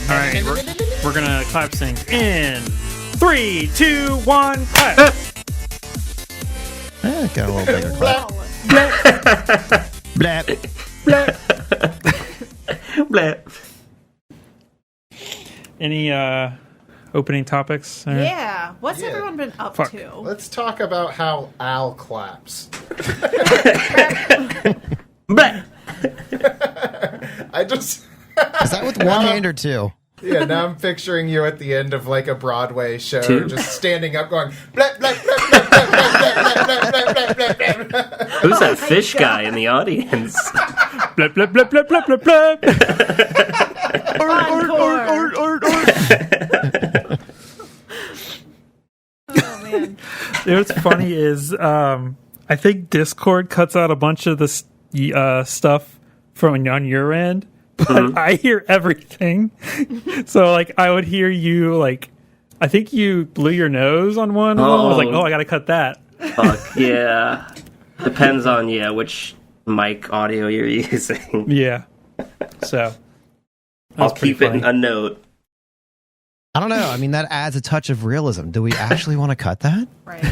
All right, we're gonna clap sync in 3, 2, 1, clap. Got a little bigger clap. Blap. Blap. Blap. Any opening topics? Yeah. What's everyone been up to? Let's talk about how Al claps. Blap. I just... Is that with one hand or two? Yeah, now I'm picturing you at the end of like a Broadway show, Two? just standing up going, blap, blap, blap, blap, blap, blap, blap, blap, blap, blap, blap. Who's that fish guy in the audience? Blap, blap, blap, blap, blap, blap, blap. Oh, man. You know what's funny is I think Discord cuts out a bunch of the stuff from on your end, but I hear everything. So like I would hear you like I think you blew your nose on one. I was like, I gotta cut that. Fuck yeah. Depends on which mic audio you're using. Yeah. So I'll keep it a note. I don't know. I mean, that adds a touch of realism. Do we actually want to cut that? Right.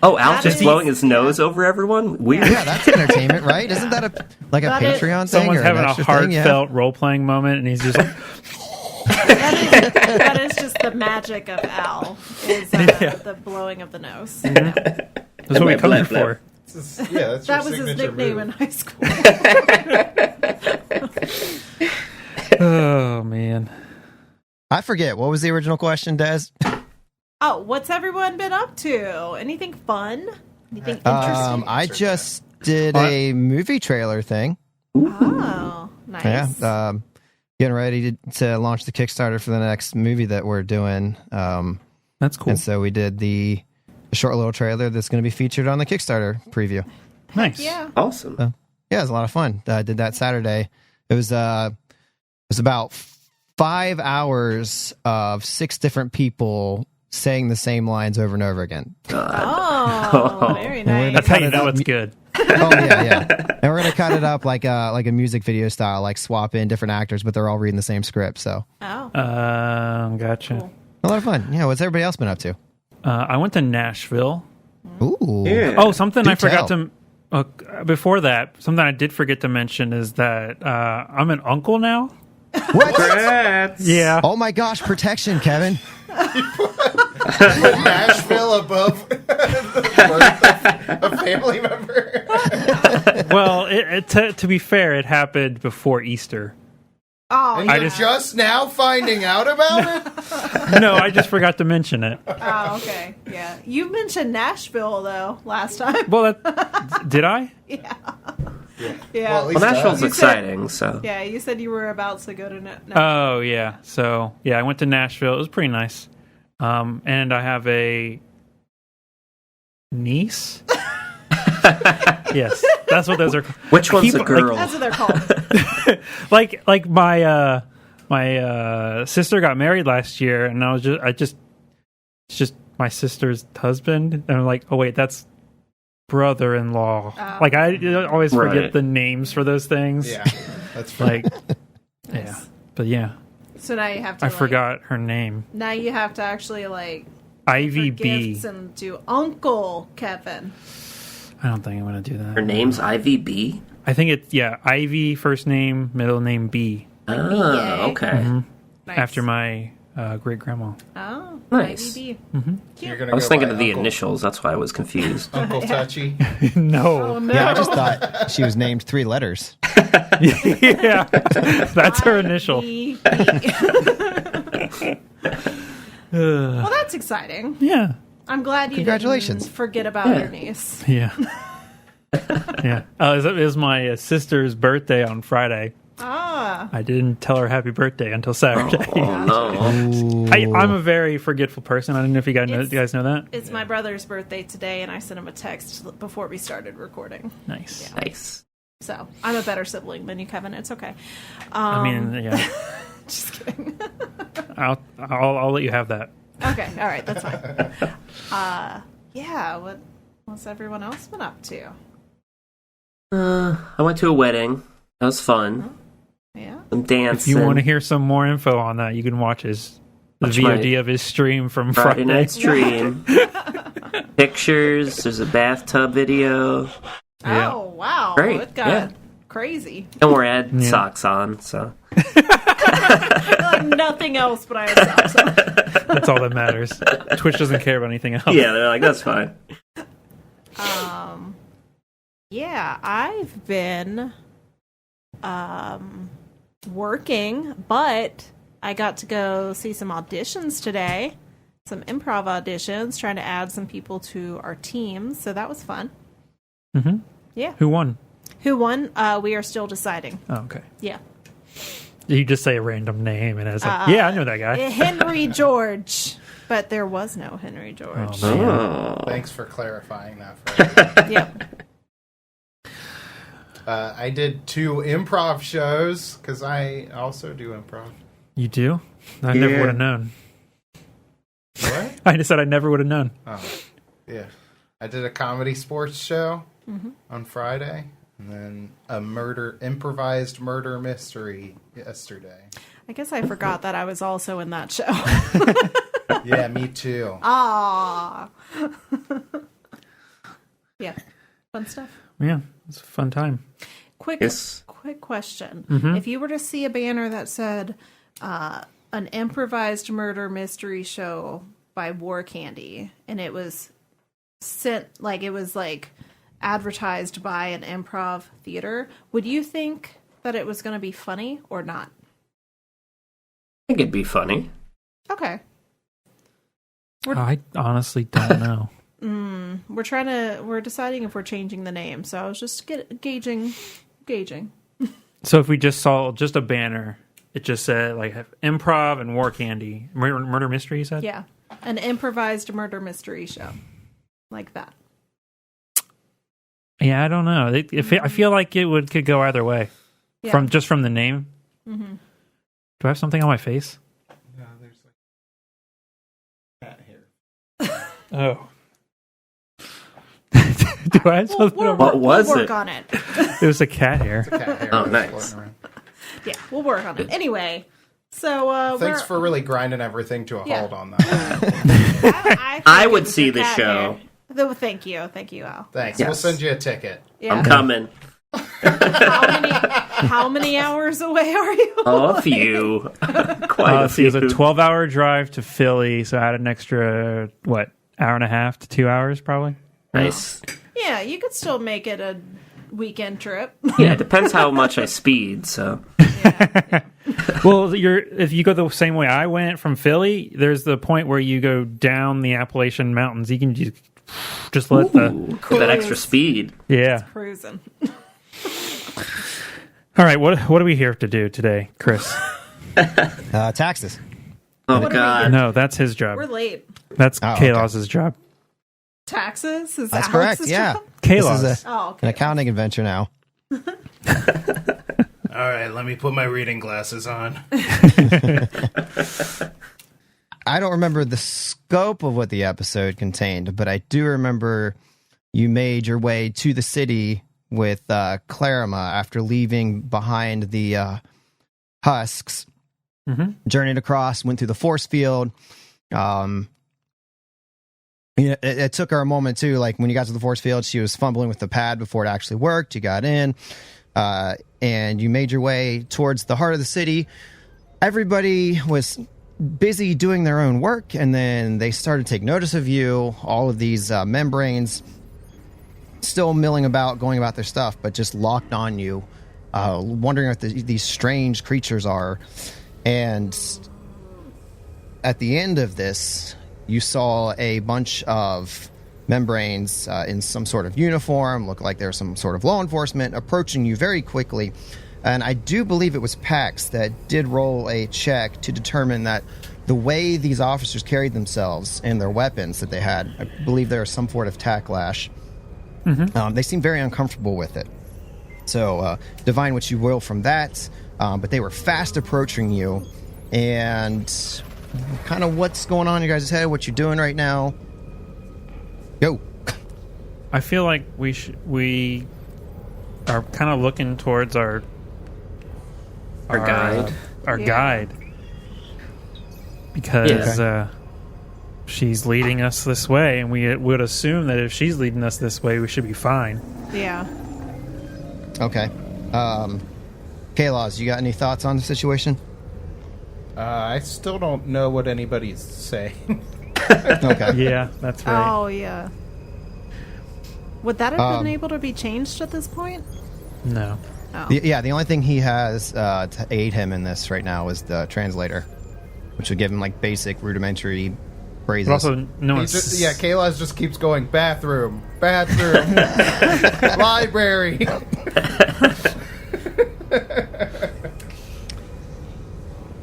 Oh, Al's That just is- blowing his nose over everyone? Weird. Yeah, that's entertainment, right? Isn't that a That is- Patreon thing? someone's or an having a extra thing? Yeah. heartfelt role playing moment, and he's just like, that is just the magic of Al, is the blowing of the nose. that's what we come here for. Yeah, that's That your was his signature nickname move. in high school. Oh man. I forget. What was the original question, Des? Oh, what's everyone been up to? Anything fun? Anything interesting? I just did a movie trailer thing. Oh, nice. Yeah. Getting ready to launch the Kickstarter for the next movie that we're doing. That's cool. And so we did the short little trailer that's going to be featured on the Kickstarter preview. Nice. Yeah. Awesome. Yeah, it was a lot of fun. I did that Saturday. It was about 5 hours of 6 different people saying the same lines over and over again. Oh, very nice. That's how you know it's good. Oh yeah. And we're gonna cut it up like a music video style, like swap in different actors, but they're all reading the same script. So Oh, Gotcha. Cool. a lot of fun. Yeah, what's everybody else been up to? I went to Nashville. Ooh, Yeah. Oh, something Do I forgot tell. to. Before that, something I did forget to mention is that I'm an uncle now. what? Congrats. Yeah. Oh my gosh, protection, Kevin. Put Nashville above the birth of a family member. Well, to be fair, it happened before Easter. Oh, And you're just now finding out about it? No, I just forgot to mention it. Oh, okay. Yeah. You mentioned Nashville, though, last time. Well, did I? Yeah. Well, at least Well, Nashville's You said- exciting, so. Yeah, you said you were about to go to Nashville. Oh, yeah. So, yeah, I went to Nashville. It was pretty nice. And I have a niece. Yes, that's what those are. Which one's a Keep- girl? That's what they're called. Like my my sister got married last year, and it's just my sister's husband, and I'm like, oh wait, that's brother-in-law. Oh. Like I always forget Right. the names for those things. Yeah, that's fine. Like yeah, but yeah, So now you have to. I forgot her name. Now you have to actually for IVB. gifts and do Uncle Kevin. I don't think I'm gonna do that. Her name's IVB? I think it's Ivy, first name, middle name B, Oh, okay. Nice. after my great grandma. Oh, Nice. IVB. You're gonna I was go thinking by of the Uncle, initials, that's why I was confused. Uncle Touchy. No. Oh no. Yeah, I just thought she was named 3 letters. Yeah, that's her initial. Well, that's exciting. Yeah, I'm glad you Congratulations. didn't forget about your niece. yeah, yeah. It was my sister's birthday on Friday. Ah. I didn't tell her happy birthday until Saturday. Oh, no. I'm a very forgetful person. I don't know if you guys know that. It's my brother's birthday today, and I sent him a text before we started recording. Nice. Nice. So I'm a better sibling than you, Kevin. It's okay. I mean, yeah. Just kidding. I'll let you have that. Okay, all right, that's fine. Yeah, what's everyone else been up to? I went to a wedding. That was fun. Yeah. Some dancing. If you want to hear some more info on that, you can watch the VOD of his stream from Friday night stream. Pictures. There's a bathtub video. Yeah. Oh, wow. Great. It got crazy. Don't worry, I had socks on, so. Like nothing else, but I had socks on. That's all that matters. Twitch doesn't care about anything else. Yeah, they're like, that's fine. Yeah, I've been working, but I got to go see some auditions today. Some improv auditions, trying to add some people to our team. So that was fun. Mm-hmm. Yeah. Who won? Who won? We are still deciding. Oh, okay. Yeah. You just say a random name, and it's like, yeah, I know that guy. Henry George. But there was no Henry George. Oh, man. Thanks for clarifying that for me. Yep. I did 2 improv shows because I also do improv. You do? I never would have known. What? I just said I never would have known. Oh, yeah. I did a comedy sports show on Friday, and then a improvised murder mystery yesterday. I guess I forgot that I was also in that show. Yeah, me too. Ah. Yeah. Fun stuff. Yeah, it's a fun time. Quick question. Mm-hmm. If you were to see a banner that said an improvised murder mystery show by War Candy, and it was advertised by an improv theater, would you think that it was going to be funny or not? I think it'd be funny. Okay. I honestly don't know. We're deciding if we're changing the name, so I was just gauging. So if we just saw just a banner, it just said like improv and War Candy, murder mystery, you said? Yeah. An improvised murder mystery show. Like that. Yeah, I don't know. I feel like it could go either way. Yeah. From the name. Mm-hmm. Do I have something on my face? No, there's like cat hair. Oh. Do I have something on my What was we'll it? work on it. It was a cat hair. Cat hair. Oh, that's nice. floating around. Yeah, we'll work on it. Anyway, so Thanks for really grinding everything to a Yeah. halt on that. I would see the show. Thank you, Al. Thanks. Yes. We'll send you a ticket. Yeah. I'm coming. How many hours away are you? Oh, a few. Quite a See, it few. was a 12-hour drive to Philly, so I had an extra, hour and a half to 2 hours probably? Nice. Yeah, you could still make it a weekend trip. Yeah, it depends how much I speed, so. Well, if you go the same way I went from Philly, there's the point where you go down the Appalachian Mountains. You can just let With that extra speed. yeah. Cruising. All right, what are we here to do today, Chris? Taxes. Oh, What do we God. No, that's his job. We're late. That's Oh, Kalos's job. Taxes? Is That's that correct. Alex's Yeah. job? This Kalos. is Oh, an okay. accounting adventure now. All right, let me put my reading glasses on. I don't remember the scope of what the episode contained, but I do remember you made your way to the city with Clarima after leaving behind the husks. Mm-hmm. Journeyed across, went through the force field. It took her a moment too. Like when you got to the force field, she was fumbling with the pad before it actually worked. You got in, and you made your way towards the heart of the city. Everybody was busy doing their own work, and then they started to take notice of you. All of these membranes still milling about, going about their stuff, but just locked on you, wondering what these strange creatures are. And at the end of this, you saw a bunch of membranes in some sort of uniform, look like they're some sort of law enforcement, approaching you very quickly. And I do believe it was PAX that did roll a check to determine that the way these officers carried themselves and their weapons that they had, I believe there was some sort of tacklash. Mm-hmm. They seemed very uncomfortable with it. So divine what you will from that. But they were fast approaching you. And kind of what's going on in your guys' head, what you're doing right now. Go. I feel like we are kind of looking towards our guide. Our Yeah. guide. Because she's leading us this way, and we would assume that if she's leading us this way, we should be fine. Yeah. Okay. Kalos, you got any thoughts on the situation? I still don't know what anybody's saying. Okay. Yeah, that's right. Oh, yeah. Would that have been able to be changed at this point? No. Oh. The only thing he has to aid him in this right now is the translator, which would give him like basic rudimentary phrases. But also, no He one's... just, Kayla's just keeps going, bathroom, library.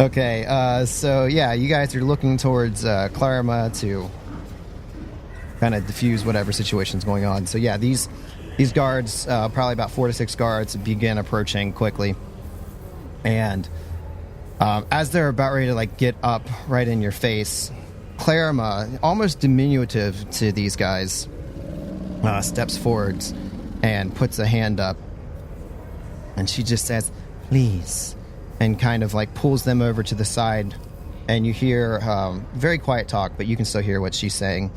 Okay, so yeah, you guys are looking towards Clarima to kind of diffuse whatever situation's going on. So yeah, these guards, probably about 4 to 6 guards, begin approaching quickly, and as they're about ready to like get up right in your face, Clarima, almost diminutive to these guys, steps forwards and puts a hand up, and she just says, "Please," and kind of like pulls them over to the side, and you hear very quiet talk, but you can still hear what she's saying.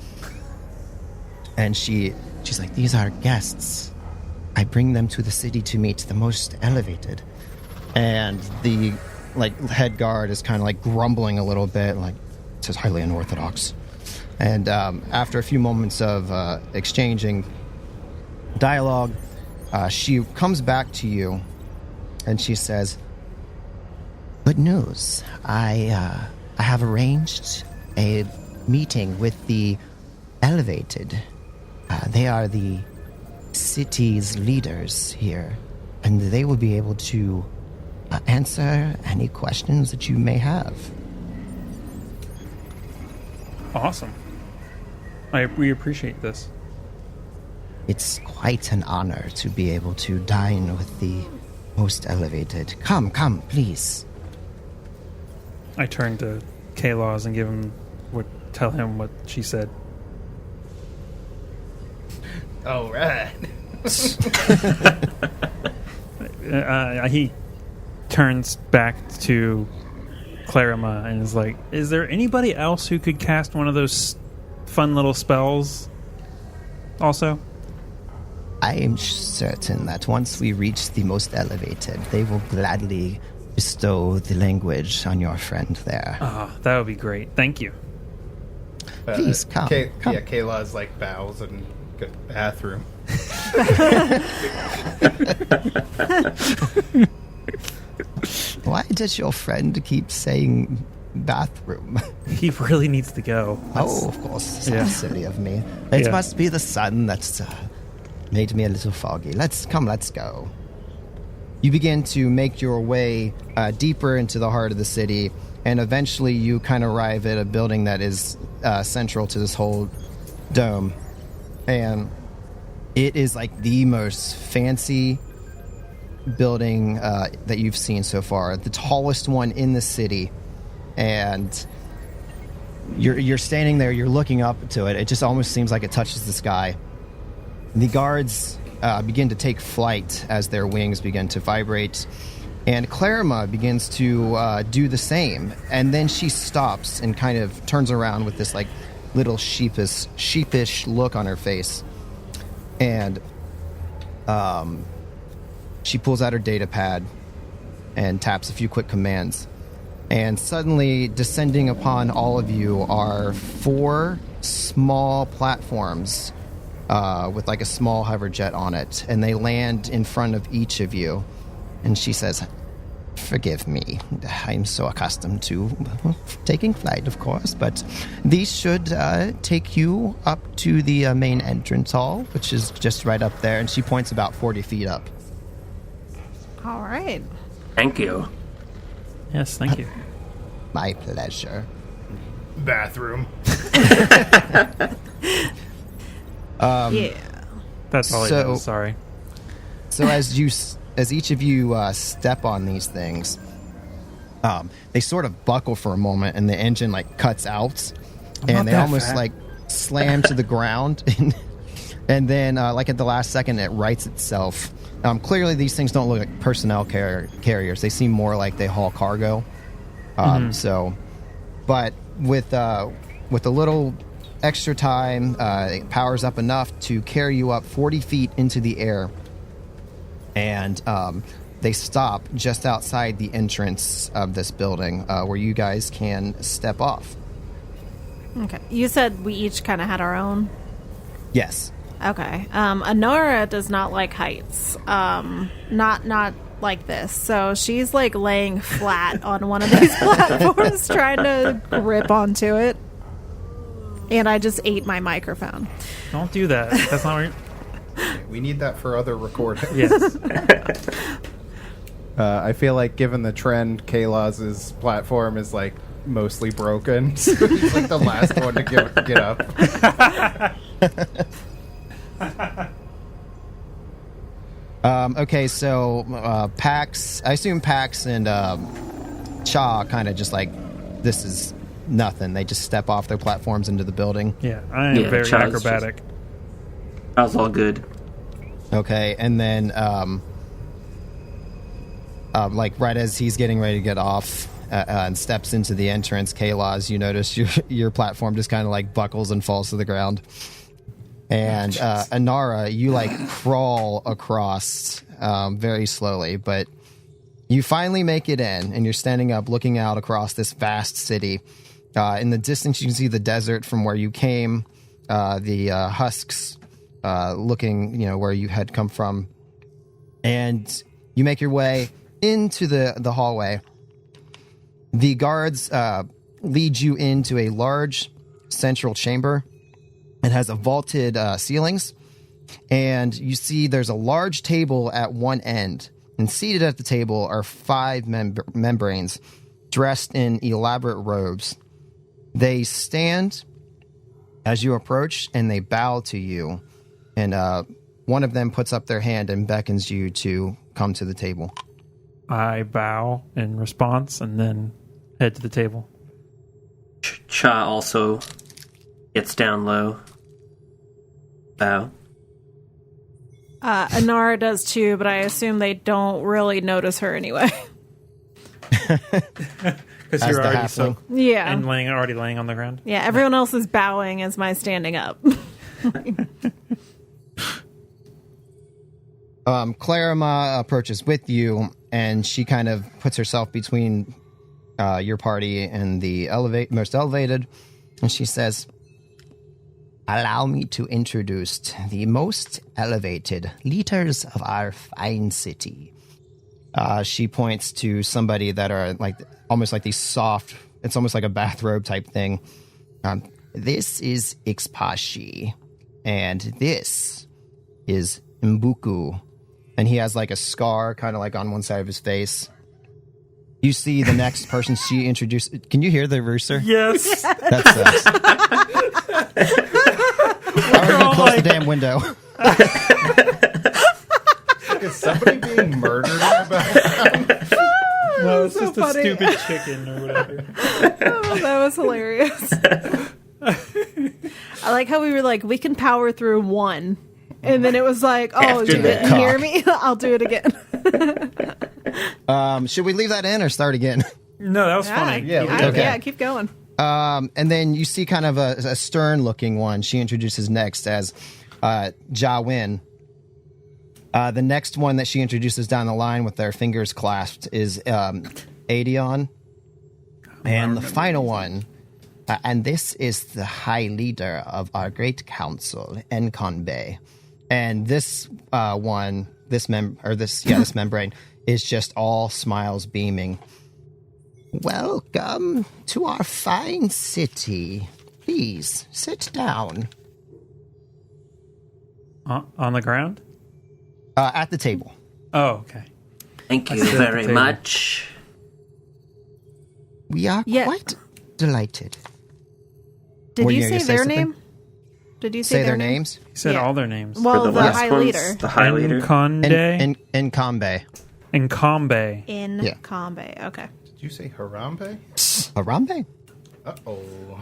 And she's like, "These are guests. I bring them to the city to meet the most elevated." And the like head guard is kind of like grumbling a little bit, like, "It says highly unorthodox." And after a few moments of exchanging dialogue, she comes back to you, and she says, "Good news. I have arranged a meeting with the elevated. They are the city's leaders here, and they will be able to answer any questions that you may have." Awesome. We appreciate this. It's quite an honor to be able to dine with the most elevated. Come, please. I turn to Kalos and tell him what she said. All right. He turns back to Clarima and is like, "Is there anybody else who could cast one of those fun little spells also?" I am certain that once we reach the most elevated, they will gladly bestow the language on your friend there. Oh, that would be great. Thank you. Please, come. Yeah, Kayla's like bows and go to the bathroom. Why does your friend keep saying bathroom? He really needs to go. Oh, of course. Yeah. That's silly of me. It Yeah. must be the sun that's made me a little foggy. Let's go. You begin to make your way deeper into the heart of the city, and eventually you kind of arrive at a building that is central to this whole dome. And it is like the most fancy building that you've seen so far. The tallest one in the city. And you're standing there, you're looking up to it. It just almost seems like it touches the sky. The guards begin to take flight as their wings begin to vibrate. And Clarima begins to do the same. And then she stops and kind of turns around with this like little sheepish look on her face. And she pulls out her data pad and taps a few quick commands. And suddenly, descending upon all of you are 4 small platforms with like a small hover jet on it. And they land in front of each of you. And she says, "Forgive me. I'm so accustomed to taking flight, of course. But these should take you up to the main entrance hall, which is just right up there." And she points about 40 feet up. All right. Thank you. Yes, thank you. My pleasure. Bathroom. Yeah. That's all I so- know. Sorry. So as you as each of you step on these things, they sort of buckle for a moment, and the engine like cuts out, and they almost like slam to the ground, and then like at the last second, it rights itself. Clearly, these things don't look like personnel carriers. They seem more like they haul cargo. So, but with a little extra time, it powers up enough to carry you up 40 feet into the air, and they stop just outside the entrance of this building, where you guys can step off. Okay. You said we each kind of had our own? Yes. Okay. Anara does not like heights. Not like this. So she's like laying flat on one of these platforms trying to grip onto it. And I just ate my microphone. Don't do that. That's not what We need that for other recordings. Yes. I feel like given the trend, Kalaz's platform is like mostly broken. So he's like the last one to get up. Okay, so Pax, I assume Pax and Cha kind of just like, this is nothing. They just step off their platforms into the building. Yeah, I am very Chaz acrobatic. That was all good. Okay, and then like right as he's getting ready to get off and steps into the entrance, Kalaz, you notice your platform just kind of like buckles and falls to the ground. And Anara, you like crawl across very slowly, but you finally make it in, and you're standing up looking out across this vast city. In the distance, you can see the desert from where you came, the husks looking, where you had come from. And you make your way into the hallway. The guards lead you into a large central chamber. It has a vaulted ceilings, and you see there's a large table at one end, and seated at the table are 5 membranes dressed in elaborate robes. They stand as you approach, and they bow to you, and one of them puts up their hand and beckons you to come to the table. I bow in response and then head to the table. Cha also gets down low. Bow. Anara does too, but I assume they don't really notice her anyway. Because you're already so Yeah. and already laying on the ground. Yeah, everyone else is bowing as my standing up. Clarima approaches with you, and she kind of puts herself between your party and the most elevated, and she says, "Allow me to introduce the most elevated leaders of our fine city." She points to somebody that are like almost like these soft, it's almost like a bathrobe type thing. This is Ixpashi, and this is Mbuku. And he has like a scar kind of like on one side of his face. You see the next person she introduced. Can you hear the rooster? Yes. That sucks. I already closed the damn window. Is somebody being murdered in the background? No, it's so just funny. a stupid chicken or whatever. Oh, that was hilarious. I like how we were like, we can power through one. And then it was like, oh, After you that. didn't hear me? I'll do it again. Should we leave that in or start again? No, that was funny. Yeah, Okay. Yeah, keep going. And then you see kind of a stern-looking one. She introduces next as Jawin. The next one that she introduces down the line with their fingers clasped is Adion. And the final one, and this is the high leader of our great council, Enkonbe. And this this membrane is just all smiles beaming. Welcome to our fine city. Please sit down. On the ground? At the table. Oh, okay. Thank you sit at the very table. much. We are Yeah. quite delighted. Did Were you you say gonna say their something? name? Did you say their name? names? He said Yeah. all their names. Well, For the last high ones, leader. the high leader. Conde In Combe. and Combe. In Yeah. Combe. Okay. Did you say Harambe? Harambe? Uh-oh.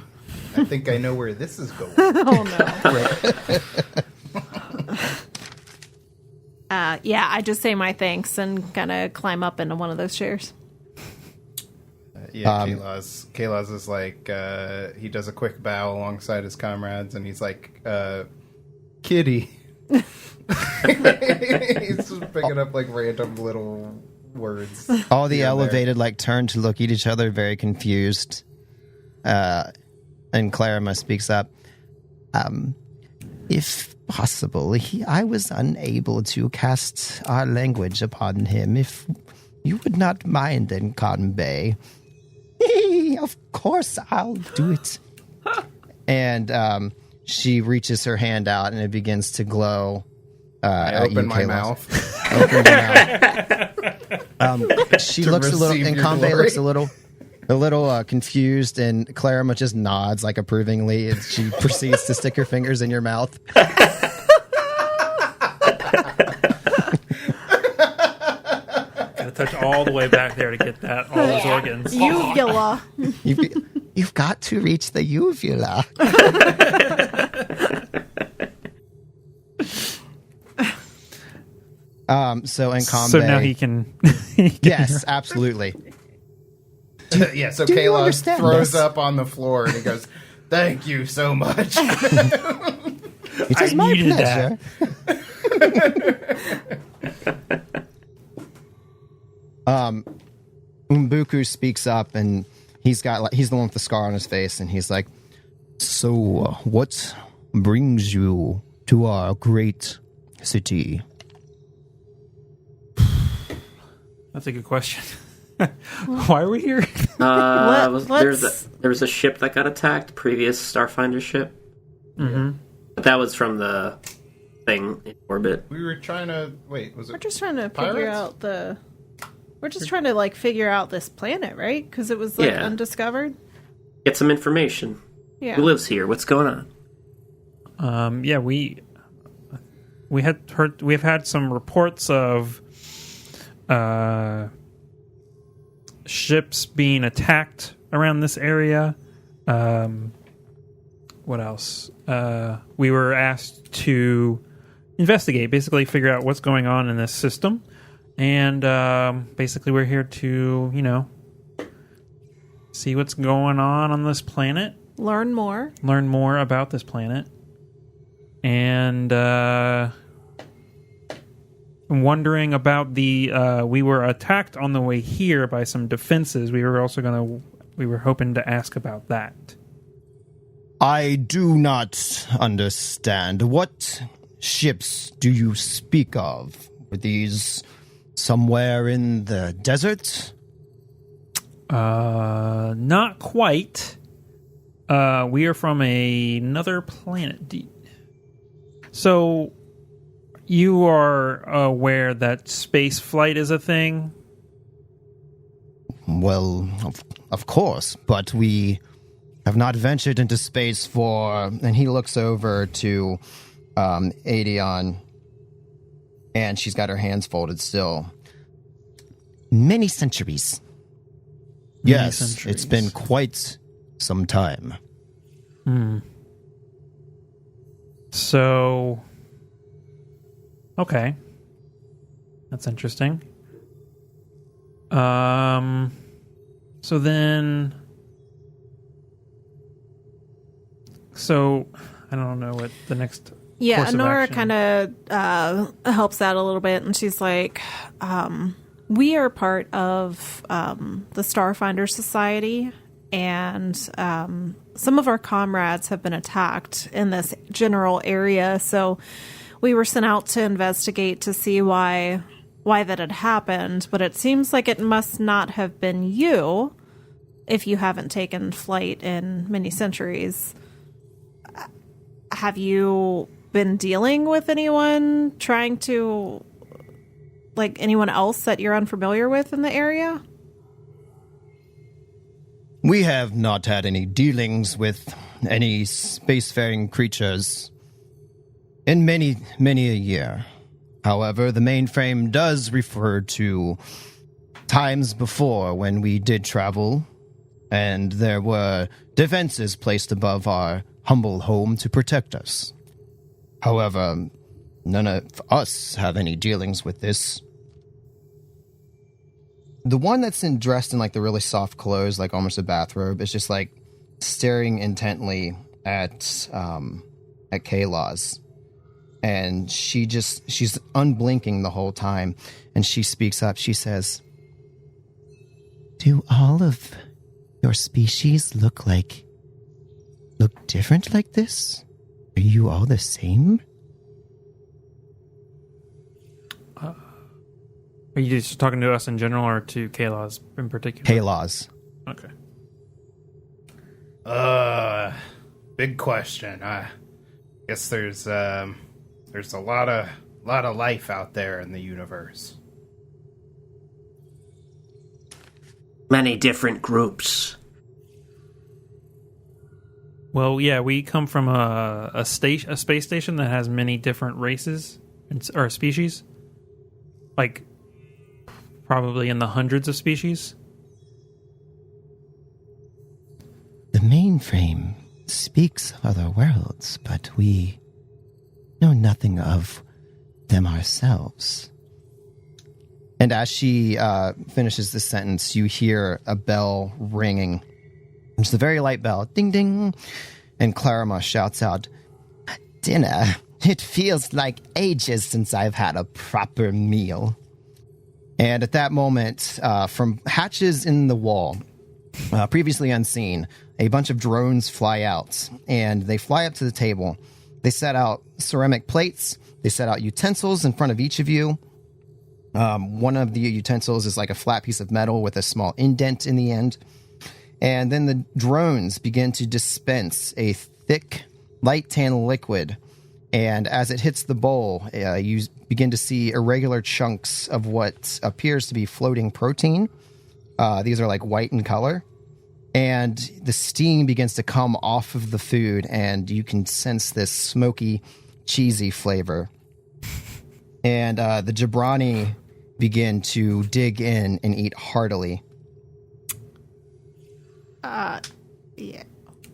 I think I know where this is going. Oh no. Yeah, I just say my thanks and kind of climb up into one of those chairs. Yeah, Kalaz is like, he does a quick bow alongside his comrades, and he's like, kitty. He's just picking up like random little words. All the here and there. elevated like turn to look at each other, very confused. And Clarima speaks up. If possible, I was unable to cast our language upon him. If you would not mind, then Conbay. Of course, I'll do it. And she reaches her hand out, and it begins to glow. I open my mouth. Open your mouth. She To looks a little, receive and your Conbay glory. looks a little confused, and Clarima just nods like approvingly, and she proceeds to stick her fingers in your mouth. Gotta touch all the way back there to get that, all those organs. Uvula. You've got to reach the uvula. So in Combe, So now he can. yes, absolutely. Yeah, so do you Kalaz understand throws this? up on the floor, and he goes, thank you so much. It is I my needed pleasure. Umbuku speaks up, and he's the one with the scar on his face, and he's like, "So, what brings you to our great city?" That's a good question. Why are we here? There was a ship that got attacked, previous Starfinder ship. Mm-hmm. But that was from the thing in orbit. We were trying to, wait, was it We're just trying to Pirates? figure out We're just trying to like figure out this planet, right? Because it was like Yeah. undiscovered. Get some information. Yeah. Who lives here? What's going on? Yeah, we have had some reports of ships being attacked around this area. What else? We were asked to investigate, basically figure out what's going on in this system, and basically we're here to, see what's going on this planet, Learn more. learn more about this planet, and wondering about we were attacked on the way here by some defenses. We were hoping to ask about that. I do not understand. What ships do you speak of? Were these somewhere in the desert? Not quite. We are from another planet. So, you are aware that space flight is a thing? Well, of course, but we have not ventured into space for... And he looks over to Adion, and she's got her hands folded still. Many centuries. Yes, centuries. it's been quite some time. So, okay. That's interesting. So then... So, I don't know what the next Yeah, course of Honora action. kind of helps out a little bit, and she's like, we are part of the Starfinder Society, and some of our comrades have been attacked in this general area, so we were sent out to investigate to see why that had happened, but it seems like it must not have been you if you haven't taken flight in many centuries. Have you been dealing with anyone trying to, like, anyone else that you're unfamiliar with in the area? We have not had any dealings with any spacefaring creatures in many, many a year. However, the mainframe does refer to times before when we did travel, and there were defenses placed above our humble home to protect us. However, none of us have any dealings with this. The one that's dressed in like the really soft clothes, like almost a bathrobe, is just like staring intently at Kayla's. And she's unblinking the whole time. And she speaks up. She says, "Do all of your species look different like this? Are you all the same?" Are you just talking to us in general or to Kayla's in particular? Kayla's. Okay. Big question. I guess there's a lot of life out there in the universe. Many different groups. Well, yeah, we come from a space station that has many different races or species. Like, probably in the hundreds of species. The mainframe speaks of other worlds, but we know nothing of them ourselves. And as she finishes this sentence, you hear a bell ringing. It's a very light bell. Ding, ding. And Clarima shouts out, "Dinner. It feels like ages since I've had a proper meal." And at that moment, from hatches in the wall, previously unseen, a bunch of drones fly out. And they fly up to the table. They set out ceramic plates. They set out utensils in front of each of you. One of the utensils is like a flat piece of metal with a small indent in the end. And then the drones begin to dispense a thick, light tan liquid. And as it hits the bowl, you begin to see irregular chunks of what appears to be floating protein. These are like white in color. And the steam begins to come off of the food, and you can sense this smoky, cheesy flavor. And the Jabrani begin to dig in and eat heartily. Yeah.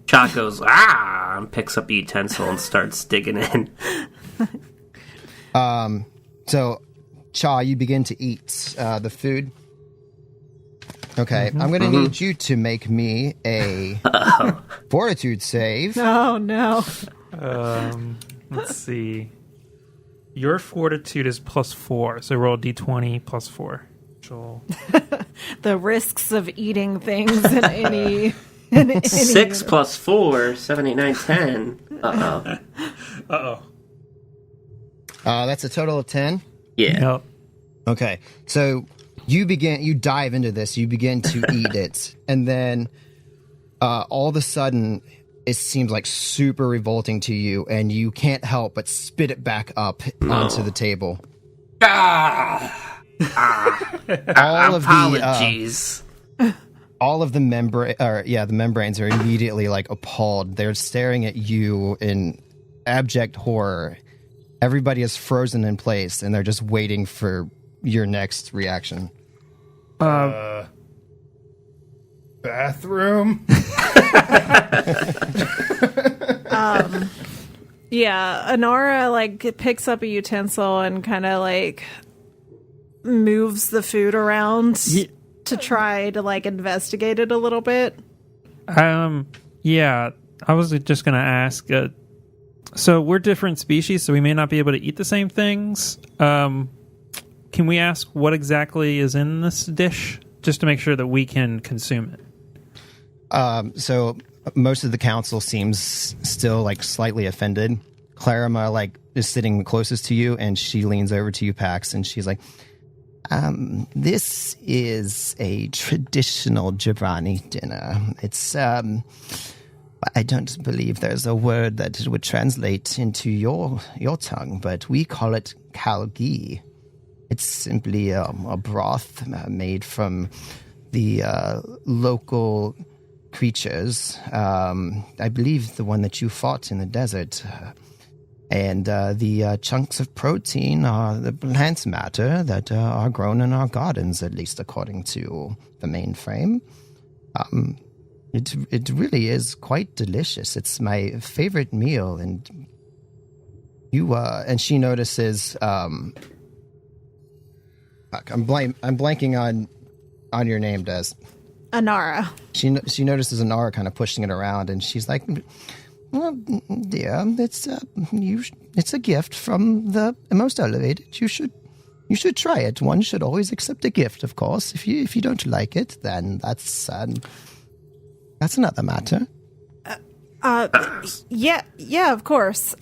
Cha goes, "Ah!" and picks up a utensil and starts digging in. So, Cha, you begin to eat the food. Okay, I'm going to need you to make me a fortitude save. Oh, no. Let's see. Your fortitude is +4, so roll d20 +4. Joel. The risks of eating things in any... in any 6 + 4, 7, 8, 9, 10. Uh-oh. Uh-oh. That's a total of 10? Yeah. Yep. Okay, so you dive into this, you begin to eat it, and then all of a sudden, it seems like super revolting to you, and you can't help but spit it back up onto the table. Apologies. All of the membranes are immediately like appalled. They're staring at you in abject horror. Everybody is frozen in place, and they're just waiting for your next reaction. Bathroom? Yeah, Anara, like, picks up a utensil and kind of, like, moves the food around to try to, like, investigate it a little bit. Yeah, I was just going to ask, so we're different species, so we may not be able to eat the same things. Can we ask what exactly is in this dish, just to make sure that we can consume it? So most of the council seems still like slightly offended. Clarima like is sitting closest to you, and she leans over to you, Pax, and she's like, "This is a traditional Jabrani dinner. It's I don't believe there's a word that it would translate into your tongue, but we call it kalgi. It's simply a broth made from the local creatures. I believe the one that you fought in the desert. And the chunks of protein are the plant matter that are grown in our gardens, at least according to the mainframe. It really is quite delicious. It's my favorite meal, and you and she notices. I'm blanking on your name, Des. Anara. She notices Anara kind of pushing it around, and she's like, "Well, dear, it's a gift from the most elevated. You should try it. One should always accept a gift, of course. If you don't like it, then that's another matter." Yeah, of course.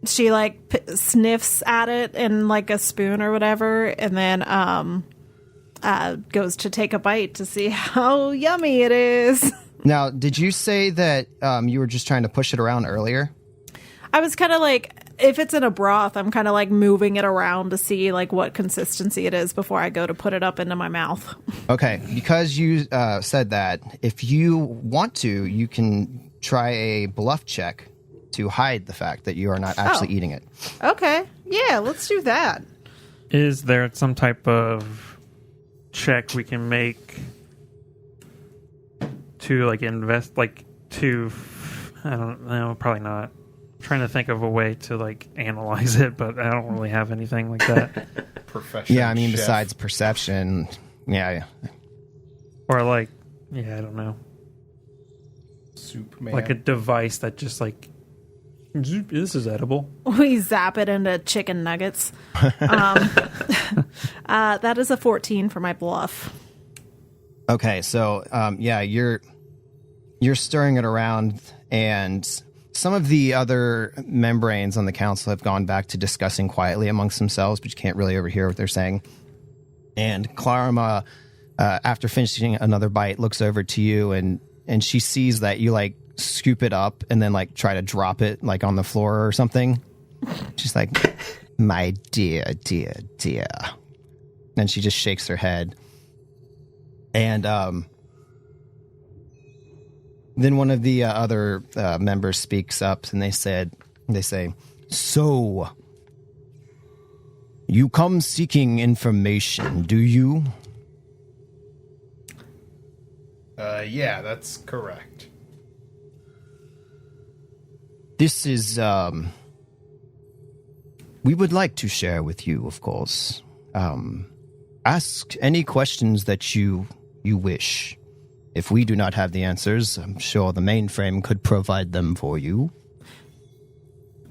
She sniffs at it in like a spoon or whatever, and then goes to take a bite to see how yummy it is. Now, did you say that you were just trying to push it around earlier? I was kind of like, if it's in a broth, I'm kind of like moving it around to see like what consistency it is before I go to put it up into my mouth. Okay, because you said that, if you want to, you can try a bluff check to hide the fact that you are not actually eating it. Okay, yeah, let's do that. Is there some type of check we can make to like invest, like to, I don't know, probably not. I'm trying to think of a way to like analyze it, but I don't really have anything like that. Professional. Yeah, I mean, chef. besides perception, yeah. Or like, yeah, I don't know, Soup man. like a device that just like, zoop, this is edible. We zap it into chicken nuggets. That is a 14 for my bluff. Okay, so yeah, you're stirring it around, and some of the other membranes on the council have gone back to discussing quietly amongst themselves, but you can't really overhear what they're saying. And Clarima, after finishing another bite, looks over to you, and she sees that you like scoop it up and then like try to drop it like on the floor or something. She's like, "My dear, dear, dear," and she just shakes her head. And then one of the other members speaks up, and they say, "So, you come seeking information, do you?" Yeah, that's correct. This is, we would like to share with you, of course. Ask any questions that you wish. If we do not have the answers, I'm sure the mainframe could provide them for you.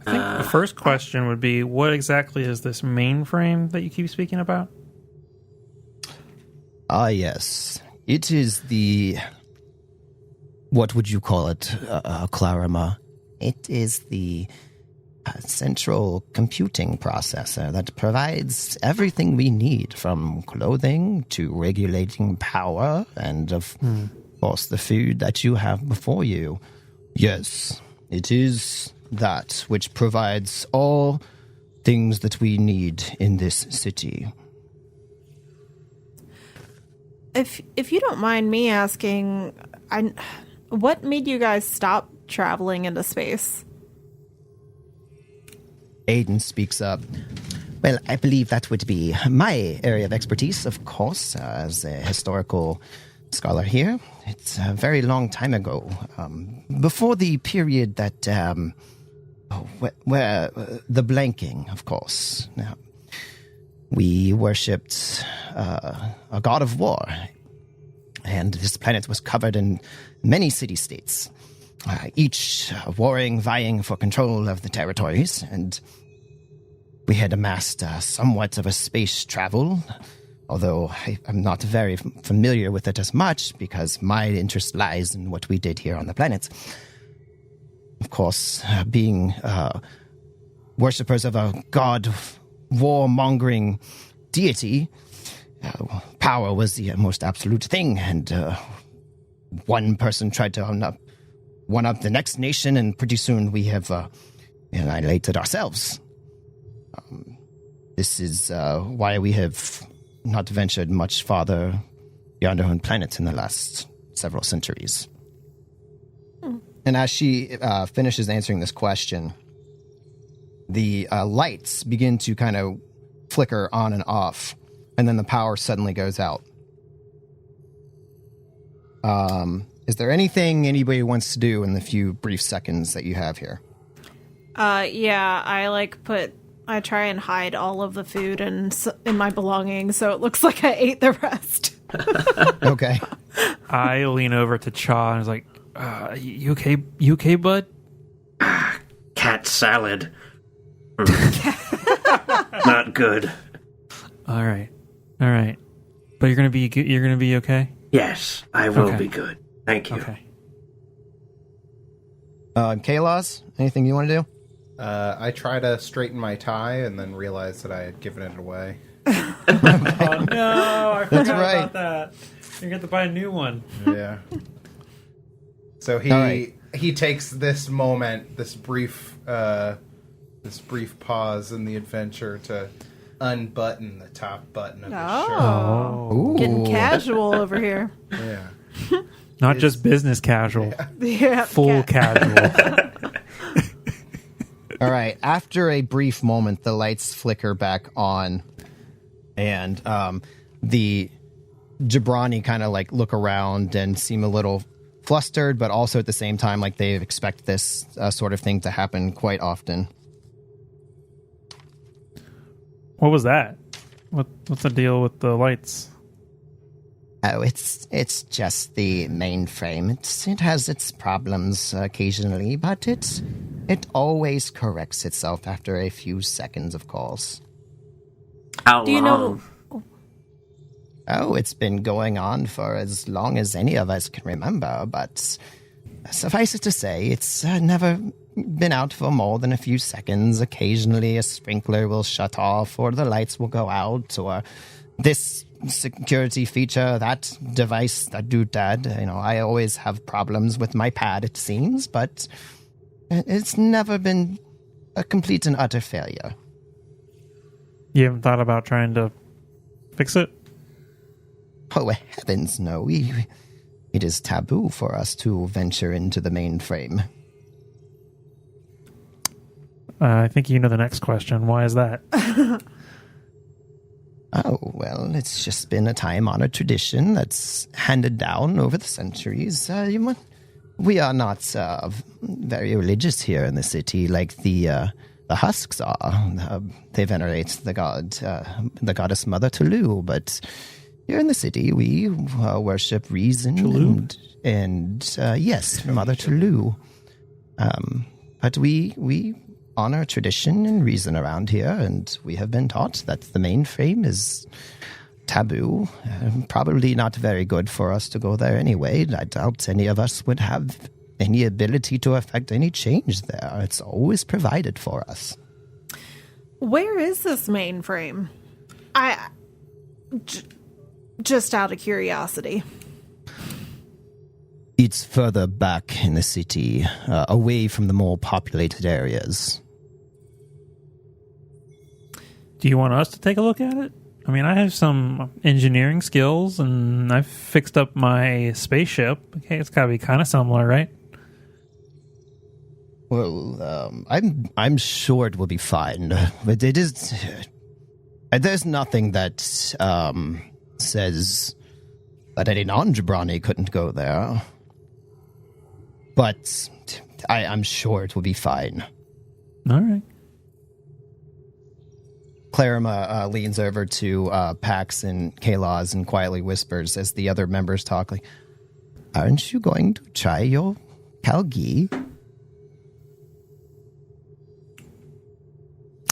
I think the first question would be, what exactly is this mainframe that you keep speaking about? Ah, yes. It is what would you call it, Clarima? It is the central computing processor that provides everything we need, from clothing to regulating power and, of course, the food that you have before you. Yes, it is that which provides all things that we need in this city. If you don't mind me asking, what made you guys stop traveling into space? Aiden speaks up. Well, I believe that would be my area of expertise, of course, as a historical scholar here. It's a very long time ago, before the period that, where the blanking, of course. Now, we worshipped a god of war, and this planet was covered in many city-states, each warring, vying for control of the territories, and we had amassed somewhat of a space travel, although I'm not very familiar with it as much, because my interest lies in what we did here on the planet. Of course, being worshippers of a god war-mongering deity, power was the most absolute thing, and one person tried to one-up the next nation, and pretty soon we have annihilated ourselves. This is why we have not ventured much farther beyond our own planet in the last several centuries. And as she finishes answering this question, the lights begin to kind of flicker on and off, and then the power suddenly goes out. Is there anything anybody wants to do in the few brief seconds that you have here? Yeah, I try and hide all of the food in my belongings, so it looks like I ate the rest. Okay. I lean over to Cha and was like, you okay? You okay, bud? Cat salad. Not good. All right. But you're gonna be okay. Yes, I will Okay. be good. Thank you. Okay. Kalos, anything you want to do? I try to straighten my tie and then realize that I had given it away. Oh no! I forgot right. about that. You get to buy a new one. Yeah. So All right. he takes this moment, this brief pause in the adventure to unbutton the top button of his shirt. Oh, Ooh. getting casual over here. Yeah. Not just business casual, Yeah, full casual. All right. After a brief moment, the lights flicker back on, and the Jabrani kind of like look around and seem a little flustered, but also at the same time like they expect this sort of thing to happen quite often. What was that? What's the deal with the lights? Oh, it's just the mainframe. It has its problems occasionally, but it always corrects itself after a few seconds, of course. How Do you long? know? Oh, it's been going on for as long as any of us can remember, but suffice it to say, it's never been out for more than a few seconds. Occasionally a sprinkler will shut off, or the lights will go out, or this security feature, that device, that doodad. I always have problems with my pad, it seems, but it's never been a complete and utter failure. You haven't thought about trying to fix it? Oh, heavens, no. It is taboo for us to venture into the mainframe. I think you know the next question. Why is that? Oh, well, it's just been a time-honored tradition that's handed down over the centuries. We are not very religious here in the city like the Husks are. They venerate the goddess Mother Tulu, but here in the city we worship reason and yes, Mother Tulu. But we honor tradition and reason around here, and we have been taught that the mainframe is taboo. Probably not very good for us to go there anyway. I doubt any of us would have any ability to affect any change there. It's always provided for us. Where is this mainframe? Just out of curiosity. It's further back in the city, away from the more populated areas. Do you want us to take a look at it? I mean, I have some engineering skills, and I've fixed up my spaceship. Okay, it's got to be kind of similar, right? Well, I'm sure it will be fine, but it is. There's nothing that says that any non-Jabrani couldn't go there, but I'm sure it will be fine. All right. Clarima leans over to Pax and Kalos and quietly whispers as the other members talk, like, aren't you going to try your Kalgi?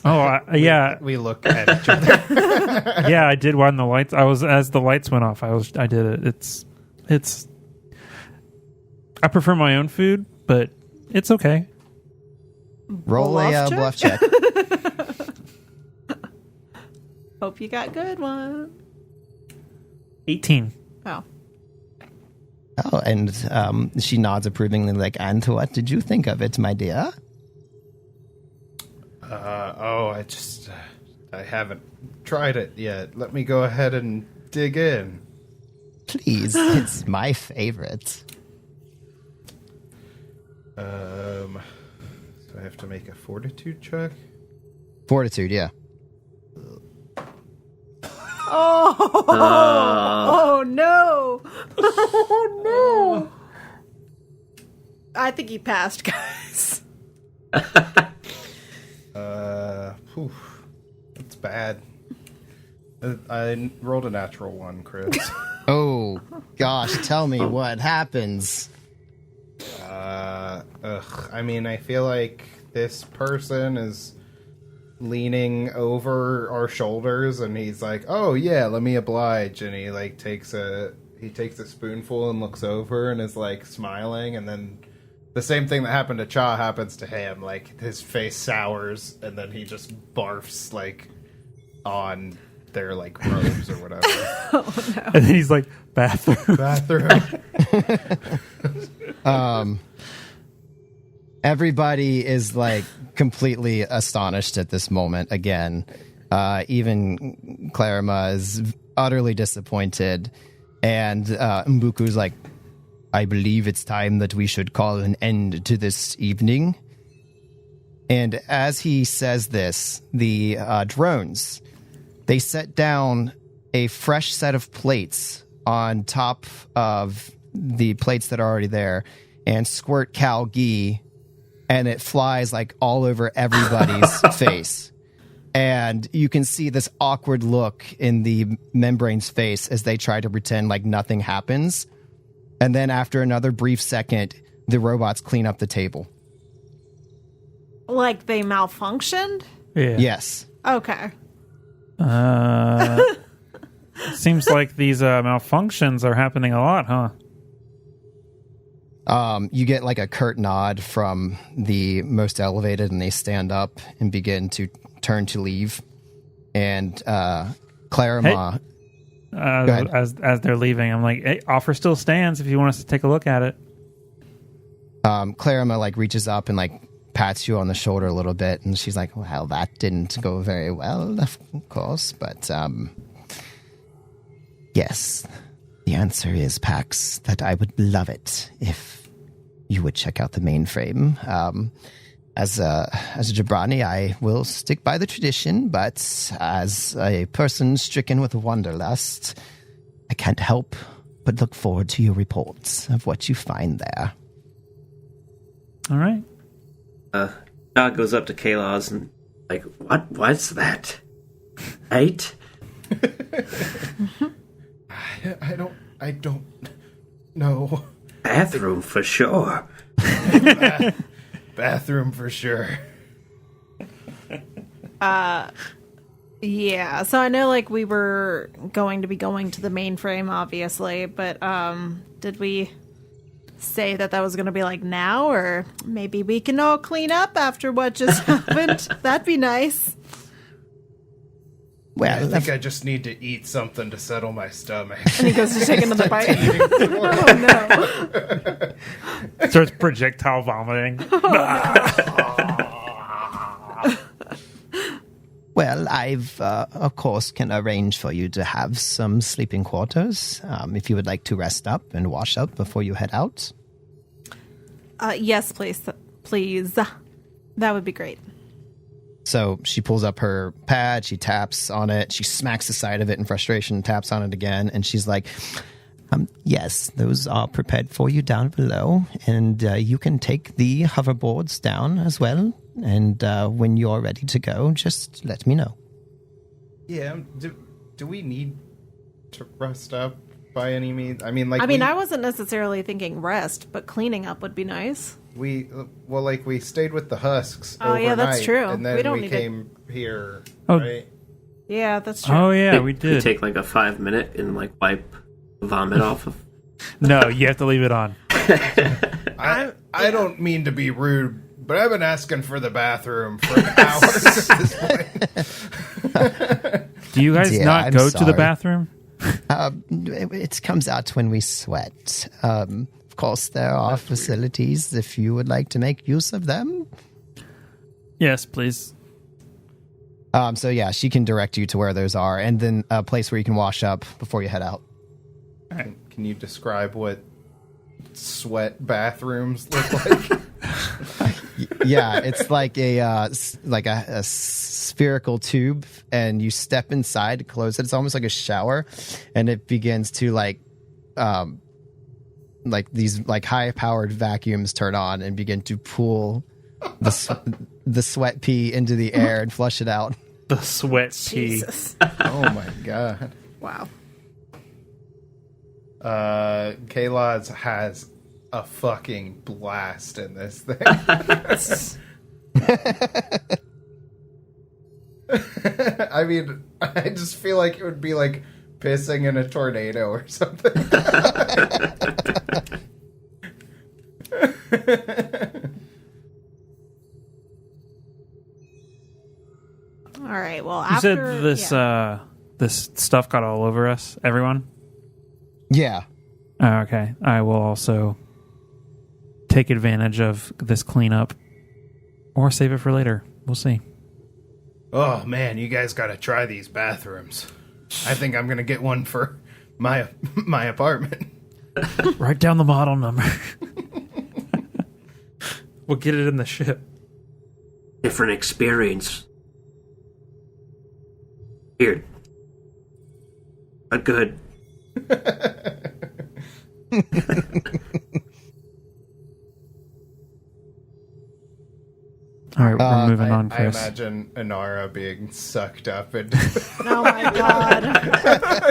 Oh, yeah. We look at each other. Yeah, I did run the lights. As the lights went off, I did it. It's I prefer my own food, but it's okay. Roll a bluff check. Hope you got good one. 18. Oh. Oh, and she nods approvingly, like, and what did you think of it, my dear? I haven't tried it yet. Let me go ahead and dig in. Please, it's my favorite. So I have to make a fortitude check. Fortitude, yeah. Oh no! Oh no! I think he passed, guys. That's bad. I rolled a natural 1, Chris. Oh, gosh, tell me what happens. I mean, I feel like this person is leaning over our shoulders, and he's like, "Oh yeah, let me oblige," and he like takes a spoonful and looks over and is like smiling, and then the same thing that happened to Cha happens to him. Like his face sours, and then he just barfs like on their like robes or whatever. Oh no! And then he's like, bathroom. Everybody is like completely astonished at this moment again. Even Clarima is utterly disappointed. And Mbuku's like, I believe it's time that we should call an end to this evening. And as he says this, the drones, they set down a fresh set of plates on top of the plates that are already there and squirt cow ghee, and it flies like all over everybody's face. And you can see this awkward look in the membrane's face as they try to pretend like nothing happens. And then after another brief second, the robots clean up the table. Like they malfunctioned? Yeah. Yes. Okay. Seems like these malfunctions are happening a lot, huh? You get like a curt nod from the most elevated, and they stand up and begin to turn to leave. And Clarima, as they're leaving, I'm like, hey, offer still stands if you want us to take a look at it. Clarima like reaches up and like pats you on the shoulder a little bit, and she's like, well, that didn't go very well, of course, but yes, the answer is, Pax, that I would love it if you would check out the mainframe. As a Jabrani, I will stick by the tradition, but as a person stricken with wanderlust, I can't help but look forward to your reports of what you find there. All right. Dog goes up to Kalos and like, what was that? 8? I don't know. Bathroom for sure. Bathroom for sure. Yeah, so I know like we were going to be going to the mainframe, obviously, but did we say that was going to be like now, or maybe we can all clean up after what just happened? That'd be nice. Well, I think I just need to eat something to settle my stomach. And he goes to take another bite. Oh no! Starts projectile vomiting. Well, I've, of course, can arrange for you to have some sleeping quarters if you would like to rest up and wash up before you head out. Yes, please. That would be great. So she pulls up her pad, she taps on it, she smacks the side of it in frustration, taps on it again, and she's like, yes, those are prepared for you down below, and you can take the hoverboards down as well, and when you're ready to go, just let me know. Yeah, do we need to rest up by any means? I mean, I wasn't necessarily thinking rest, but cleaning up would be nice. We stayed with the husks Oh, overnight, yeah, that's true. and then We don't we need came here, Oh. right? Yeah, that's true. Oh yeah, we You did. take like a 5-minute and like wipe vomit off of. No, you have to leave it on. I don't mean to be rude, but I've been asking for the bathroom for hours at this point. Do you guys Yeah, not I'm go to the sorry. bathroom? It comes out when we sweat. Of course, there are facilities if you would like to make use of them. Yes, please. So yeah, she can direct you to where those are, and then a place where you can wash up before you head out. Can you describe what sweat bathrooms look like? Yeah, it's like a spherical tube, and you step inside to close it. It's almost like a shower, and it begins to like these like high powered vacuums turn on and begin to pull the sweat pee into the air and flush it out. The sweat pee. Jesus. Oh my god. Wow. Kalod's has a fucking blast in this thing. I mean, I just feel like it would be like pissing in a tornado or something. All right. Well, You after said this this stuff got all over us, everyone? Yeah. Oh, okay. I will also take advantage of this cleanup or save it for later. We'll see. Oh man, you guys got to try these bathrooms. I think I'm gonna get one for my apartment. Write down the model number. We'll get it in the ship. Different experience. Weird. But good. All right, we're moving on, I Chris. imagine Inara being sucked up into Oh my god.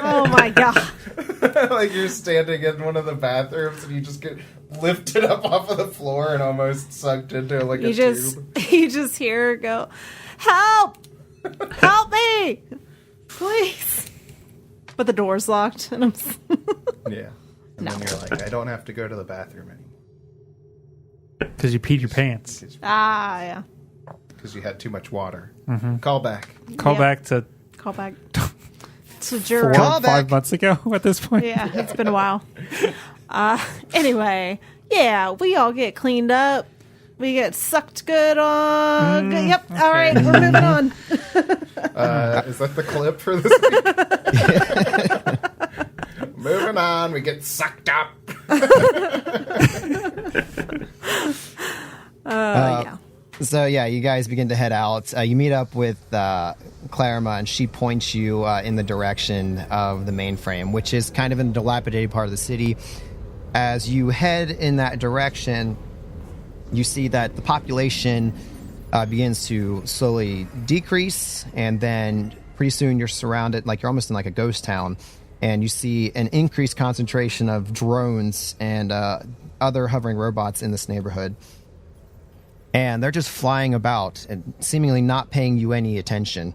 Oh my god. like you're standing in one of the bathrooms and you just get lifted up off of the floor and almost sucked into like a tube. You just hear her go, "Help! Help me! Please!" But the door's locked, and I'm. Yeah. And then you're like, I don't have to go to the bathroom anymore. Because you peed your pants. Yeah. Because you had too much water. Mm-hmm. Call back. Call Yep. back to Call back to 4 jury. or Call 5 back. months ago at this point. Yeah, it's been a while. Anyway, yeah, we all get cleaned up. We get sucked good on. Yep. All right, we're moving on. Is that the clip for this week? Moving on, we get sucked up. Yeah. So yeah, you guys begin to head out. You meet up with Clarima, and she points you in the direction of the mainframe, which is kind of in a dilapidated part of the city. As you head in that direction, you see that the population begins to slowly decrease, and then pretty soon you're surrounded, like you're almost in like a ghost town, and you see an increased concentration of drones and other hovering robots in this neighborhood. And they're just flying about and seemingly not paying you any attention.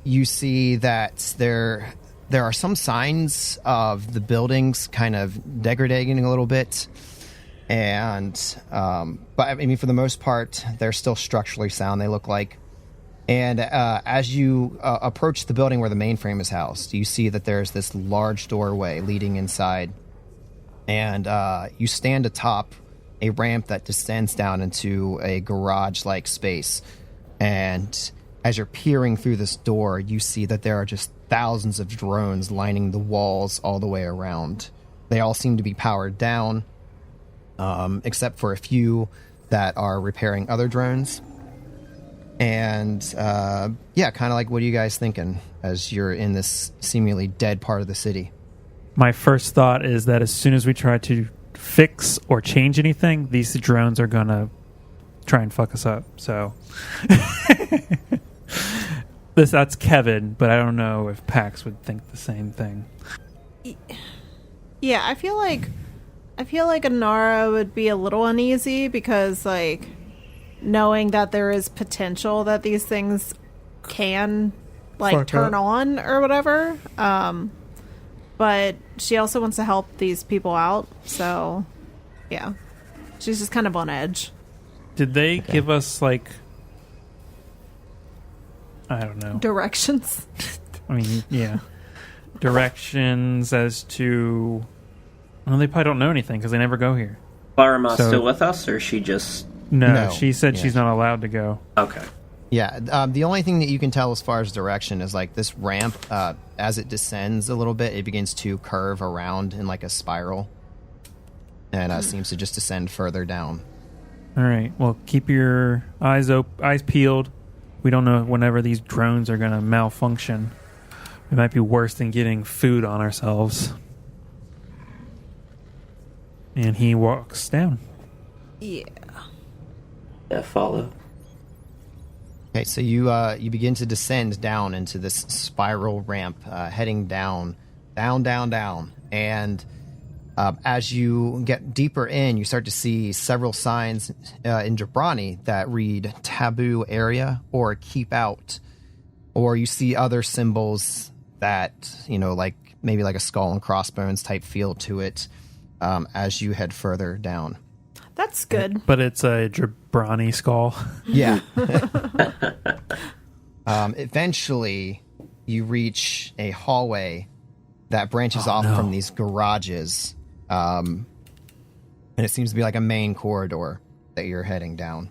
You see that there are some signs of the buildings kind of degrading a little bit. And, but I mean, for the most part, they're still structurally sound, they look like. And as you approach the building where the mainframe is housed, you see that there's this large doorway leading inside. And you stand atop a ramp that descends down into a garage-like space. And as you're peering through this door, you see that there are just thousands of drones lining the walls all the way around. They all seem to be powered down, except for a few that are repairing other drones. And, yeah, kind of like, what are you guys thinking as you're in this seemingly dead part of the city? My first thought is that as soon as we try to fix or change anything, these drones are going to try and fuck us up. So that's Kevin, but I don't know if Pax would think the same thing. Yeah, I feel like Anara would be a little uneasy because, like, knowing that there is potential that these things can, like, Fuck turn up. on or whatever. But she also wants to help these people out, so yeah, she's just kind of on edge. Did they give us, like, I don't know. Directions. I mean, yeah. Directions as to... Well, they probably don't know anything because they never go here. Barma So- still with us, or is she just... No, No. she said Yeah. she's not allowed to go. Okay. Yeah, the only thing that you can tell as far as direction is like this ramp, as it descends a little bit, it begins to curve around in like a spiral, and seems to just descend further down. All right. Well, keep your eyes peeled. We don't know whenever these drones are going to malfunction. It might be worse than getting food on ourselves. And he walks down. Yeah. Yeah, follow. Okay, so you begin to descend down into this spiral ramp, heading down, and as you get deeper in, you start to see several signs in Jabrani that read "taboo area" or "keep out," or you see other symbols that like maybe like a skull and crossbones type feel to it as you head further down. That's good. But it's a Jabrani skull. Yeah. Eventually, you reach a hallway that branches off from these garages. And it seems to be like a main corridor that you're heading down.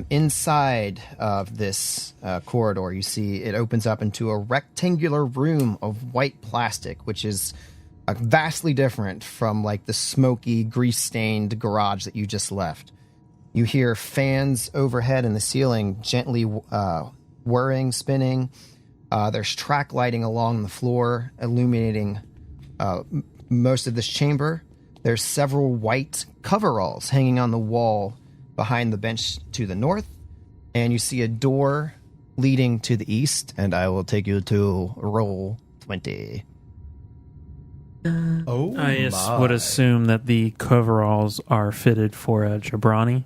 Inside of this corridor, you see it opens up into a rectangular room of white plastic, which is vastly different from like the smoky, grease-stained garage that you just left. You hear fans overhead in the ceiling gently whirring, spinning. There's track lighting along the floor, illuminating most of this chamber. There's several white coveralls hanging on the wall behind the bench to the north, and you see a door leading to the east, and I will take you to roll 20. I would assume that the coveralls are fitted for a Jabrani.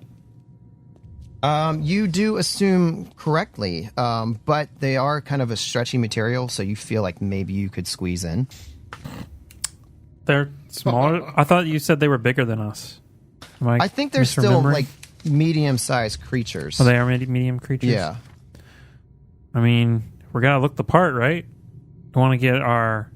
You do assume correctly, but they are kind of a stretchy material, so you feel like maybe you could squeeze in. They're smaller. I thought you said they were bigger than us. I think they're still like medium-sized creatures. Oh, they are medium creatures? Yeah. I mean, we're going to look the part, right? We want to get our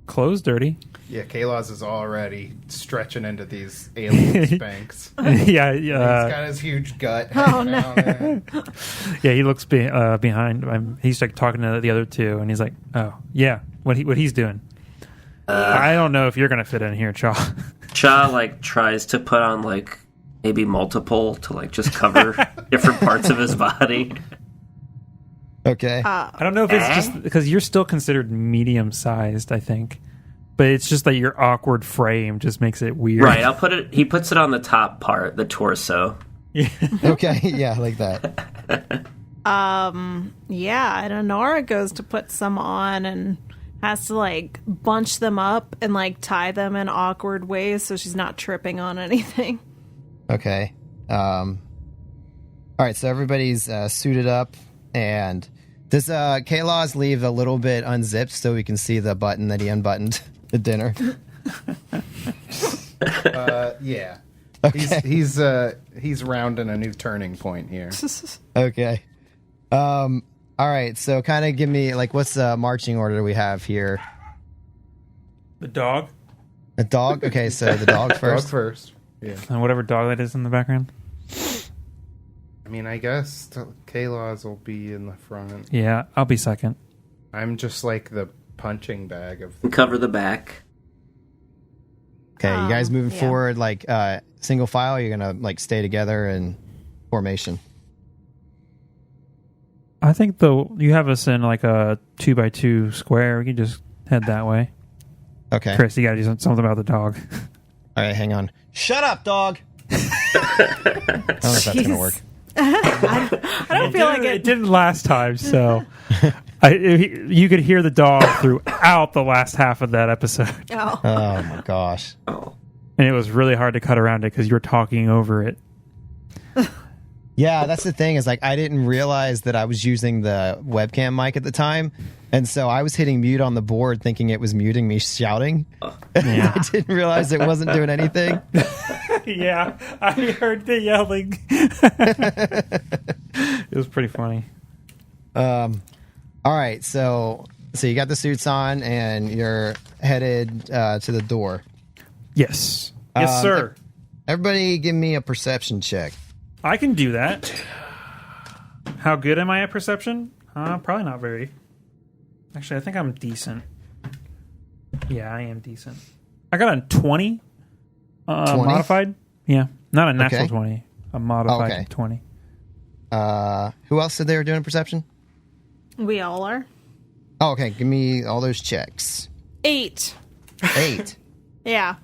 clothes dirty. Yeah, Kalos is already stretching into these alien spanks. Yeah. He's got his huge gut. Oh, no. There. Yeah, he looks behind. He's like talking to the other two, and he's like, "Oh, yeah, what he's doing." I don't know if you're gonna fit in here, Cha. Cha like tries to put on like maybe multiple to like just cover different parts of his body. Okay. I don't know if it's just because you're still considered medium-sized, I think. But it's just that your awkward frame just makes it weird. Right, I'll put it. He puts it on the top part, the torso. Yeah. Okay, yeah, like that. Yeah, and Honora goes to put some on and has to like bunch them up and like tie them in awkward ways so she's not tripping on anything. Okay. All right, so everybody's suited up, and does Kalos leave a little bit unzipped so we can see the button that he unbuttoned at dinner? Yeah. Okay. He's rounding a new turning point here. Okay. All right, so kind of give me, like, what's the marching order we have here? The dog? A dog? Okay, so the dog first. Dog first. Yeah. And whatever dog that is in the background? I mean, I guess Kalos will be in the front. Yeah, I'll be second. I'm just like the punching bag of the... Cover the back. Okay, you guys moving yeah. forward, like, single file? You're going to, like, stay together in formation? I think you have us in like a 2x2 square. We can just head that way. Okay. Chris, you got to do something about the dog. All right, hang on. Shut up, dog! I don't know if that's going to work. I don't feel like It didn't last time, so you could hear the dog throughout the last half of that episode. Oh. Oh, my gosh. Oh, And it was really hard to cut around it because you were talking over it. Yeah, that's the thing is, like, I didn't realize that I was using the webcam mic at the time, and so I was hitting mute on the board thinking it was muting me shouting. Yeah. I didn't realize it wasn't doing anything. Yeah, I heard the yelling. It was pretty funny. All right, so you got the suits on, and you're headed to the door. Yes. Yes, sir. Everybody give me a perception check. I can do that. How good am I at perception? Probably not very. Actually, I think I'm decent. Yeah, I am decent. I got a 20. 20? Modified? Yeah. Not a natural Okay. 20. A modified Okay. 20. Who else said they were doing perception? We all are. Oh, okay. Give me all those checks. 8. 8. Yeah.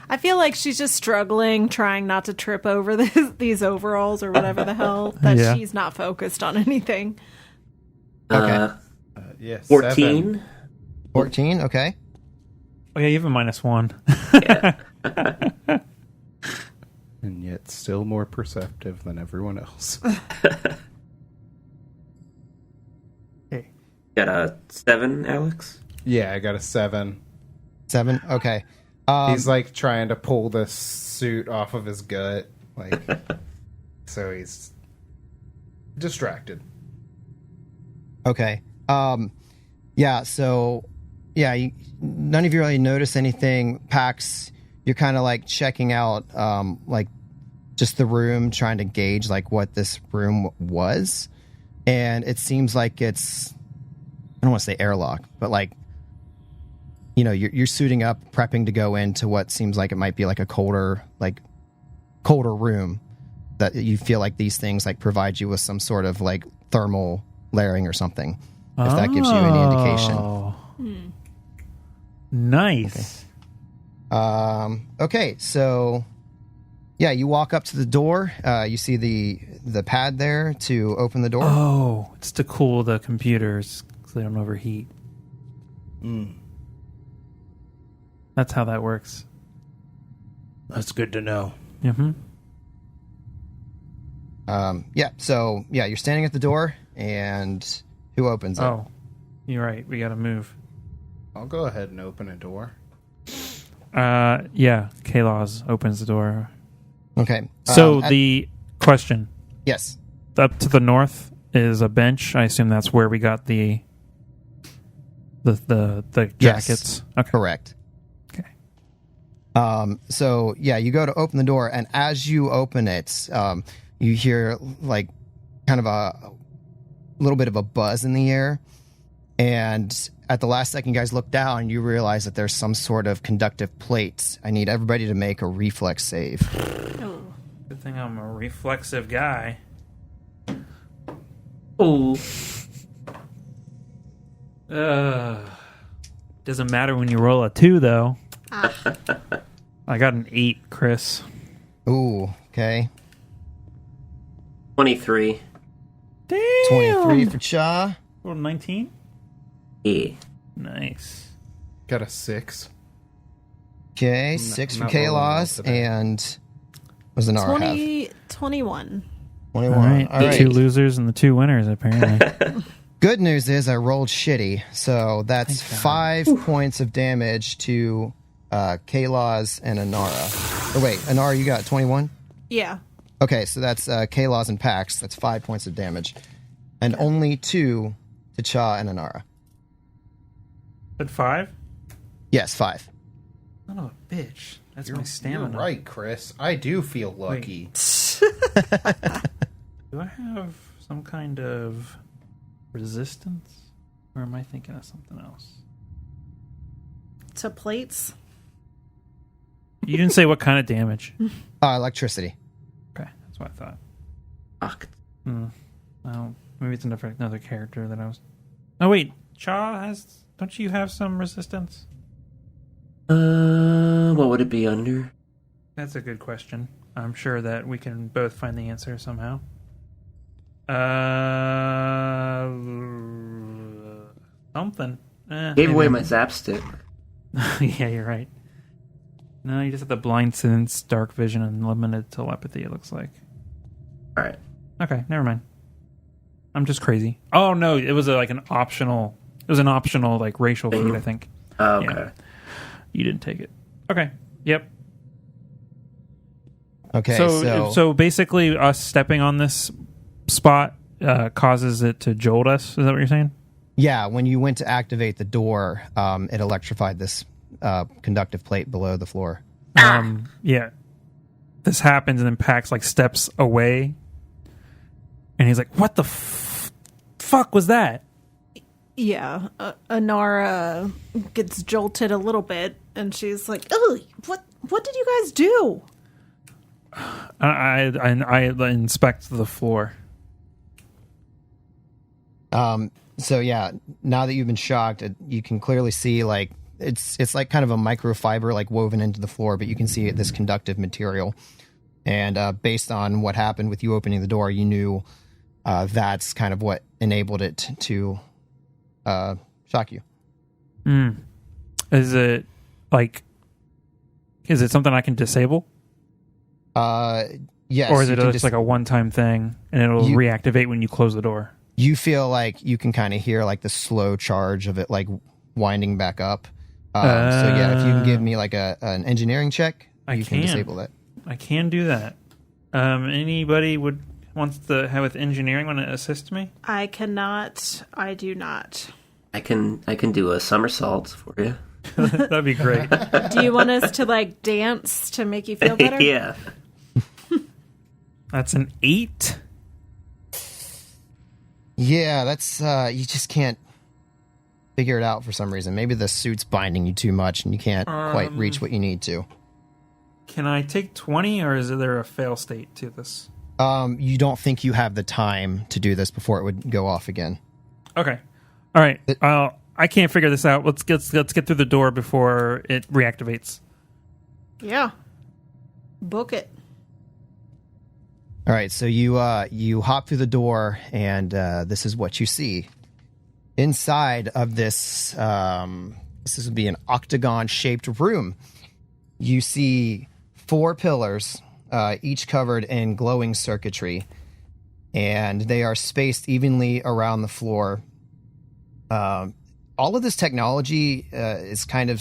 I feel like she's just struggling, trying not to trip over these overalls or whatever the hell, that Yeah. she's not focused on anything. Okay. Yeah, 14. 14. Okay. Oh, yeah, you have a -1. Yeah. and yet still more perceptive than everyone else. Okay. Got a 7, Alex. Yeah, I got a 7. 7. Okay. He's like trying to pull the suit off of his gut, like, so he's distracted. Okay. Yeah. So, yeah. None of you really notice anything. Pax, you're kind of like checking out, like just the room, trying to gauge like what this room was, and it seems like it's, I don't want to say airlock, but like, you know, you're suiting up, prepping to go into what seems like it might be like a colder room, that you feel like these things like provide you with some sort of like thermal layering or something, if that gives you any indication. Oh. Nice. Okay, so yeah, you walk up to the door. You see the pad there to open the door. Oh, it's to cool the computers so they don't overheat. That's how that works. That's good to know. Mm-hmm. Yeah, so yeah, you're standing at the door, and who opens it? Oh, you're right. We got to move. I'll go ahead and open a door. Yeah, K-Laws opens the door. Okay. So the question, yes, up to the north is a bench. I assume that's where we got the jackets. Yes. Okay. Correct. Okay. So yeah, you go to open the door, and as you open it, you hear like kind of a little bit of a buzz in the air, and at the last second, you guys look down, you realize that there's some sort of conductive plate. I need everybody to make a reflex save. Oh. Good thing I'm a reflexive guy. Oh. Doesn't matter when you roll a 2, though. Ah. I got an 8, Chris. Ooh, okay. 23. Damn. 23 for Cha. Rolled 19. Yeah. Nice. Got a 6. Okay, 6 for not rolling K-Laws, well today. and what does Anara have? 21. 21. All right. All The right. 2 losers and the 2 winners, apparently. Good news is I rolled shitty, so that's Thank 5 points of damage to K-Laws and Anara. Or wait, Anara, you got 21? Yeah. Okay, so that's K-Laws and Pax. That's 5 points of damage. And only 2 to Cha and Anara. At 5? Yes, 5. Son of a bitch. That's my You're stamina. right, Chris. I do feel lucky. Do I have some kind of resistance? Or am I thinking of something else? To plates. You didn't say what kind of damage. Electricity. Okay, that's what I thought. Fuck. Well, maybe it's another character that I was... Oh, wait. Cha has... Don't you have some resistance? What would it be under? That's a good question. I'm sure that we can both find the answer somehow. Something. Gave away maybe my zap stick. Yeah, you're right. No, you just have the blind sense, dark vision, and limited telepathy, it looks like. Alright. Okay, never mind. I'm just crazy. Oh, no, it was like an optional... It was an optional, like, racial feat, I think. Oh, okay. Yeah. You didn't take it. Okay. Yep. Okay, So basically, us stepping on this spot causes it to jolt us. Is that what you're saying? yeah, when you went to activate the door, it electrified this conductive plate below the floor. Yeah. this happens, and then Pax like steps away, and he's like, "What the fuck was that?" Yeah, Anara gets jolted a little bit, and she's like, "Oh, what did you guys do?" I inspect the floor. So yeah, now that you've been shocked, you can clearly see like it's like kind of a microfiber like woven into the floor, but you can see this conductive material. And based on what happened with you opening the door, you knew that's kind of what enabled it to shock you. Is it something I can disable? Yes. Or is it just like a one-time thing and it'll reactivate when you close the door? You feel like you can kind of hear like the slow charge of it like winding back up. So yeah, if you can give me like an engineering check, you can disable that. I can do that. Anybody wants to have with engineering want to assist me? I cannot. I do not. I can do a somersault for you. That'd be great. Do you want us to like dance to make you feel better? Yeah. That's an 8. Yeah, that's you just can't figure it out for some reason. Maybe the suit's binding you too much and you can't quite reach what you need to. Can I take 20, or is there a fail state to this? You don't think you have the time to do this before it would go off again. Okay. All right. I can't figure this out. Let's get through the door before it reactivates. Yeah. Book it. All right, so you hop through the door, and this is what you see. Inside of this, this would be an octagon-shaped room. You see 4 pillars, each covered in glowing circuitry, and they are spaced evenly around the floor. All of this technology is kind of...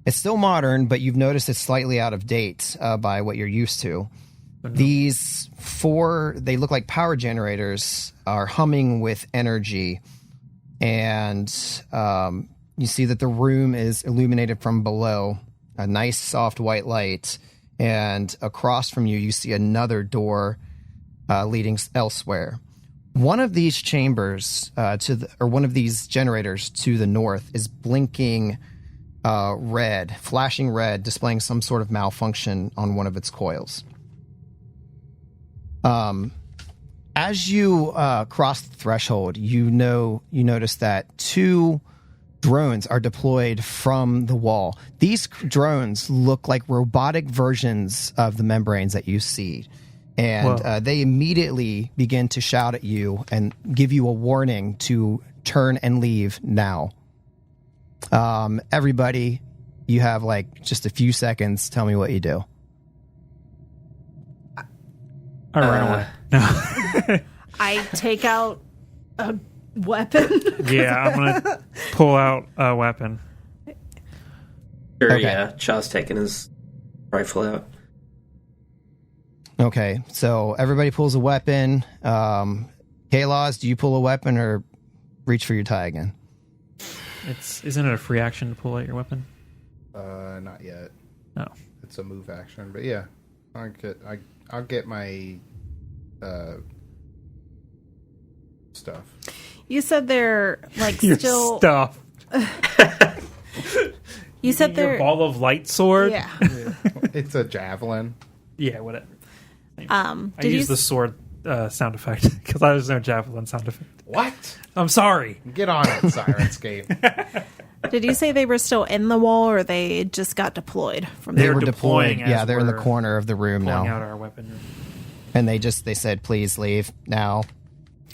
It's still modern, but you've noticed it's slightly out of date by what you're used to. These 4, they look like power generators, are humming with energy. And you see that the room is illuminated from below, a nice soft white light. And across from you, you see another door leading elsewhere. One of these chambers one of these generators to the north is blinking red, flashing red, displaying some sort of malfunction on one of its coils. As you cross the threshold, you notice that 2 drones are deployed from the wall. These drones look like robotic versions of the membranes that you see. And they immediately begin to shout at you and give you a warning to turn and leave now. Everybody, you have like just a few seconds. Tell me what you do. I run away. No. I take out a weapon. Yeah, I'm going to pull out a weapon. Sure, Okay. yeah. Chaw's taking his rifle out. Okay, so everybody pulls a weapon. Kalos, do you pull a weapon or reach for your tie again? Isn't it a free action to pull out your weapon? Not yet. No. It's a move action, but yeah, I'll get my stuff. You said they're like Your still. stuff. You said Your they're. ball of light sword? Yeah. It's a javelin. Yeah, whatever. I Did use the sword sound effect because there's no javelin sound effect. What? I'm sorry. Get on it, Sirenscape. Did you say they were still in the wall, or they just got deployed from They there? were deploying. Yeah, as they're in the we're corner of the room pulling now. out our weapon. And they said, please leave now.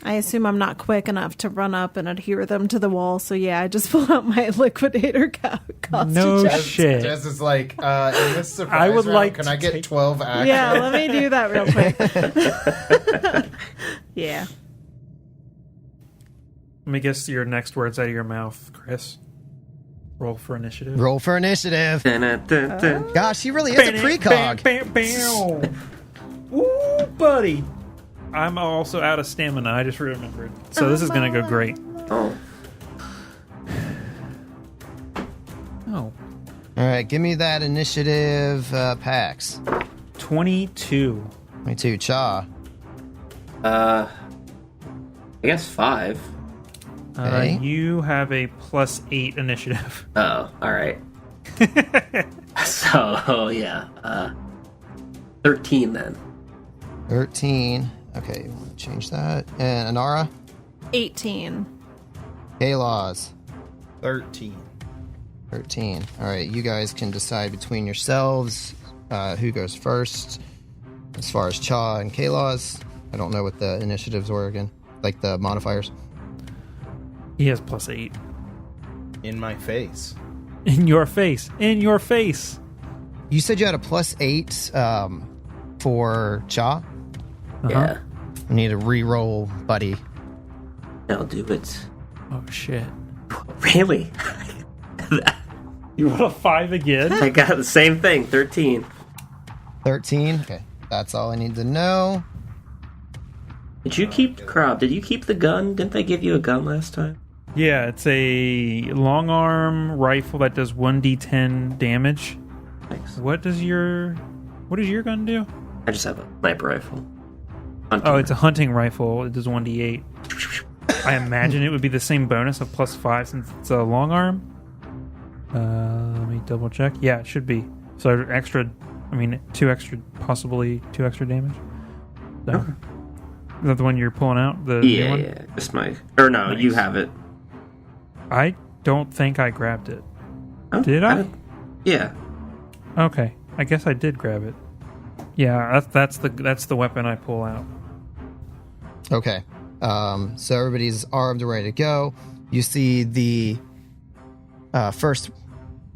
I assume I'm not quick enough to run up and adhere them to the wall, so yeah, I just pull out my liquidator costume. No shit. Jess is like, in this surprise I would round, like can to I get take- 12 action? Yeah, let me do that real quick. Yeah. Let me guess your next words out of your mouth, Chris. Roll for initiative. Roll for initiative. Dun-dun-dun-dun. Gosh, he really is a precog. Bam, bam, bam. Ooh, buddy. I'm also out of stamina. I just remembered. So this is going to go great. Oh, Oh. All right, give me that initiative, Pax. 22. 22. Cha. I guess 5. Okay. You have a +8 initiative. Oh, all right. So yeah, 13 then. 13. Okay, we'll change that. And Anara? 18. Kaylaws. 13. 13. All right, you guys can decide between yourselves who goes first. As far as Cha and Kaylaws, I don't know what the initiatives were again, like the modifiers. He has +8. In my face. In your face. In your face. You said you had a +8 for Cha. Yeah, I need a re-roll, buddy. I'll do it. Oh, shit. Really? You rolled a 5 again? I got the same thing. 13. 13. Okay, that's all I need to know. Did you keep Crob? Did you keep the gun? Didn't they give you a gun last time? Yeah, it's a long arm rifle that does 1d10 damage. Thanks. What does your gun do? I just have a sniper rifle. Oh, it's a hunting rifle. It does 1d8. I imagine it would be the same bonus of +5 since it's a long arm. Let me double check. Yeah, it should be. So possibly 2 extra damage. So, Okay. is that the one you're pulling out? The new one? Yeah. Just my. Or no, Nice. you have it. I don't think I grabbed it. Oh, Did I? Yeah. Okay, I guess I did grab it. Yeah, that's the weapon I pull out. Okay. So everybody's armed and ready to go. You see the first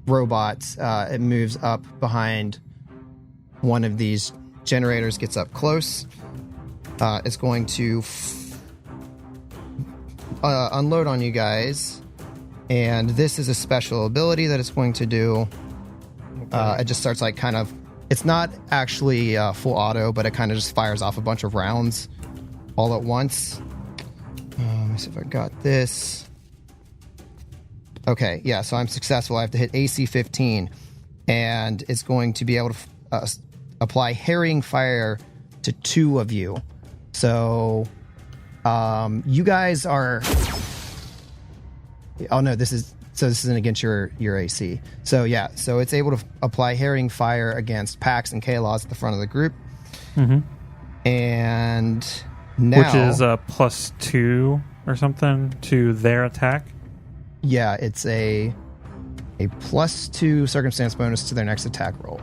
robot. It moves up behind one of these generators, gets up close. It's going to unload on you guys. And this is a special ability that it's going to do. It just starts like kind of... It's not actually full auto, but it kind of just fires off a bunch of rounds all at once. Let me see if I got this. Okay, yeah, so I'm successful. I have to hit AC 15, and it's going to be able to apply harrying fire to 2 of you. So, you guys are... Oh no, this isn't against your AC. So yeah, so it's able to apply harrying fire against Pax and Kaylaws at the front of the group. Mm-hmm. And now, Which is a +2 or something to their attack. yeah, it's a +2 circumstance bonus to their next attack roll.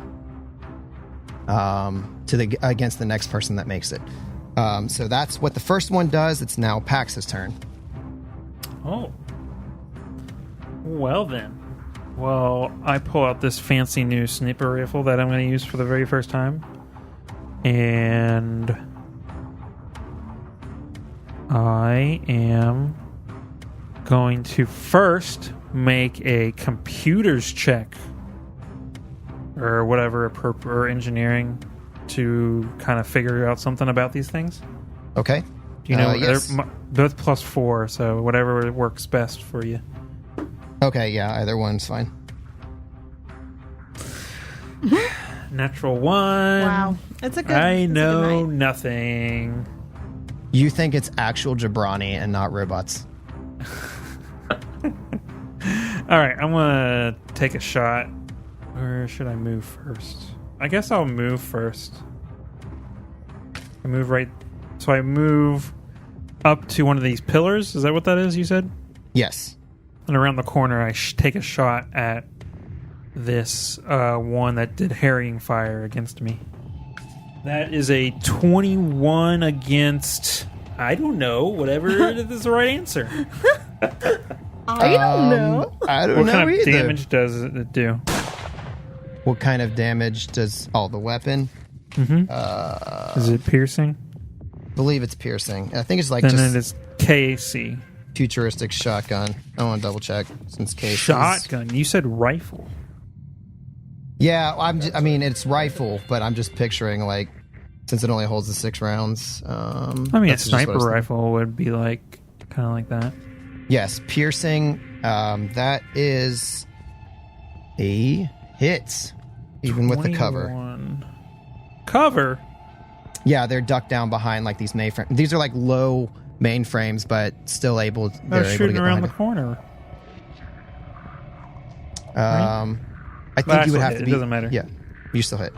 Against the next person that makes it. So that's what the first one does. It's now Pax's turn. Oh. Well then. Well, I pull out this fancy new sniper rifle that I'm going to use for the very first time. And I am going to first make a computers check or whatever, or engineering to kind of figure out something about these things. Okay. Do you know? Yes. They're both +4, so whatever works best for you. Okay, yeah, either one's fine. Natural 1. Wow. It's a good... I it's a good know night. nothing. You think it's actual Jabrani and not robots. All right, I'm gonna take a shot. Or should I move first? I guess I'll move first. I move right. So I move up to one of these pillars. Is that what that is? You said. Yes. And around the corner, I take a shot at this one that did harrying fire against me. That is a 21 against, I don't know, whatever is the right answer. I don't know. I don't What know kind of either. damage does it do? What kind of damage does the weapon? Is it piercing? I believe it's piercing. I think it's like Then just it is KC. futuristic shotgun. I want to double check since case Shotgun. You said rifle. Yeah, I mean it's rifle, but I'm just picturing like since it only holds the 6 rounds. I mean, a that's just what I sniper was thinking. rifle would be like kind of like that. Yes, piercing. That is a hit, even with the cover. 21. Cover. Yeah, they're ducked down behind like these mainframes. These are like low mainframes, but still able. They're They're able to shooting get around behind the corner. I think you would have to be. It doesn't matter. Yeah, you still hit.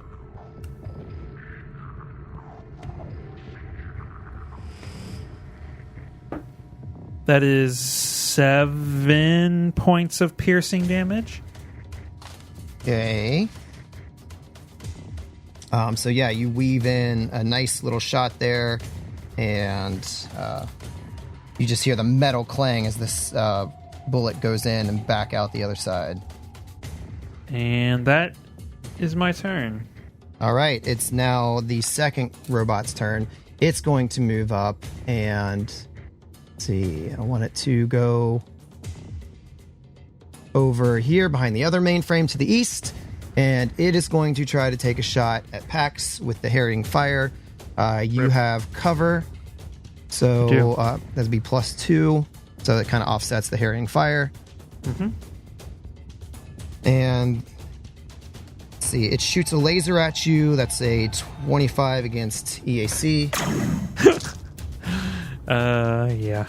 That is 7 points of piercing damage. Okay. So yeah, you weave in a nice little shot there, and you just hear the metal clang as this bullet goes in and back out the other side. And that is my turn. All right, it's now the second robot's turn. It's going to move up and let's see. I want it to go over here behind the other mainframe to the east, and it is going to try to take a shot at Pax with the harrying fire. You have cover, so that'd be +2, so that kind of offsets the harrying fire. Mm-hmm. And let's see, it shoots a laser at you. That's a 25 against EAC. Yeah.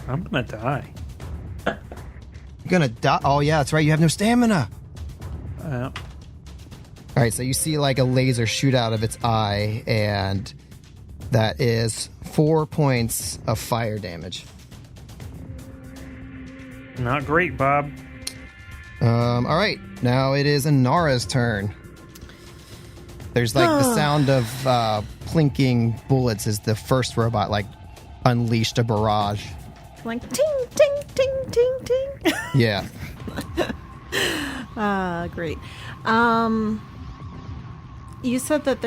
I'm gonna die. You're gonna die. Oh yeah, that's right. You have no stamina. All right, so you see like a laser shoot out of its eye, and that is 4 points of fire damage. Not great, Bob. All right, now it is Anara's turn. There's like the sound of plinking bullets as the first robot like unleashed a barrage. Like ting, ting, ting, ting, ting. Yeah. Great. You said that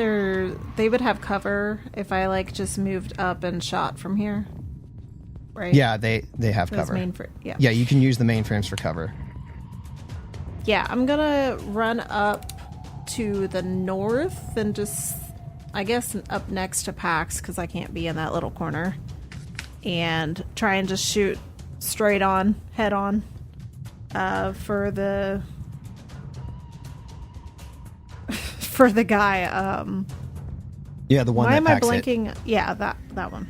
they would have cover if I like just moved up and shot from here, right? Yeah, they have Those cover. yeah. Yeah, you can use the mainframes for cover. Yeah, I'm gonna run up to the north and just, I guess, up next to Pax because I can't be in that little corner, and try and just shoot straight on, head on, for the guy. Yeah, the one Why that am I Pax hit. blinking? Yeah, that one.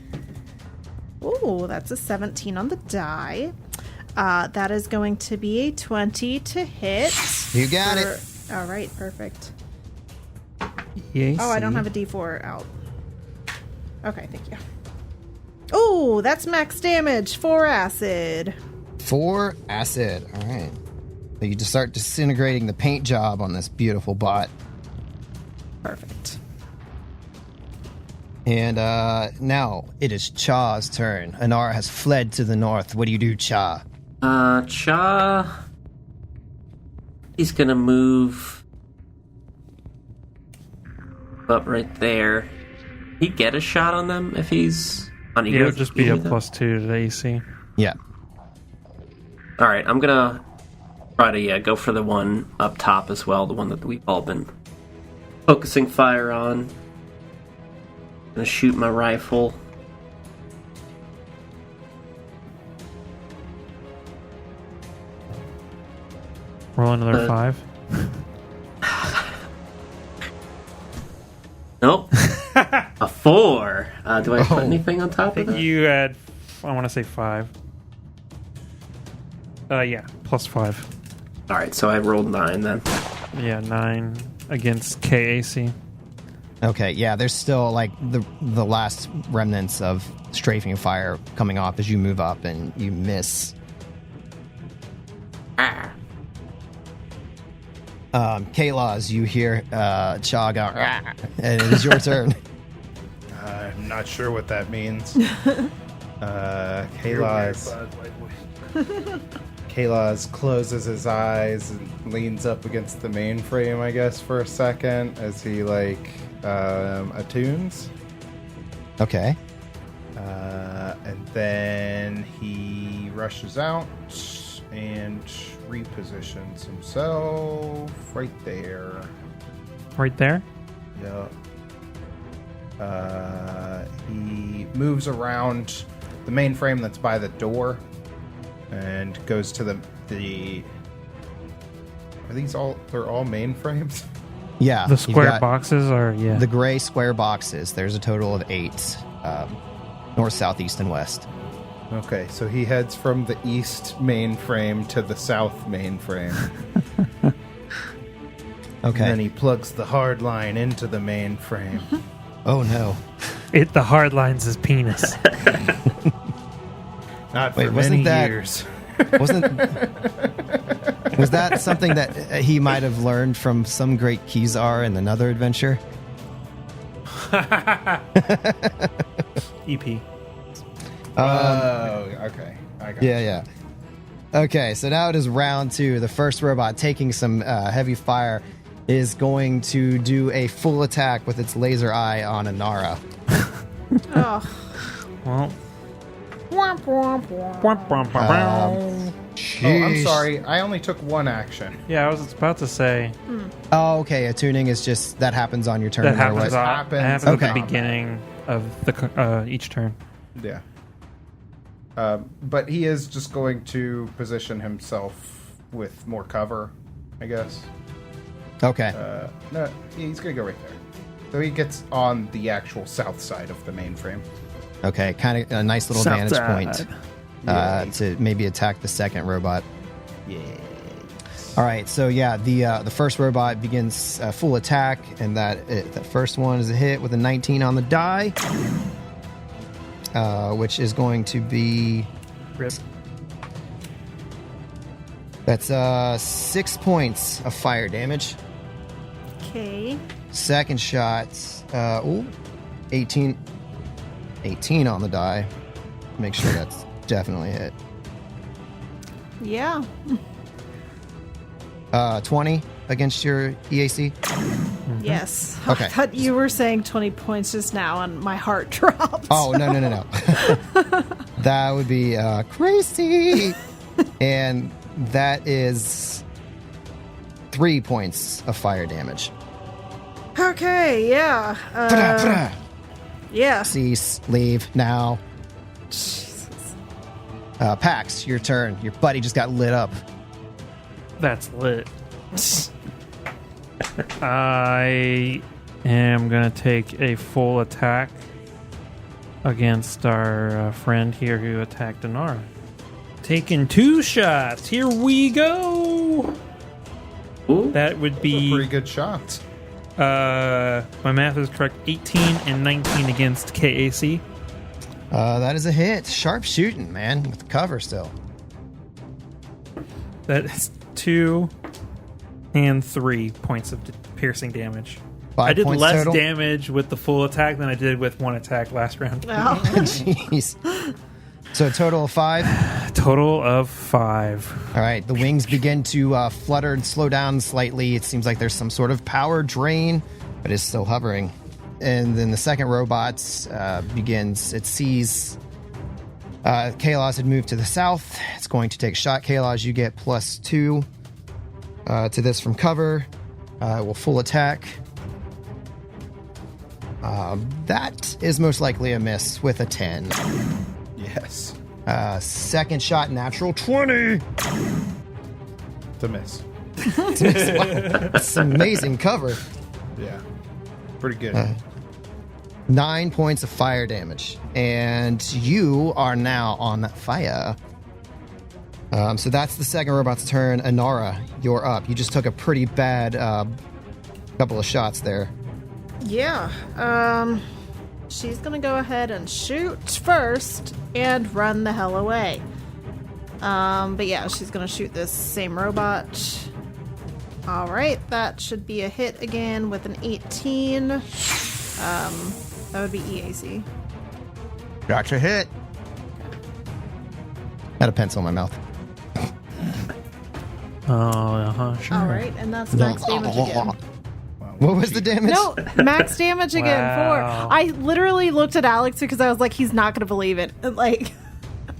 Ooh, that's a 17 on the die. That is going to be a 20 to hit. You got it. All right, perfect. Yes. Oh, I don't have a D4 out. Okay, thank you. Oh, that's max damage. 4 acid. 4 acid. All right. So you just start disintegrating the paint job on this beautiful bot. Perfect. And now it is Cha's turn. Anara has fled to the north. What do you do, Cha? Cha... He's gonna move up right there. He get a shot on them if he's on either. Yeah, it'll just be a either? +2 to the AC. Yeah. Alright, I'm gonna try to go for the one up top as well, the one that we've all been focusing fire on. Gonna shoot my rifle. Roll another 5. Nope. A 4. Do I put anything on I top of think that? you had, I want to say 5. Yeah, +5. Alright, so I rolled 9 then. Yeah, 9 against KAC. Okay, yeah, there's still like the last remnants of strafing fire coming off as you move up and you miss. Kayla, as you hear Cha go, "Rah," and it is your turn. I'm not sure what that means. Kalas closes his eyes and leans up against the mainframe, I guess, for a second as he attunes. Okay. And then he rushes out and repositions himself right there. Right there? Yep. He moves around the mainframe that's by the door and goes to the are these all, they're all mainframes? Yeah. The you've square got boxes are, yeah. The gray square boxes. There's a total of 8. North, south, east, and west. Okay, so he heads from the east mainframe to the south mainframe. Okay. And then he plugs the hard line into the mainframe. Oh, no. The hard line's his penis. Not Wait, for wasn't many that- years. Was that something that he might have learned from some great Kizar in another adventure? EP. Okay. I got Yeah. Okay, so now it is round 2. The first robot, taking some heavy fire, is going to do a full attack with its laser eye on Inara. Oh. Well, Oh, I'm sorry. I only took one action. yeah, I was about to say Oh, okay. Attuning is just that happens on your turn. that no matter happens, what. at Okay. the beginning of the each turn. Yeah. But he is just going to position himself with more cover, I guess. Okay. No, he's going to go right there. So he gets on the actual south side of the mainframe. Okay. Kind of a nice little South vantage side. point to maybe attack the second robot. Yeah. All right. So yeah, the first robot begins full attack, and the first one is a hit with a 19 on the die, which is going to be that's 6 points of fire damage. Okay. Second shot, 18 on the die. Make sure that's definitely a hit. Yeah. 20 against your EAC. Yes. Okay. I thought you were saying 20 points just now, and my heart dropped. Oh, no. That would be crazy. And that is 3 points of fire damage. Okay. Yeah. Yeah. Cease. Leave now. Jesus. Pax, your turn. Your buddy just got lit up. That's lit. I am going to take a full attack against our friend here who attacked Inara. Taking 2 shots. Here we go. Ooh. That would A be, pretty good shot. my math is correct, 18 and 19 against KAC. That is a hit. Sharp shooting, man, with the cover still. That is 2 and 3 points of piercing damage. 5 I did points less total? damage with the full attack than I did with one attack last round. Oh. Jeez. So a total of 5. Total of 5. All right, the wings begin to flutter and slow down slightly. It seems like there's some sort of power drain, but it's still hovering. And then the second robot begins. It sees Kalos had moved to the south. It's going to take a shot. Kalos, you get +2 to this from cover. It will full attack. That is most likely a miss with a 10. Yes. Second shot, natural 20. To miss. That's amazing cover. Yeah. Pretty good. 9 points of fire damage. And you are now on fire. So that's the second robot's turn. Inara, you're up. You just took a pretty bad couple of shots there. Yeah. She's gonna go ahead and shoot first and run the hell away. But yeah, she's gonna shoot this same robot. Alright, that should be a hit again with an 18. That would be EAC. Gotcha hit. Had a pencil in my mouth. Oh, sure. Alright, and that's max damage again. What was the damage? No, max damage again. Wow. 4. I literally looked at Alex because I was like, he's not going to believe it. Like,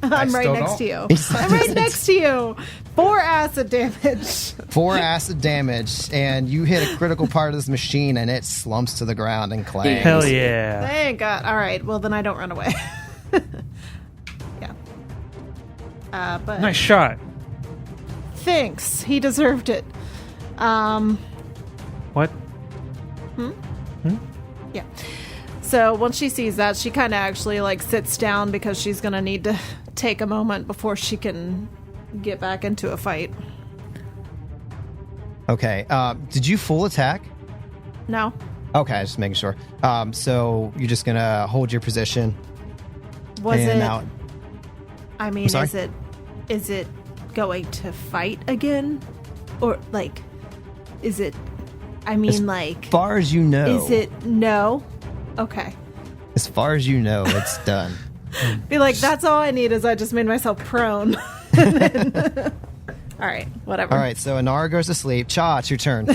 I'm right still next don't. to you. He I'm right next to you. 4 acid damage. 4 acid damage, and you hit a critical part of this machine, and it slumps to the ground and clangs. Hell yeah. Thank God. All right, well, then I don't run away. Yeah. But Nice shot. thanks. He deserved it. What? Yeah. So once she sees that, she kind of actually like sits down because she's going to need to take a moment before she can get back into a fight. Okay. Did you full attack? No. Okay, just making sure. So you're just gonna hold your position. Was and it? Now, I mean, sorry? is it going to fight again, or like, is it? I mean, like, as far as you know, is it no? Okay. as far as you know, it's done. Be like, that's all I need is I just made myself prone. All right, whatever. All right, so Inara goes to sleep. Cha, it's your turn.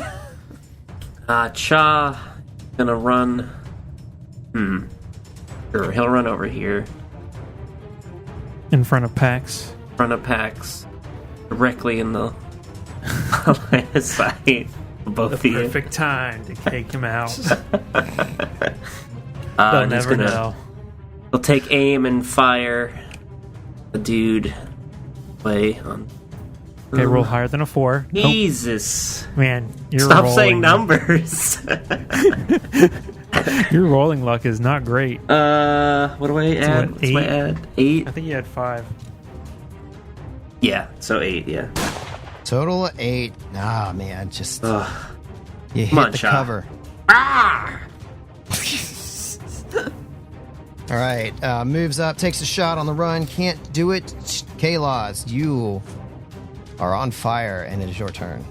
Cha gonna run. Sure, he'll run over here. In front of Pax. Front of Pax. Directly in the line of sight of both of you. Perfect time to take him out. And They'll he's never gonna- know. He'll take aim and fire the dude way on. Okay, roll higher than a 4. Nope. Jesus. Man, you're Stop rolling. saying numbers. Your rolling luck is not great. What do I add? what, What's my 8? add? 8? I think you had 5. Yeah, so 8, yeah. Total 8. Ah, man, just Ugh. you Come hit on, the Cha. cover. Ah! All right, moves up, takes a shot on the run, can't do it. Kalos, you are on fire, and it is your turn.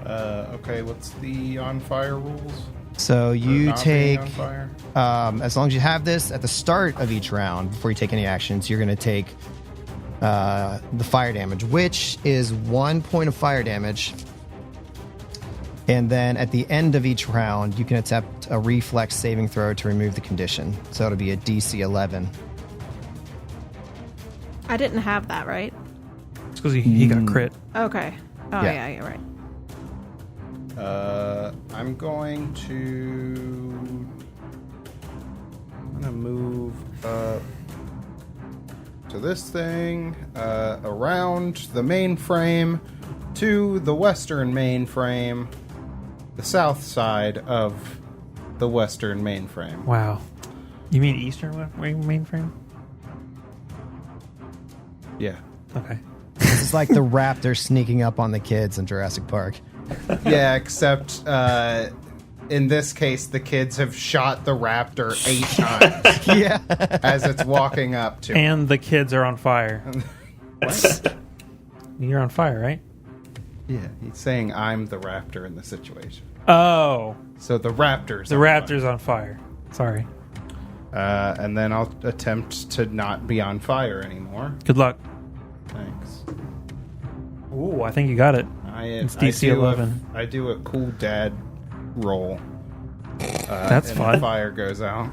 Okay, what's the on fire rules? So Or you not being take, on fire? as long as you have this at the start of each round, before you take any actions, you're going to take the fire damage, which is 1 point of fire damage. And then at the end of each round, you can attempt a reflex saving throw to remove the condition. So it'll be a DC 11. I didn't have that, right? It's because he got crit. Okay. Oh, Yeah. yeah, you're right. I'm going to move up to this thing, around the mainframe to the western mainframe, the south side of the western mainframe. Wow. You mean Eastern mainframe? Yeah. Okay. This is like the raptor sneaking up on the kids in Jurassic Park. Yeah, except in this case, the kids have shot the raptor 8 times Yeah. as it's walking up to it. And the kids are on fire. What? You're on fire, right? Yeah, he's saying I'm the raptor in the situation. Oh. So the raptor's The on raptor's on fire. Sorry. fire. And then I'll attempt to not be on fire anymore. Good luck. Thanks. Ooh, I think you got it. It's DC 11. I do a cool dad roll. That's and fun. The fire goes out.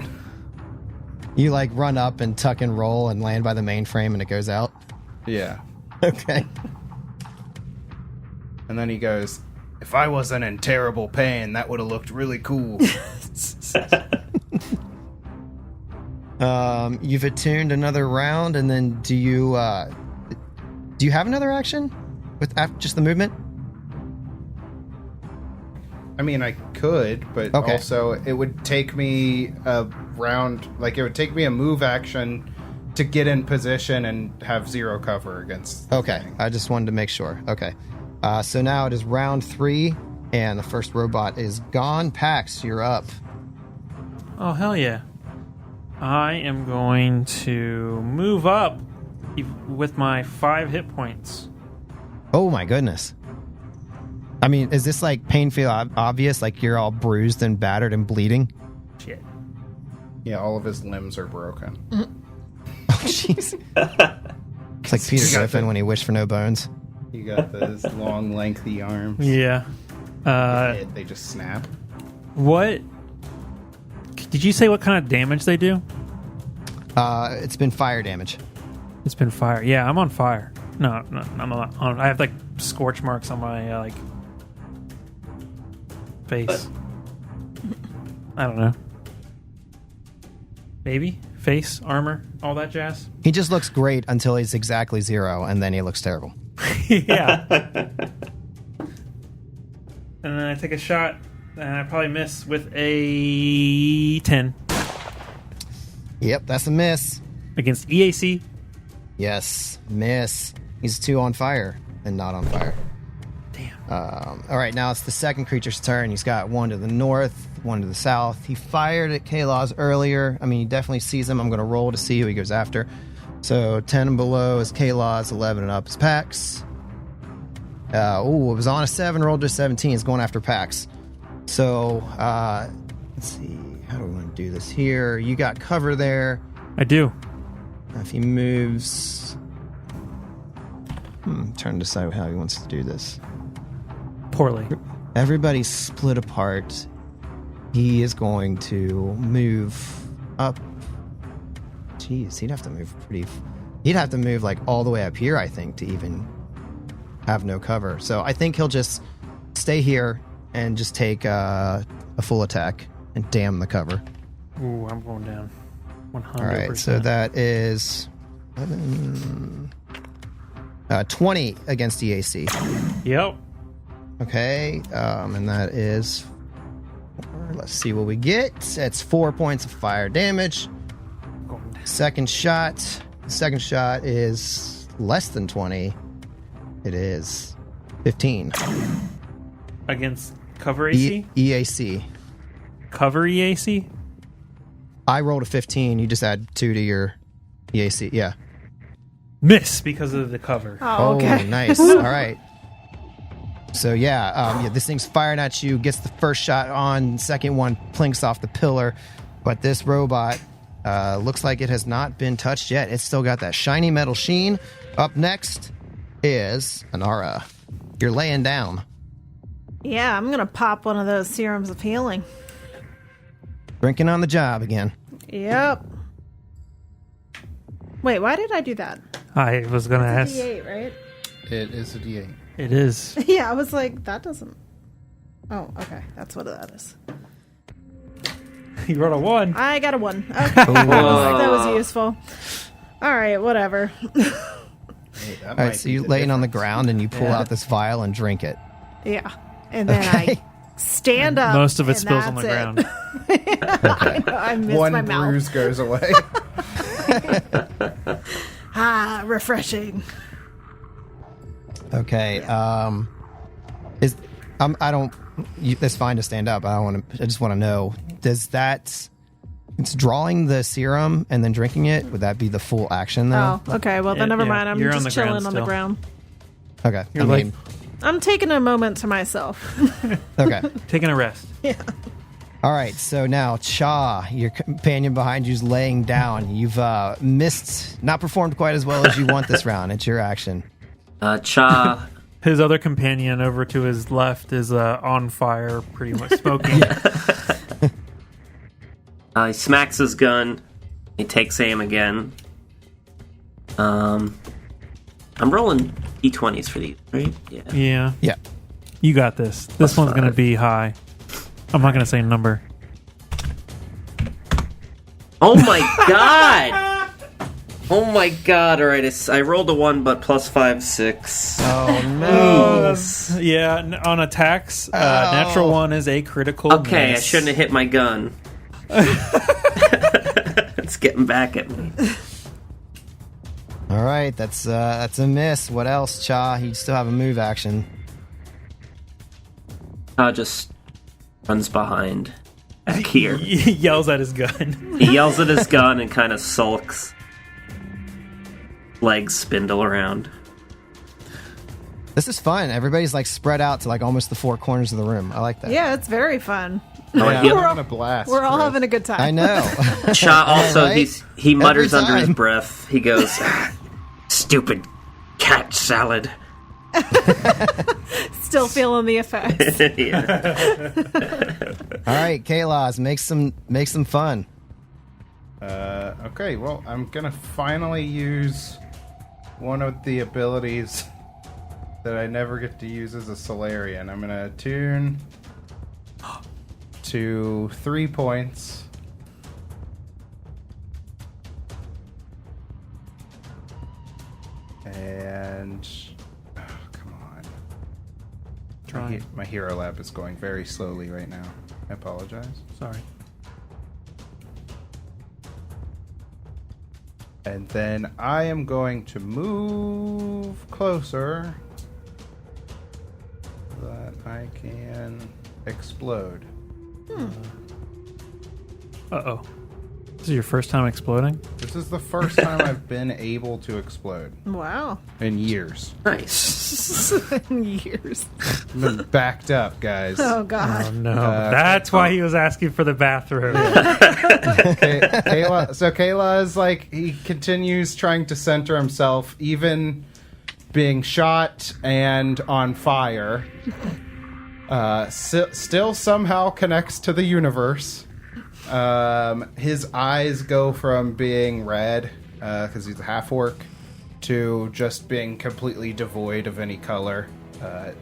You like run up and tuck and roll and land by the mainframe and it goes out. Yeah. Okay. And then he goes, if I wasn't in terrible pain, that would have looked really cool. You've attuned another round, and then do you have another action with just the movement? I mean, I could, but Okay. also it would take me a round, like it would take me a move action to get in position and have 0 cover against the Okay, thing. I just wanted to make sure. Okay, so now it is round 3, and the first robot is gone. Pax, you're up. Oh, hell yeah. I am going to move up with my 5 hit points. Oh my goodness. I mean, is this like painful obvious? Like you're all bruised and battered and bleeding? Shit. Yeah, all of his limbs are broken. Oh, jeez. It's like Peter Griffin when he wished for no bones. You got those long, lengthy arms. Yeah. They just snap. What? Did you say what kind of damage they do? It's been fire damage. It's been fire. Yeah, I'm on fire. No, I'm not on. I have like scorch marks on my face. I don't know. Maybe face, armor, all that jazz. He just looks great until he's exactly 0, and then he looks terrible. Yeah. And then I take a shot And I probably miss with a 10 Yep, that's a miss. against EAC. Yes, miss. He's 2 on fire and not on fire. Damn. All right, now it's the second creature's turn. He's got 1 to the north, 1 to the south. He fired at K-Laws earlier. I mean, he definitely sees him. I'm going to roll to see who he goes after. So 10 and below is K-Laws, 11 and up is Pax. It was on a 7, rolled to a 17. It's going after Pax. So, let's see. How do we want to do this here? You got cover there. I do. If he moves... trying to decide how he wants to do this. Poorly. Everybody's split apart. He is going to move up. Jeez, he'd have to move He'd have to move like all the way up here, I think, to even have no cover. So I think he'll just stay here and just take a full attack and damn the cover. Ooh, I'm going down. 100%. All right, so that is 20 against EAC. Yep. Okay, and that is... Let's see what we get. It's 4 points of fire damage. Going down. Second shot. The second shot is less than 20. It is 15. Against cover AC? EAC. Cover EAC? I rolled a 15. You just add 2 to your EAC. Yeah. Miss because of the cover. Oh, okay. Nice. All right. So this thing's firing at you. Gets the first shot on. Second one plinks off the pillar. But this robot looks like it has not been touched yet. It's still got that shiny metal sheen. Up next is Anara. You're laying down. Yeah, I'm going to pop one of those serums of healing. Drinking on the job again. Yep. Wait, why did I do that? I was going to ask. It's a D8, right? It is a D8. It is. Yeah, I was like, that doesn't... Oh, okay. That's what that is. You rolled a 1. I got a 1. Okay. That was useful. All right, whatever. Hey, All right, so you're laying on the ground and you pull out this vial and drink it. Yeah. And then I stand up. Most of it and spills on the that's ground. it. I missed One my mouth. bruise goes away. Refreshing. Okay. It's fine to stand up. I just want to know, it's drawing the serum and then drinking it, would that be the full action though? Oh, okay. Well, then never mind. I'm you're on just the ground chilling on the still. ground. Okay. You're I'm taking a moment to myself. okay. Taking a rest. All right. So now Cha, your companion behind you, is laying down. You've not performed quite as well as you want this round. It's your action. Cha. His other companion over to his left is on fire, pretty much smoking. He smacks his gun. He takes aim again. I'm rolling d20s for these, right? Yeah. Yeah. Yeah. You got this. This one's going to be high. I'm not going to say a number. Oh my god! Oh my god! All right, I rolled a 1, but +5, 6. Oh no. Yeah, on attacks, natural 1 is a critical Okay, miss. I shouldn't have hit my gun. It's getting back at me. All right. That's a miss. What else, Cha? You still have a move action. Cha just runs behind back here. He yells at his gun. He yells at his gun and kind of sulks. Legs spindle around. This is fun. Everybody's like spread out to like almost the 4 corners of the room. I like that. Yeah, it's very fun. Oh, Yeah, he- I'm having a blast. We're all Chris. having a good time. I know. Cha also, Right? he mutters Every under his time. breath. He goes, "Stupid cat salad." Still feeling the effects. Yeah. All right, Kalos, make some fun. Okay, well, I'm gonna finally use one of the abilities that I never get to use as a Solarian. I'm gonna attune to 3 points. And come on. Trying. My hero lab is going very slowly right now. I apologize. Sorry. And then I am going to move closer so that I can explode. Uh-oh. This is your first time exploding? This is the first time I've been able to explode Wow. in years. Nice. Years. I've been backed up, guys. Oh, God. Oh, no. That's why he was asking for the bathroom. Kayla is like, he continues trying to center himself, even being shot and on fire. Still somehow connects to the universe. His eyes go from being red, because he's a half-orc, to just being completely devoid of any color. Yeah,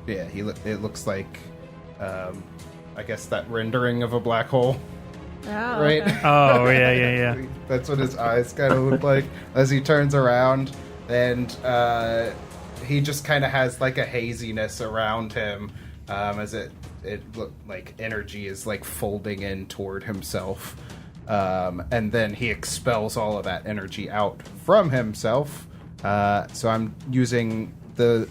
it looks like, I guess that rendering of a black hole, Oh, right? okay. Oh, yeah. That's what his eyes kind of look like as he turns around, and he just kind of has like a haziness around him, as it looked like energy is like folding in toward himself, and then he expels all of that energy out from himself. So I'm using the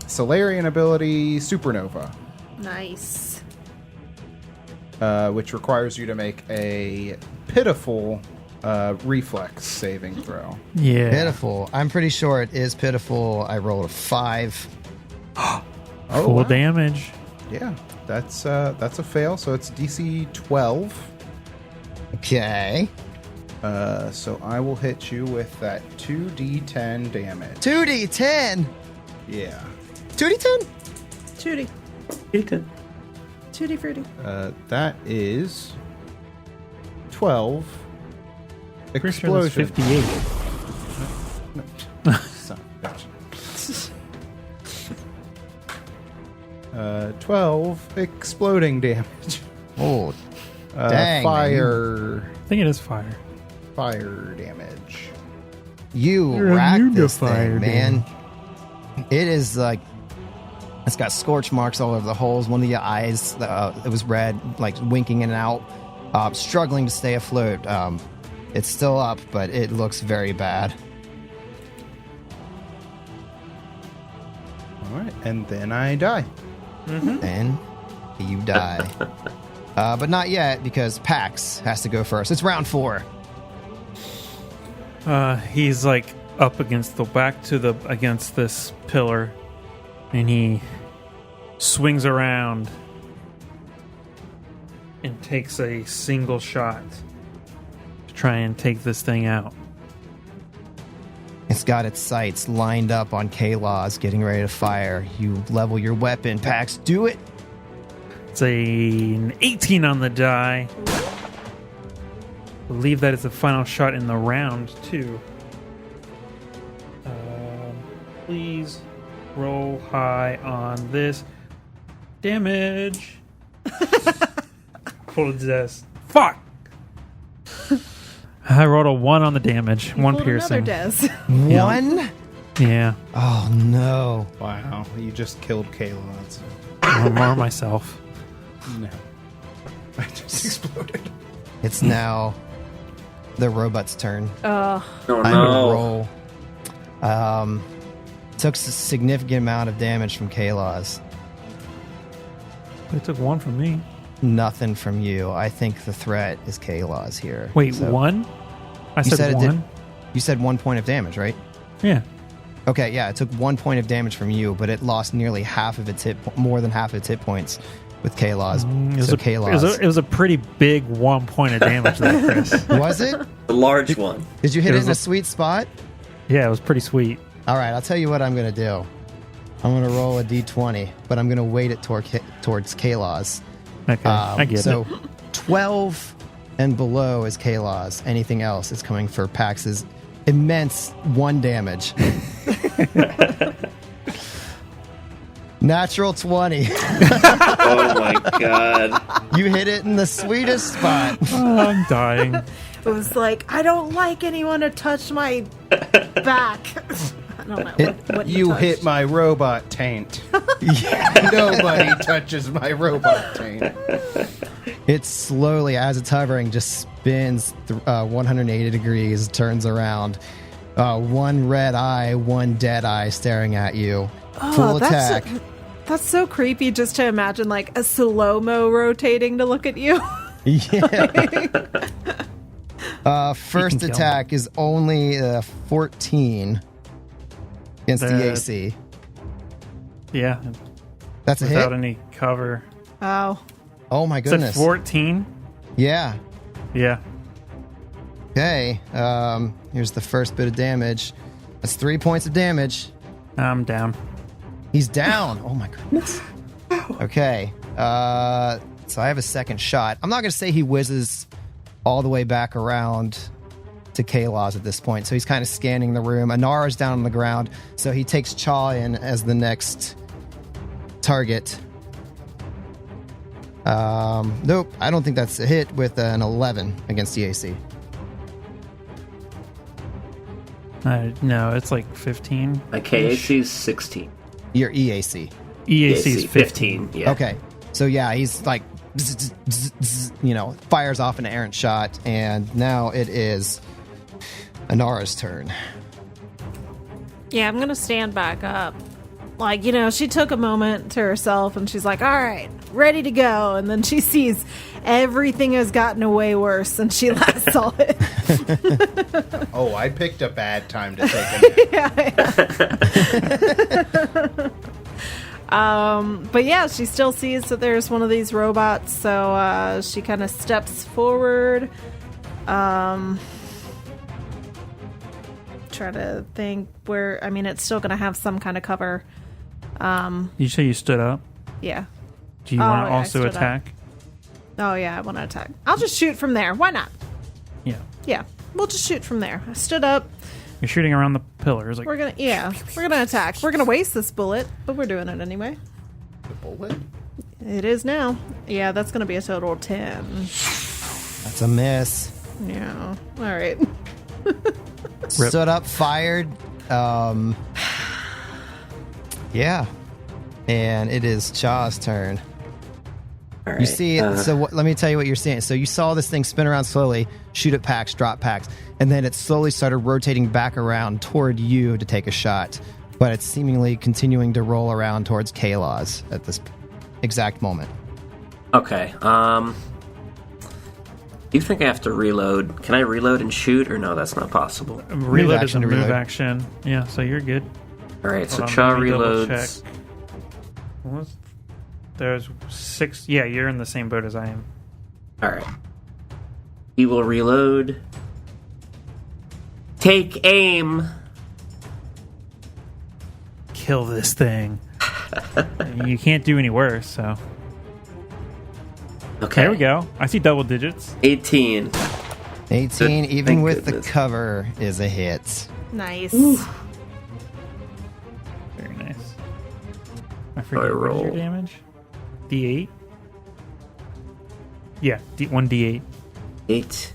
Solarian ability Supernova, Nice. which requires you to make a pitiful reflex saving throw. Yeah. Pitiful. I'm pretty sure it is pitiful. I rolled a 5. Full wow. damage. Yeah, that's a fail. So it's DC 12. Okay. So I will hit you with that 2d10 damage. 2d10. Yeah. 2d10? Tootie. Ethan. Tutti frutti. That is 12 Pretty sure that's explosion. 58. Son of a bitch. 12 exploding damage. Oh, dang. Fire I think it is fire. damage. You You're racked immune to this fire thing, man. It is like, it's got scorch marks all over the holes. One of your eyes, it was red, like winking in and out, struggling to stay afloat. It's still up, but it looks very bad. All right, and then I die. Then you die. But not yet, because Pax has to go first. It's round 4. He's like up against against this pillar, and he swings around and takes a single shot to try and take this thing out. It's got its sights lined up on K-Laws, getting ready to fire. You level your weapon. Pax, do it. It's an 18 on the die. Believe that is the final shot in the round, too. Please roll high on this damage. Full of zest. Fuck! I rolled a 1 on the damage. One Pulled piercing. Another des. 1? Yeah. Oh, no. Wow, you just killed Kayla. Or myself. No. I just exploded. It's now the robot's turn. Oh, Oh I'm gonna no. roll. Took a significant amount of damage from K-Laws. They took 1 from me. Nothing from you. I think the threat is K-Laws here. Wait, So- 1? I You said said it 1? did- You said 1 point of damage, right? Yeah. Okay, yeah, it took 1 point of damage from you, but it lost nearly half of its more than half of its hit points with K-Laws. So K-Laws. It was a pretty big 1 point of damage there, Chris. Was it? The large one. Did you hit It it was in a a- sweet spot? Yeah, it was pretty sweet. All right, I'll tell you what I'm going to do. I'm going to roll a d20, but I'm going to weight it towards K-Laws. Okay, I get so it. 12 and below is K-Laws. Anything else is coming for Pax's immense 1 damage. Natural 20. Oh my god. You hit it in the sweetest spot. Oh, I'm dying. it was like, I don't like anyone to touch my back. I don't know. What You touched. hit my robot taint. Nobody touches my robot taint. It slowly, as it's hovering, just spins 180 degrees, turns around. One red eye, one dead eye staring at you. Full attack. That's so creepy just to imagine like a slow-mo rotating to look at you. Yeah. First kill attack is only 14 against the AC. Yeah, That's a without hit? any cover. Oh. Oh my Is that goodness. 14? Yeah. Yeah. Okay. Here's the first bit of damage. That's 3 points of damage. I'm down. He's down. Oh my goodness. Okay. So I have a second shot. I'm not going to say he whizzes all the way back around to Kalos at this point. So he's kind of scanning the room. Anara's down on the ground. So he takes Chaw in as the next target. Nope. I don't think that's a hit with an 11 against the AC. No, it's like 15. My KAC is 16. Your EAC. EAC is 15. Yeah. Okay. So yeah, he's like, fires off an errant shot, and now it is Anara's turn. Yeah, I'm going to stand back up. Like, she took a moment to herself and she's like, all right, ready to go. And then she sees everything has gotten way worse than she last saw it. Oh, I picked a bad time to take a nap. But yeah, she still sees that there's one of these robots. So she kind of steps forward. Try to think where, it's still going to have some kind of cover. You say you stood up? Yeah. Do you want to yeah, I also stood up. attack? Oh, yeah, I want to attack. I'll just shoot from there. Why not? Yeah. Yeah, we'll just shoot from there. I stood up. You're shooting around the pillars. Like, We're gonna attack. We're gonna waste this bullet, but we're doing it anyway. The bullet? It is now. Yeah, that's gonna be a total of 10. That's a miss. Yeah. All right. Rip. Stood up, fired. Yeah. And it is Chaw's turn. All right. You see, let me tell you what you're seeing. So you saw this thing spin around slowly, shoot at packs, drop packs, and then it slowly started rotating back around toward you to take a shot. But it's seemingly continuing to roll around towards Kalos at this exact moment. Okay. Do you think I have to reload? Can I reload and shoot, or no? That's not possible. reload is a action to move reload. action. Yeah, so you're good. All right. So Hold on, Cha let me double reloads. check. There's 6. Yeah, you're in the same boat as I am. All right. He will reload. Take aim. Kill this thing. You can't do any worse, so. Okay. There we go. I see double digits. 18. 18, even Thank with goodness. the cover, is a hit. Nice. Very nice. I I forget what is your roll. damage. D8? Yeah, 1d8. 8.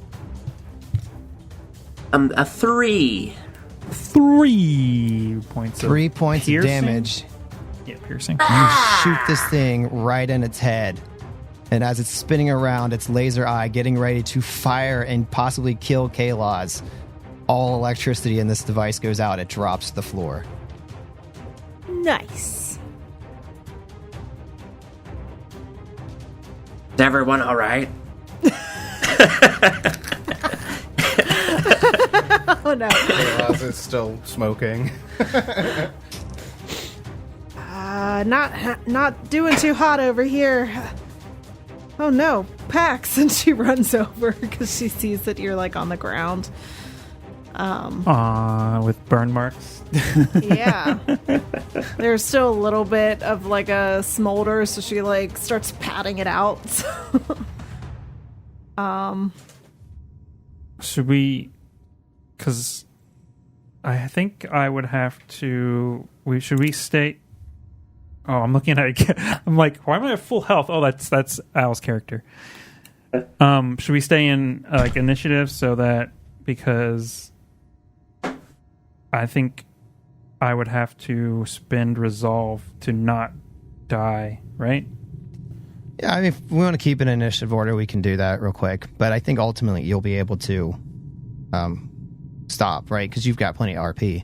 A 3. 3 points 3 points of piercing? damage. Yeah, piercing. You shoot this thing right in its head. And as it's spinning around, its laser eye getting ready to fire and possibly kill Kalos. All electricity in this device goes out. It drops to the floor. Nice. Is everyone all right? Oh no. Kalos is still smoking. Not doing too hot over here. Oh no, Pax! And she runs over because she sees that you're like on the ground. With burn marks. Yeah. There's still a little bit of like a smolder, so she like starts patting it out. Should we? Because I think I would have to. Should we stay? Oh, I'm looking at it. I'm like, why am I at full health? Oh, that's Al's character. Should we stay in like initiative so that because I think I would have to spend resolve to not die, right? Yeah, I mean, if we want to keep it in initiative order, we can do that real quick. But I think ultimately you'll be able to stop, right? Because you've got plenty of RP.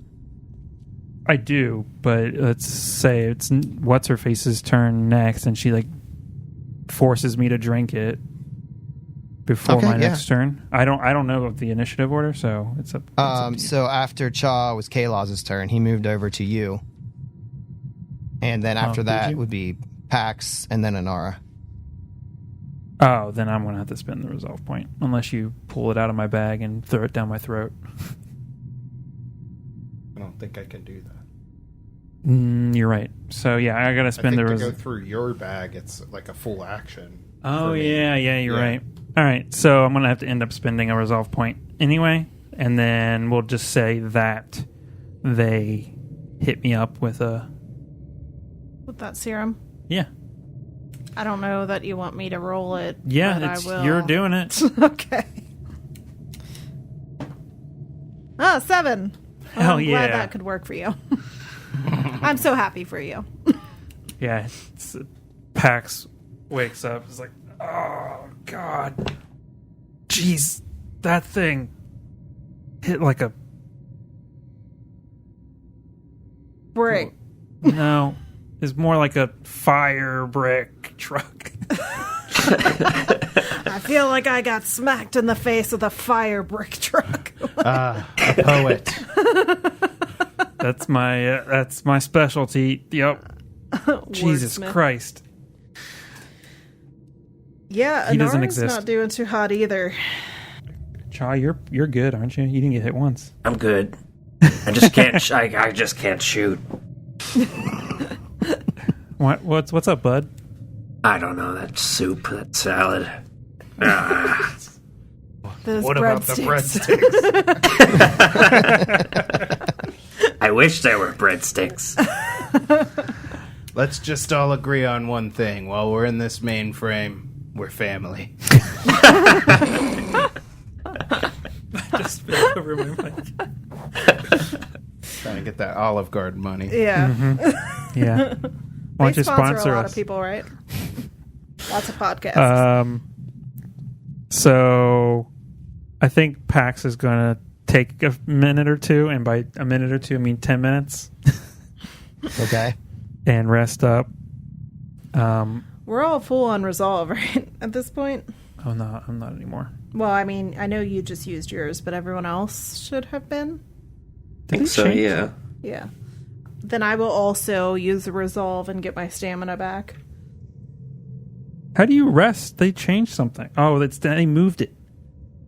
I do, but let's say it's what's-her-face's turn next, and she, like, forces me to drink it before my next turn. I don't know of the initiative order, so it's up to you. So after Cha was Kaloz's turn, he moved over to you. And then after that would be Pax and then Anara. Oh, then I'm going to have to spend the resolve point, unless you pull it out of my bag and throw it down my throat. I don't think I can do that. You're right. So, yeah, I got to spend the resolve. To go through your bag, it's like a full action. Oh, yeah, you're right. All right, so I'm going to have to end up spending a resolve point anyway, and then we'll just say that they hit me up with a... With that serum? Yeah. I don't know that you want me to roll it. Yeah, but I will. You're doing it. Okay. 7. Hell I'm yeah. glad that could work for you. I'm so happy for you. Yeah, Pax wakes up. It's like, oh, God. Jeez, that thing hit like a... Brick. No, it's more like a fire brick truck. I feel like I got smacked in the face with a fire brick truck. A poet. That's my specialty. Yep. Jesus Wordsmith. Christ. Yeah, He doesn't Anara's exist. not doing too hot either. Chaw, you're good, aren't you? You didn't get hit once. I'm good. I just can't. I just can't shoot. What's up, bud? I don't know, that soup, that salad. Those What about the breadsticks. breadsticks? I wish there were breadsticks. Let's just all agree on one thing. While we're in this mainframe, we're family. Just fell over my mic. Trying to get that Olive Garden money. Yeah. Mm-hmm. Yeah. Why don't They you sponsor a lot us? of people, right? Lots of podcasts. So I think Pax is going to take a minute or two, and by a minute or two, I mean 10 minutes. Okay. And rest up. We're all full on resolve, right? At this point? Oh, no, I'm not anymore. Well, I mean, I know you just used yours, but everyone else should have been. I think so, yeah. Yeah. Then I will also use the resolve and get my stamina back. How do you rest? They changed something. Oh, they moved it.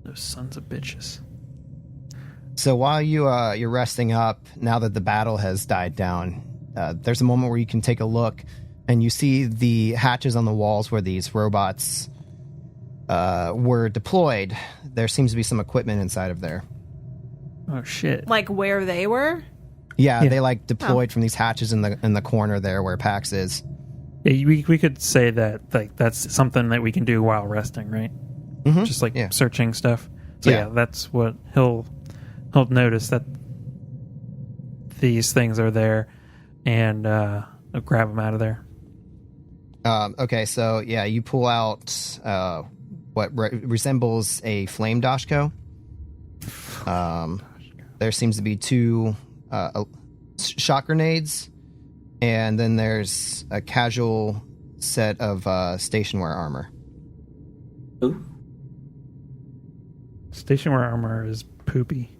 Those sons of bitches. So while you're resting up, now that the battle has died down, there's a moment where you can take a look, and you see the hatches on the walls where these robots were deployed. There seems to be some equipment inside of there. Oh, shit. Like where they were? Yeah, they like deployed from these hatches in the corner there where Pax is. Yeah, we could say that that's something that we can do while resting, right? Mm-hmm. Just like Yeah. searching stuff. So yeah, that's what he'll notice, that these things are there, and grab them out of there. Okay, so yeah, you pull out what resembles a flame dashko. There seems to be 2 shot grenades, and then there's a casual set of station wear armor. Ooh. Station wear armor is poopy.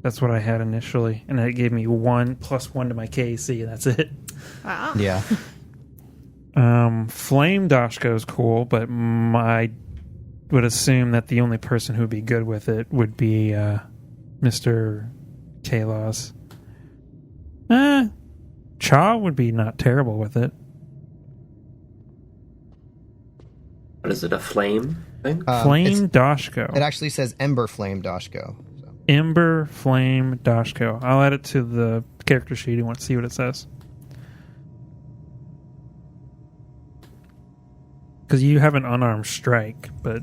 That's what I had initially, and it gave me 1 + 1 to my KAC, and that's it. Wow. Yeah. Flame Dashko is cool, but I would assume that the only person who would be good with it would be Mr. Kalos. Cha would be not terrible with it. What is it, a flame thing? Flame Dashko. It actually says Ember Flame Dashko. So. Ember Flame Dashko. I'll add it to the character sheet. You want to see what it says? Because you have an unarmed strike, but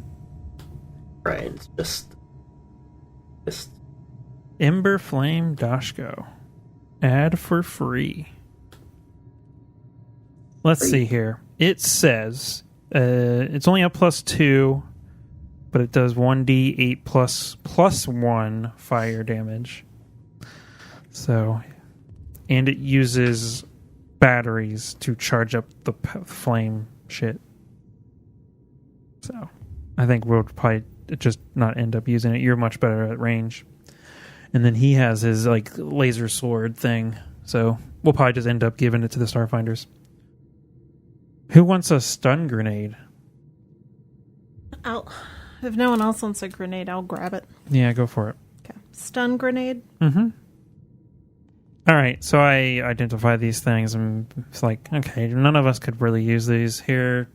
Right, it's just Ember Flame Dashko. Add for free. Let's see here. It says it's only a +2, but it does 1d8 plus 1 fire damage. So, and it uses batteries to charge up the flame shit. So, I think we'll probably just not end up using it. You're much better at range. And then he has his like laser sword thing. So, we'll probably just end up giving it to the Starfinders. Who wants a stun grenade? If no one else wants a grenade, I'll grab it. Yeah, go for it. Okay. Stun grenade. Mm-hmm. All right, so I identify these things, and it's like, okay, none of us could really use these. Here,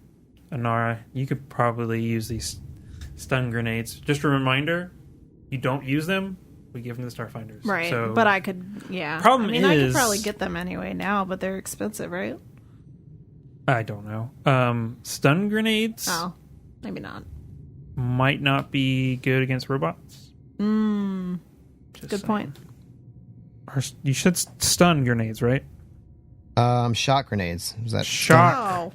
Anara, you could probably use these stun grenades. Just a reminder, you don't use them, we give them to the Starfinders. Right, So, but I could, yeah. Problem I could is- probably get them anyway now, but they're expensive, right? I don't know. Stun grenades Oh, maybe not. might not be good against robots. Good Just point. Or you should stun grenades, right? Shot grenades. Is that Shock Oh,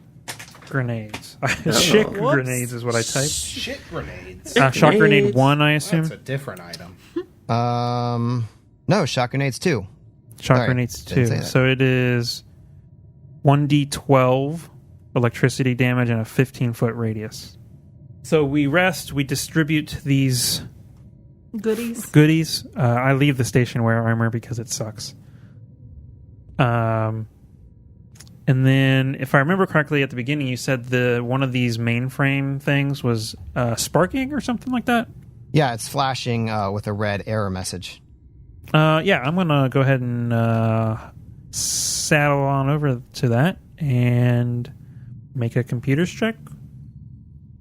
grenades. Shit Whoops. grenades is what I typed. Shit grenades. Shock grenade Grenades. 1, I assume. That's a different item. No, shot grenades 2. Shock Sorry, grenades didn't 2. say that. So it is 1d12 electricity damage and a 15-foot radius. So we rest, we distribute these goodies. goodies. I leave the station wear armor because it sucks. And then, if I remember correctly, at the beginning you said one of these mainframe things was sparking or something like that? Yeah, it's flashing with a red error message. Yeah, I'm going to go ahead and saddle on over to that and make a computers check.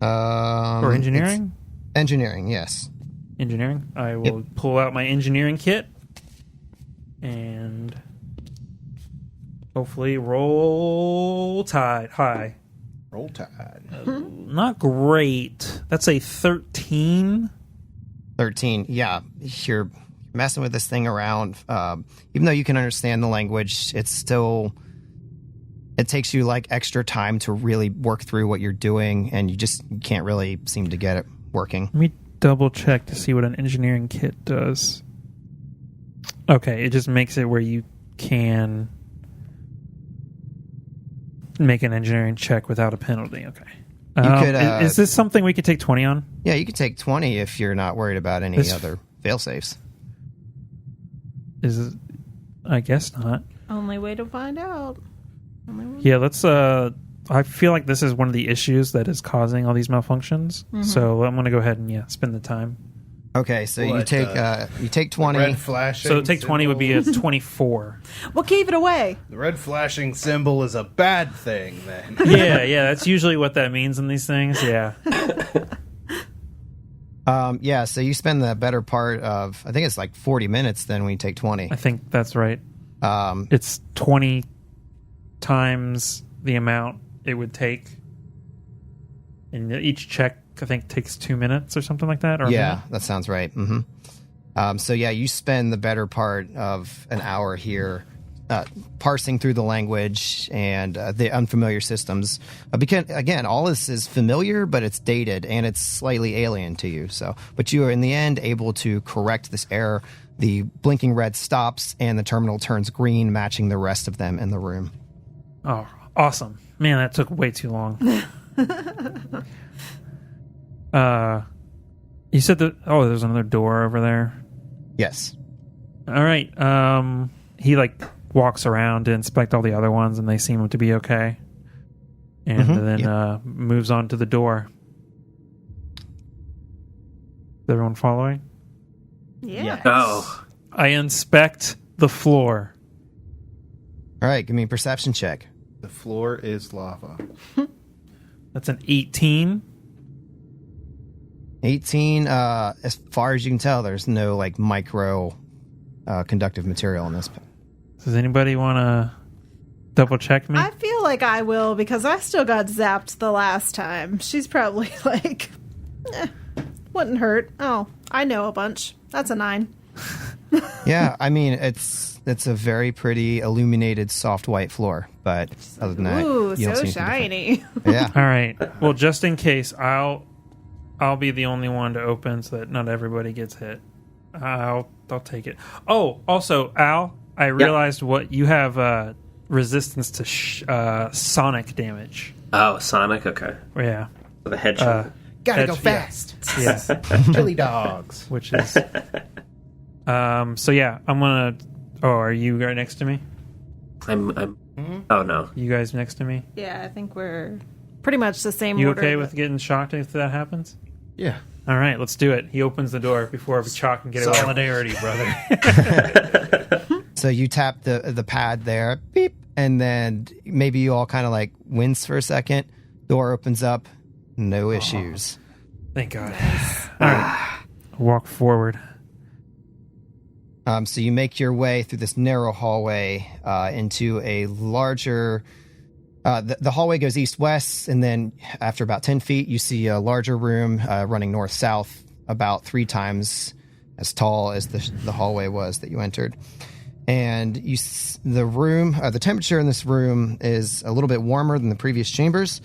Or engineering? it's Engineering, yes. Engineering. I will pull out my engineering kit and hopefully roll tide high. Roll Tide. Not great. That's a 13. 13. Yeah, you're messing with this thing around. Even though you can understand the language, it takes you like extra time to really work through what you're doing, and you can't really seem to get it working. Let me double check to see what an engineering kit does. Okay, it just makes it where you can make an engineering check without a penalty. Okay. Is this something we could take 20 on? Yeah, you could take 20 if you're not worried about any other fail-safes. I guess not. Only way to find out. Yeah, let's I feel like this is one of the issues that is causing all these malfunctions. So I'm going to go ahead and spend the time. Okay, so you What, take 20. Red flashing. So take 20 would be a symbol. 24. What gave it away? The red flashing symbol is a bad thing. Then Yeah, that's usually what that means in these things. Yeah. Yeah, so you spend the better part of, I think it's like 40 minutes then when you take 20. I think that's right. It's 20 times the amount it would take. And each check, I think, takes 2 minutes or something like that. Or a Yeah, minute. that sounds right. So yeah, you spend the better part of an hour here parsing through the language and the unfamiliar systems. Because again, all this is familiar, but it's dated and it's slightly alien to you. So, but you are in the end able to correct this error. The blinking red stops and the terminal turns green, matching the rest of them in the room. Oh, awesome. Man, that took way too long. You said that, there's another door over there. Yes. All right. He walks around to inspect all the other ones, and they seem to be okay. And then moves on to the door. Is everyone following? Yeah. Oh, I inspect the floor. All right, give me a perception check. the floor is lava. That's an 18. 18, as far as you can tell, there's no micro conductive material in this. Does anybody want to double check me? I feel like I will because I still got zapped the last time. She's probably wouldn't hurt. Oh, I know a bunch. That's a 9. Yeah, I mean it's a very pretty illuminated soft white floor, but other than that, Ooh, you don't so see anything shiny. different. Yeah. All right. Well, just in case, I'll be the only one to open so that not everybody gets hit. I'll take it. Oh, also, Al, I realized what you have resistance to sonic damage. Oh, Sonic. Okay. Yeah. For the hedgehog. Gotta go Yeah. fast. Yeah. Chili dogs. Which is so yeah, I'm gonna are you right next to me? I'm. Oh no. You guys next to me? Yeah, I think we're pretty much the same You order. okay with getting shocked if that happens? Yeah. All right, let's do it. He opens the door before Chalk can get away. Solidarity, brother. So you tap the pad there, beep, and then maybe you all kind of like wince for a second. Door opens up, no issues. Thank God. All right, walk forward. So you make your way through this narrow hallway into a larger. The hallway goes east-west, and then after about 10 feet, you see a larger room running north-south, about 3 times as tall as the hallway was that you entered. And the temperature in this room is a little bit warmer than the previous chambers.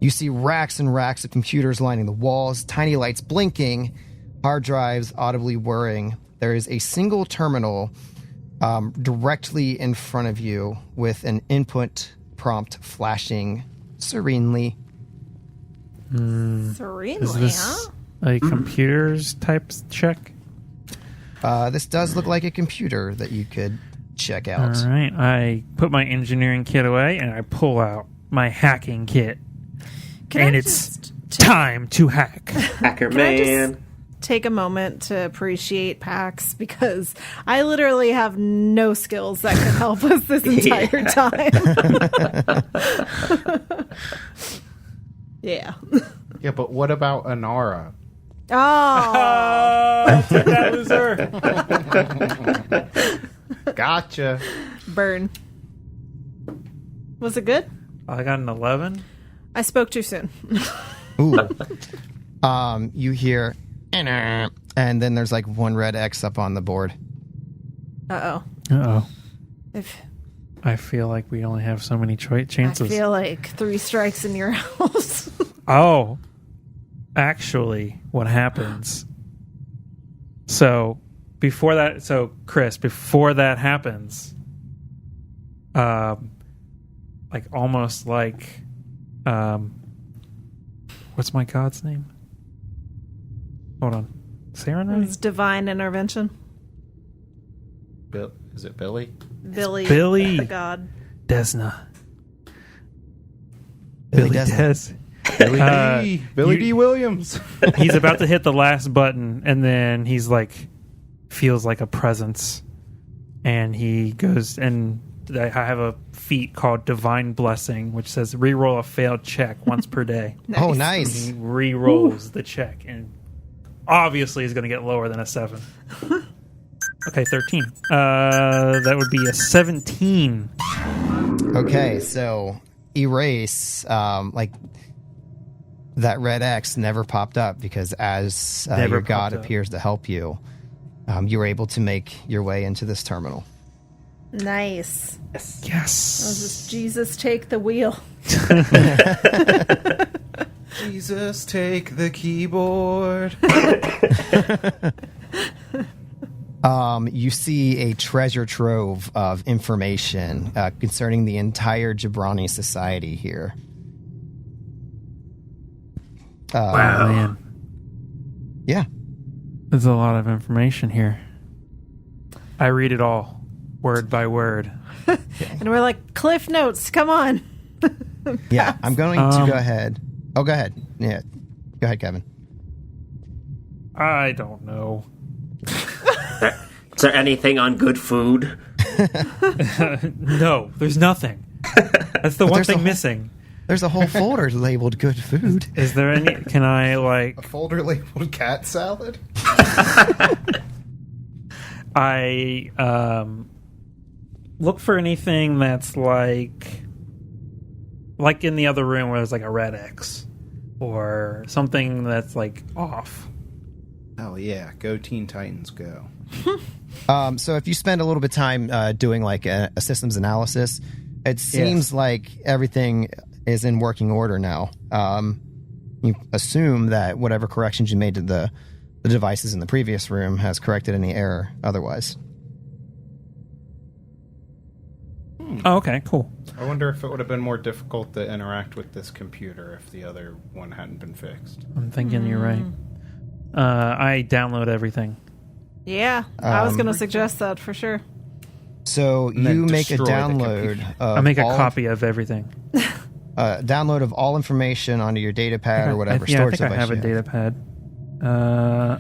You see racks and racks of computers lining the walls, tiny lights blinking, hard drives audibly whirring. There is a single terminal directly in front of you with an input prompt flashing serenely. Serenely, Is this huh? a computers type check? This does look like a computer that you could check out. All right, I put my engineering kit away and I pull out my hacking kit. Can And I it's just time to hack. Hacker Can I just- man. take a moment to appreciate PAX because I literally have no skills that could help us this entire time. Yeah. Yeah, but what about Anara? Oh, That loser. Gotcha. burn. Was it good? I got an 11. I spoke too soon. Ooh. You hear, and then there's like one red X up on the board. Uh-oh. Uh-oh. If I feel like we only have so many I chances. feel like 3 strikes in your house. Oh, actually, what happens? So Chris, before that happens, like almost like, what's my god's name? Hold on, Saren, It's divine intervention. Is it Billy? Billy. Billy. The god. Desna. Billy Billy Desna. Des. Billy you- D. Williams. He's about to hit the last button, and then he's like, feels like a presence, and he goes, and I have a feat called Divine Blessing, which says reroll a failed check once per day. Oh, He nice. re-rolls the check, and obviously is going to get lower than a 7. Okay, 13. That would be a 17. Okay, so erase, like that red X never popped up because as Never your god popped up. appears to help you, you were able to make your way into this terminal. Nice. Yes. Just Jesus take the wheel. Jesus, take the keyboard. You see a treasure trove of information concerning the entire Jabrani society here. Wow, man. Yeah. There's a lot of information here. I read it all, word by word. And we're like, Cliff Notes, come on. Yeah, I'm going to go ahead. Oh, go ahead. Yeah. Go ahead, Kevin. I don't know. Is there anything on good food? No, there's nothing. That's the one there's a thing whole- missing. There's a whole folder labeled good food. Is there any? Can I like? A folder labeled cat salad? I look for anything that's like in the other room where there's like a red X or something that's like off. Hell yeah, go Teen Titans, go. So if you spend a little bit of time doing like a systems analysis, it seems like everything is in working order now. You assume that whatever corrections you made to the devices in the previous room has corrected any error otherwise. Oh, okay, cool. I wonder if it would have been more difficult to interact with this computer if the other one hadn't been fixed. I'm thinking you're right. I download everything. Yeah, I was going to suggest that for sure. So And then you make a destroy the download. computer. I make a copy of everything. Download of all information onto your data pad or whatever I storage think I device have a you data pad.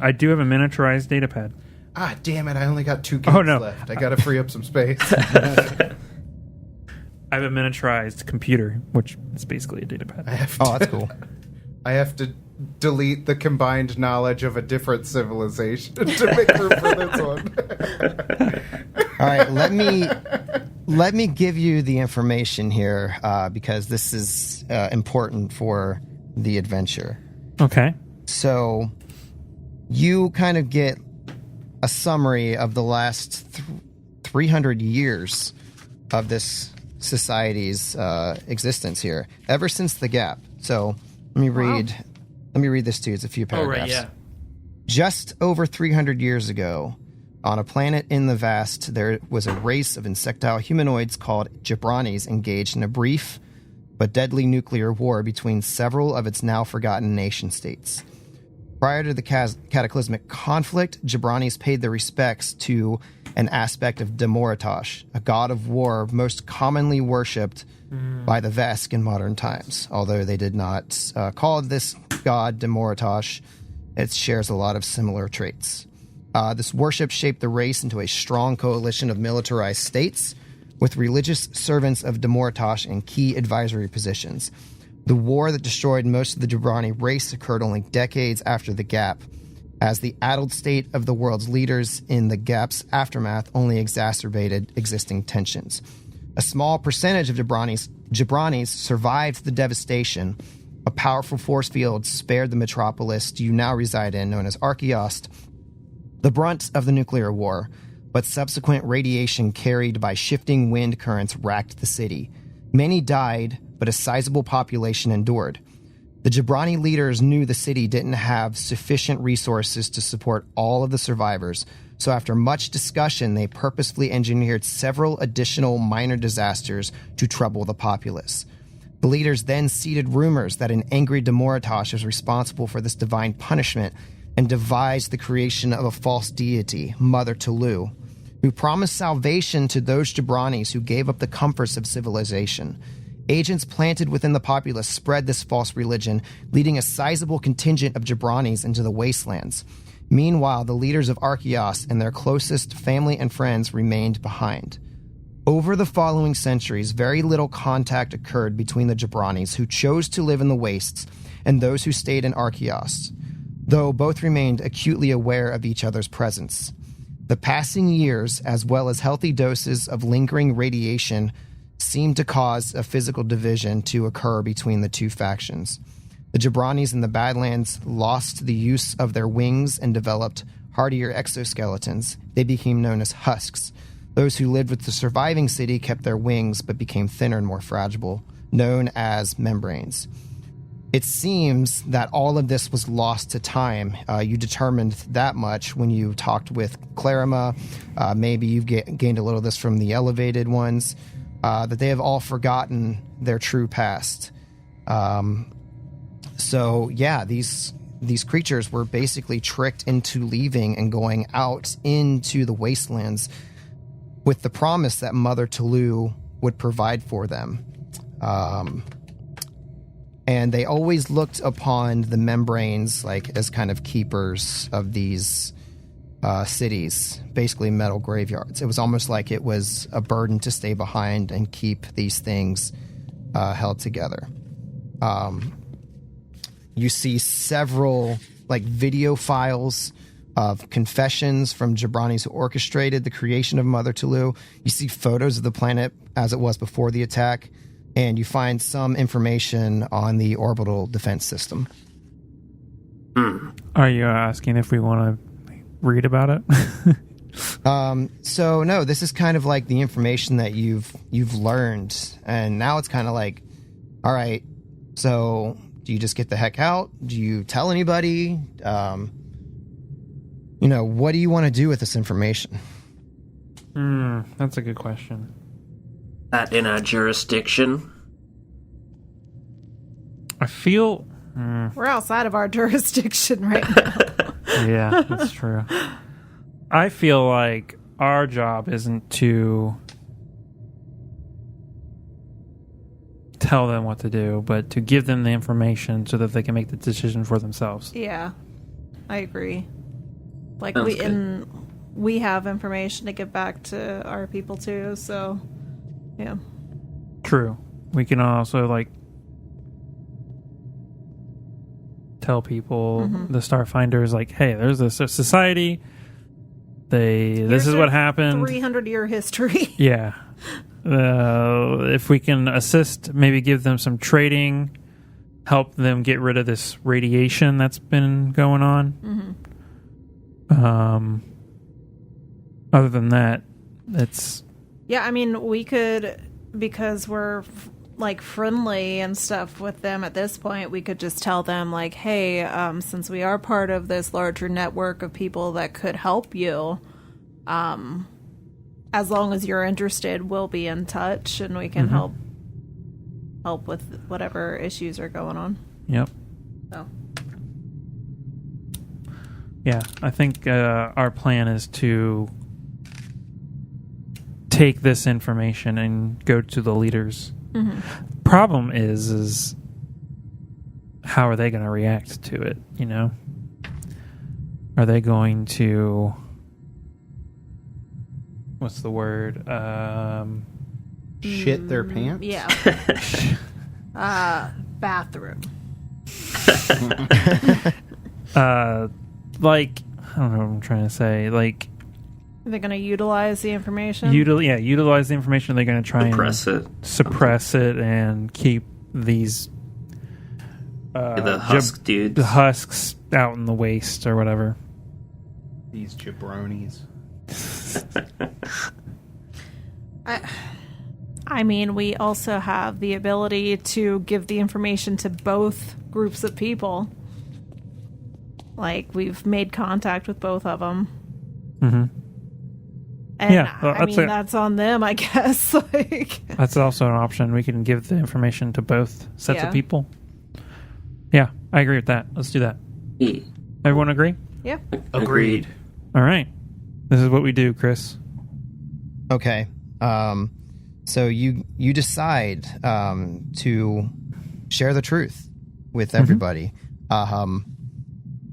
I do have a miniaturized data pad. Ah, damn it, I only got 2 gigs no. left. I gotta free up some space. I have a miniaturized computer, which is basically a data pad. Oh, that's cool. I have to delete the combined knowledge of a different civilization to make room for this one. All right, let me give you the information here because this is important for the adventure. Okay. So you kind of get a summary of the last 300 years of this society's existence here, ever since the gap. So let me read. Let me read this to you. It's a few paragraphs. Just over 300 years ago, on a planet in the vast, there was a race of insectile humanoids called Jabranis engaged in a brief but deadly nuclear war between several of its now forgotten nation-states. Prior to the cataclysmic conflict, Jabranis paid their respects to an aspect of Demoratosh, a god of war most commonly worshipped by the Vesk in modern times. Although they did not call this god Demoratosh, it shares a lot of similar traits. This worship shaped the race into a strong coalition of militarized states with religious servants of Demoratosh in key advisory positions. The war that destroyed most of the Jabrani race occurred only decades after the Gap, as the addled state of the world's leaders in the Gap's aftermath only exacerbated existing tensions. A small percentage of Jabranis survived the devastation. A powerful force field spared the metropolis you now reside in, known as Archaeost, the brunt of the nuclear war, but subsequent radiation carried by shifting wind currents racked the city. Many died, but a sizable population endured. The Jabrani leaders knew the city didn't have sufficient resources to support all of the survivors, so after much discussion, they purposefully engineered several additional minor disasters to trouble the populace. The leaders then seeded rumors that an angry Demoratosh was responsible for this divine punishment and devised the creation of a false deity, Mother Tulu, who promised salvation to those Jabranis who gave up the comforts of civilization. Agents planted within the populace spread this false religion, leading a sizable contingent of Jabranis into the wastelands. Meanwhile, the leaders of Archaeos and their closest family and friends remained behind. Over the following centuries, very little contact occurred between the Jabranis who chose to live in the wastes and those who stayed in Archaeos, though both remained acutely aware of each other's presence. The passing years, as well as healthy doses of lingering radiation, seemed to cause a physical division to occur between the two factions. The Jabranis in the Badlands lost the use of their wings and developed hardier exoskeletons. They became known as husks. Those who lived with the surviving city kept their wings but became thinner and more fragile, known as membranes. It seems that all of this was lost to time. You determined that much when you talked with Clarima. Maybe you've gained a little of this from the elevated ones, that they have all forgotten their true past. So, yeah, these creatures were basically tricked into leaving and going out into the wastelands with the promise that Mother Tulu would provide for them. And they always looked upon the membranes like as kind of keepers of these cities, basically metal graveyards. It was almost like it was a burden to stay behind and keep these things held together. You see several like video files of confessions from Jabranis who orchestrated the creation of Mother Tulu. You see photos of the planet as it was before the attack, and you find some information on the orbital defense system. Are you asking if we want to read about it? So no, this is kind of like the information that you've learned, and now it's kind of like, all right, so do you just get the heck out? Do you tell anybody? What do you want to do with this information? That's a good question. That in our jurisdiction. I feel... We're outside of our jurisdiction right now. Yeah, that's true. I feel like our job isn't to tell them what to do, but to give them the information so that they can make the decision for themselves. Yeah, I agree. Like Sounds we have information to give back to our people too. So, yeah. True. We can also tell people the Starfinders hey, there's this society. This is what happened. 300-year history. Yeah. If we can assist, maybe give them some trading, help them get rid of this radiation that's been going on. Other than that, it's... Yeah, I mean, we could, because we're friendly and stuff with them at this point, we could just tell them hey, since we are part of this larger network of people that could help you, as long as you're interested, we'll be in touch and we can help with whatever issues are going on. Yep. So. Yeah, I think our plan is to take this information and go to the leaders. Problem is how are they going to react to it? Are they going to, what's the word? Shit their pants? Yeah. Bathroom. I don't know what I'm trying to say. Are they going to utilize the information? Utilize the information. They're going to try suppress it and keep these the husk dudes. the husks out in the waste or whatever. These jabronis. I mean, we also have the ability to give the information to both groups of people. We've made contact with both of them. And that's on them, I guess. That's also an option. We can give the information to both sets of people. Yeah, I agree with that. Let's do that. Yeah. Everyone agree? Yeah. Agreed. All right. This is what we do, Chris. Okay. So you decide to share the truth with everybody.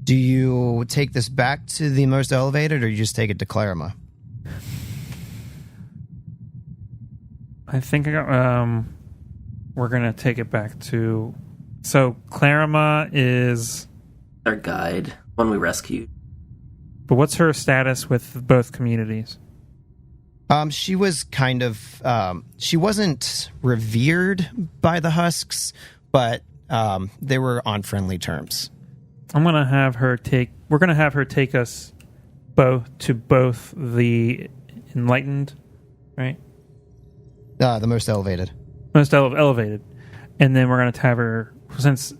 Do you take this back to the most elevated, or you just take it to Clarima? I think we're going to take it back to... So, Clarima is... Our guide, one we rescued. But what's her status with both communities? She was kind of... she wasn't revered by the Husks, but they were on friendly terms. I'm going to have her take... We're going to have her take us both to both the Enlightened, right? The most elevated. Most elevated. And then we're going to have her... Since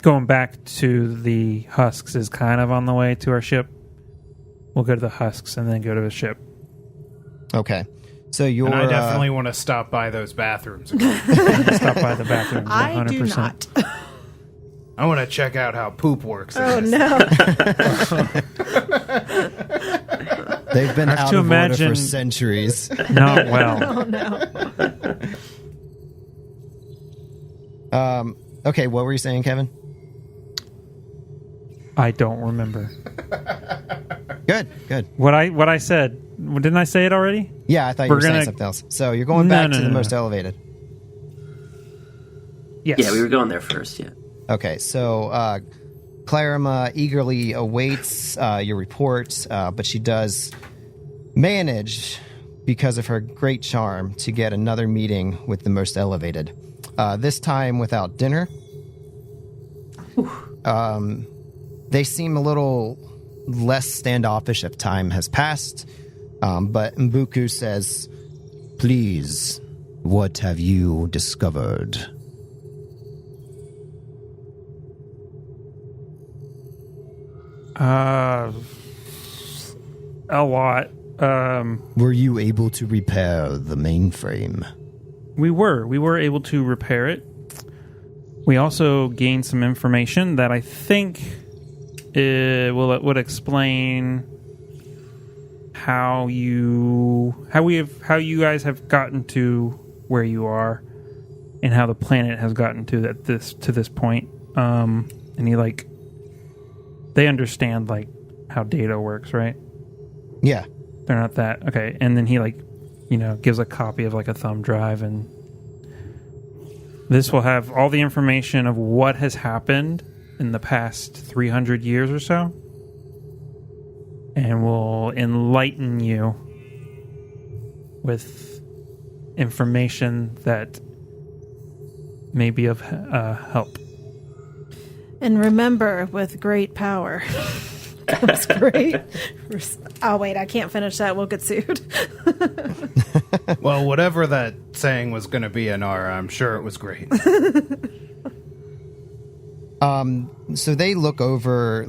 going back to the Husks is kind of on the way to our ship, we'll go to the Husks and then go to the ship. Okay. So you're... And I definitely want to stop by those bathrooms again. Stop by the bathrooms. 100%. I do not. I want to check out how poop works. Oh, no. They've been out of order for centuries. Not well. Oh, no. Okay, what were you saying, Kevin? I don't remember. Good. What I said, didn't I say it already? Yeah, I thought you were saying something else. So you're going back to the most elevated. Yes. Yeah, we were going there first, yeah. Okay, so Clarima eagerly awaits your report, but she does manage, because of her great charm, to get another meeting with the most elevated. They seem a little less standoffish if time has passed, but Mbuku says, "Please, what have you discovered?" A lot. Were you able to repair the mainframe? We were able to repair it. We also gained some information that I think would explain how you guys have gotten to where you are, and how the planet has gotten to this point. And they understand how data works, right? Yeah. They're not that okay. And then he gives a copy of a thumb drive, and this will have all the information of what has happened in the past 300 years or so, and will enlighten you with information that may be of help. And remember, with great power comes great... Oh, wait, I can't finish that. We'll get sued. Well, whatever that saying was going to be, Anara, I'm sure it was great. So they look over,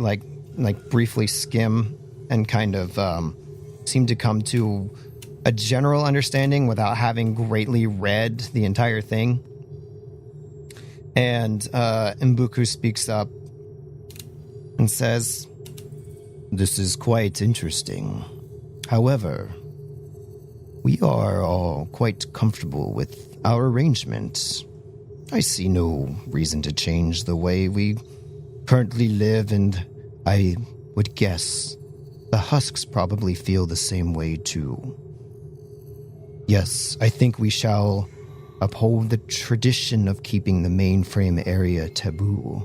briefly skim, and kind of seem to come to a general understanding without having greatly read the entire thing. And Mbuku speaks up and says, "This is quite interesting. However, we are all quite comfortable with our arrangement. I see no reason to change the way we currently live, and I would guess the Husks probably feel the same way too. Yes, I think we shall uphold the tradition of keeping the mainframe area taboo.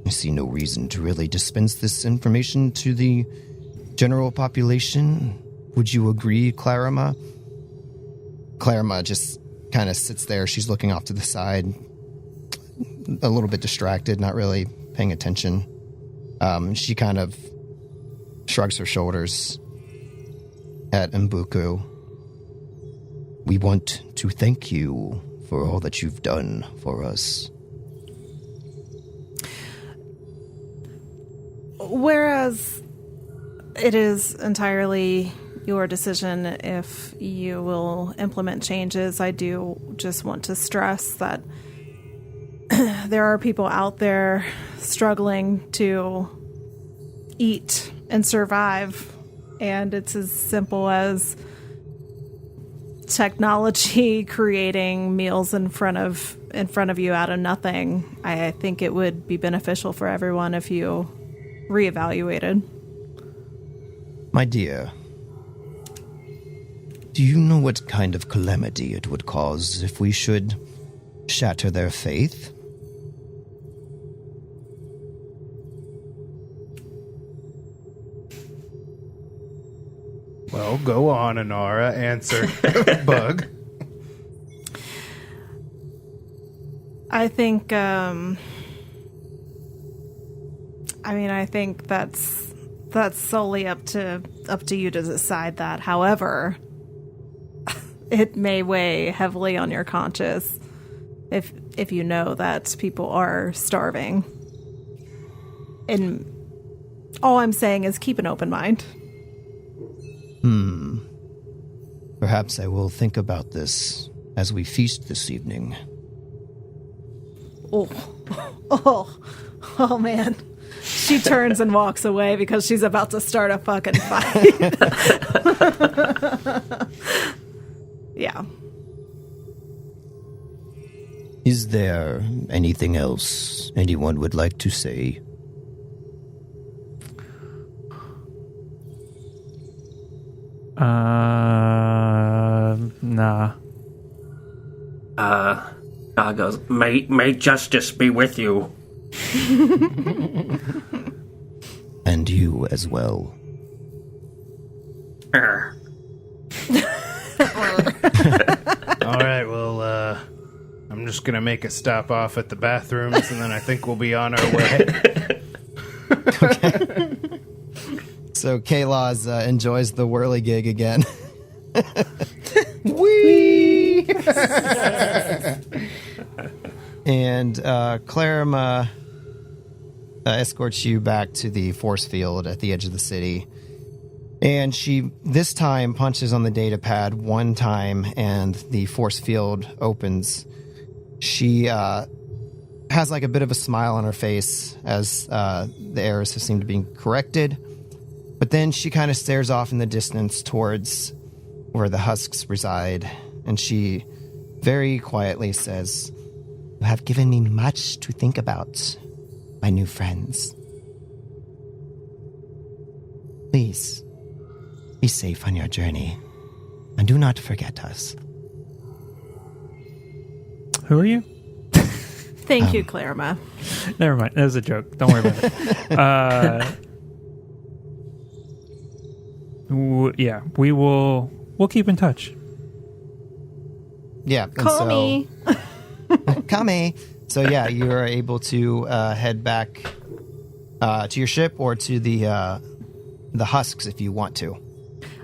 I see no reason to really dispense this information to the general population. Would you agree, Clarima?" Clarima just kind of sits there. She's looking off to the side, a little bit distracted, not really paying attention. She kind of shrugs her shoulders at Mbuku. "We want to thank you for all that you've done for us." Whereas it is entirely your decision if you will implement changes, I do just want to stress that there are people out there struggling to eat and survive, and it's as simple as technology creating meals in front of you out of nothing. I think it would be beneficial for everyone if you reevaluated. My dear, do you know what kind of calamity it would cause if we should shatter their faith? Well, go on, Anara. Answer. Bug. I think, I think that's solely up to you to decide that. However, it may weigh heavily on your conscience if you know that people are starving. And all I'm saying is keep an open mind. Perhaps I will think about this as we feast this evening. Oh man. She turns and walks away because she's about to start a fucking fight. Yeah. Is there anything else anyone would like to say? Nah. God goes, may justice be with you. And you as well. All right, well, I'm just going to make a stop off at the bathrooms, and then I think we'll be on our way. So K-Laws enjoys the whirligig again. Whee! And Clarima escorts you back to the force field at the edge of the city. And she, this time, punches on the data pad one time, and the force field opens. She has like a bit of a smile on her face as the errors have seemed to be corrected. But then she kind of stares off in the distance towards where the husks reside. And she very quietly says, "You have given me much to think about, my new friends. Please, be safe on your journey, and do not forget us." Who are you? Thank you, Clarima. Never mind. That was a joke. Don't worry about it. Yeah, we'll keep in touch. Yeah. And Call me. Kame. So yeah, you are able to head back to your ship or to the husks if you want to.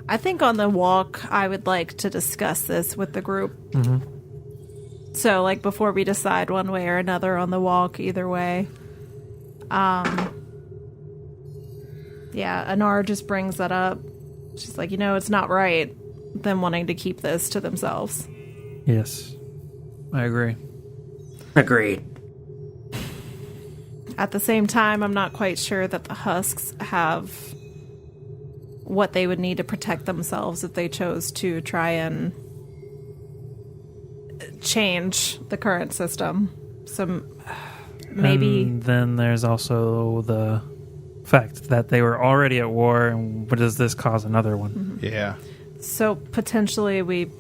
I think on the walk, I would like to discuss this with the group. Mm-hmm. So, like, before we decide one way or another on the walk, either way. Yeah, Anar just brings that up. She's like, it's not right, them wanting to keep this to themselves. Yes, I agree. Agreed. At the same time, I'm not quite sure that the husks have what they would need to protect themselves if they chose to try and change the current system. So maybe... And then there's also the fact that they were already at war, and what does this cause another one? Mm-hmm. Yeah. So potentially we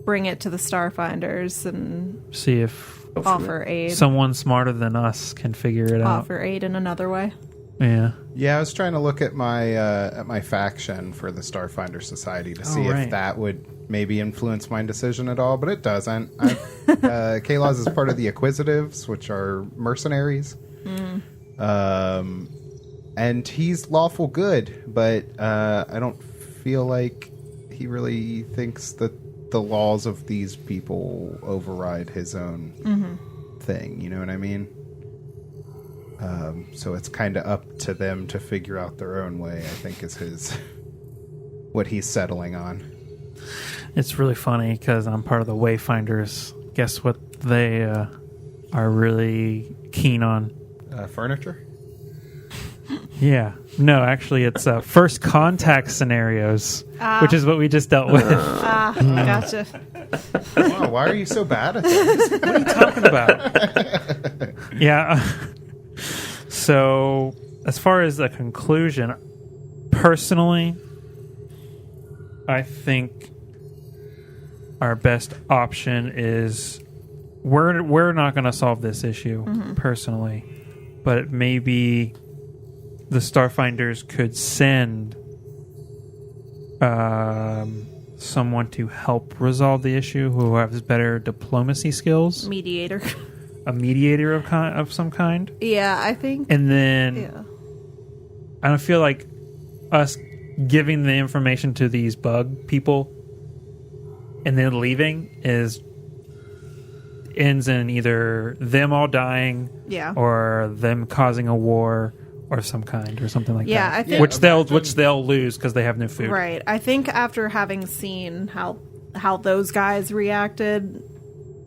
bring it to the Starfinders and See if offer aid. someone smarter than us can figure it out. Offer aid in another way. Yeah. Yeah, I was trying to look at my faction for the Starfinder Society to see right. if that would maybe influence my decision at all, but it doesn't. K-Laws is part of the Acquisitives, which are mercenaries. And he's lawful good, but I don't feel like he really thinks that the laws of these people override his own thing. You know what I mean? So it's kind of up to them to figure out their own way, I think, is what he's settling on. It's really funny because I'm part of the Wayfinders. Guess what they are really keen on? Furniture? Yeah. No, actually, it's first contact scenarios, which is what we just dealt with. Gotcha. Wow, why are you so bad at this? What are you talking about? Yeah. So, as far as the conclusion, personally, I think our best option is we're not going to solve this issue personally, but maybe the Starfinders could send someone to help resolve the issue who has better diplomacy skills, Mediator. a mediator of some kind. Yeah, I think. And then Yeah. I don't feel like us giving the information to these bug people and then leaving ends in either them all dying Yeah. or them causing a war or some kind or something like Yeah, that. I think- which they'll lose because they have no food. Right. I think after having seen how those guys reacted,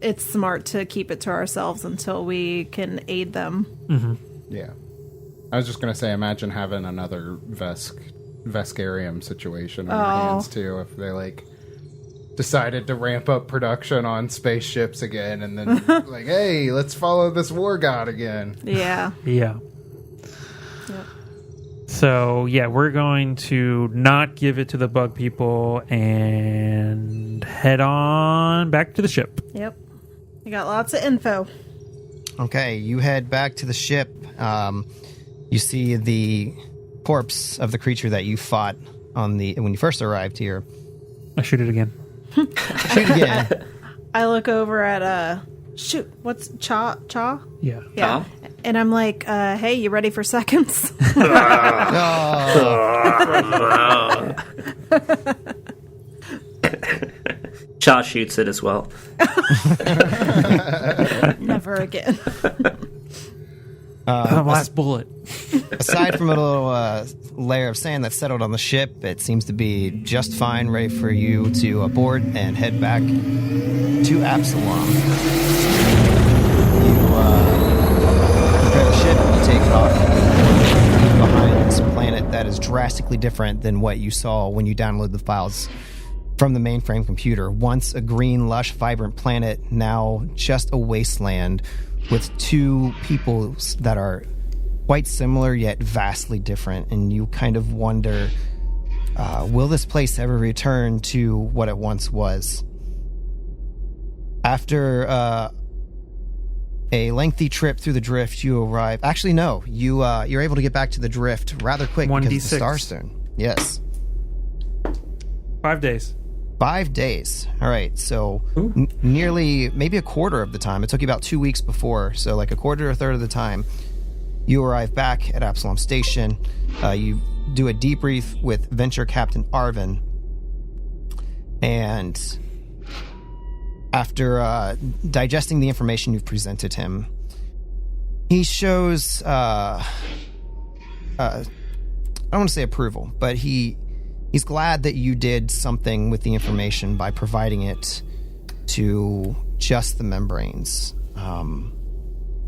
it's smart to keep it to ourselves until we can aid them. Yeah. I was just going to say, imagine having another Veskarium situation on your hands, too, if they, decided to ramp up production on spaceships again, and then, hey, let's follow this war god again. Yeah. Yeah. Yep. So, yeah, we're going to not give it to the bug people and head on back to the ship. Yep. We got lots of info. Okay, you head back to the ship. You see the corpse of the creature that you fought when you first arrived here. I shoot it again. Shoot again. I look over at what's Cha? Yeah. Yeah. And I'm like, hey, you ready for seconds? Cha shoots it as well. Never again. Last bullet. Aside from a little layer of sand that settled on the ship, it seems to be just fine, ready for you to aboard and head back to Absalom. You prepare the ship, you take off behind this planet that is drastically different than what you saw when you downloaded the files from the mainframe computer. Once a green, lush, vibrant planet, now just a wasteland with two peoples that are quite similar yet vastly different. And you kind of wonder, will this place ever return to what it once was? After a lengthy trip through the drift, you arrive. Actually, no. You're able to get back to the drift rather quick because of the 1d6. Starstone. Yes. 5 days. 5 days. All right. So nearly, maybe a quarter of the time. It took you about 2 weeks before. So like a quarter or a third of the time, you arrive back at Absalom Station. You do a debrief with Venture Captain Arvin. And after digesting the information you've presented him, he shows, I don't want to say approval, but he's glad that you did something with the information by providing it to just the membranes.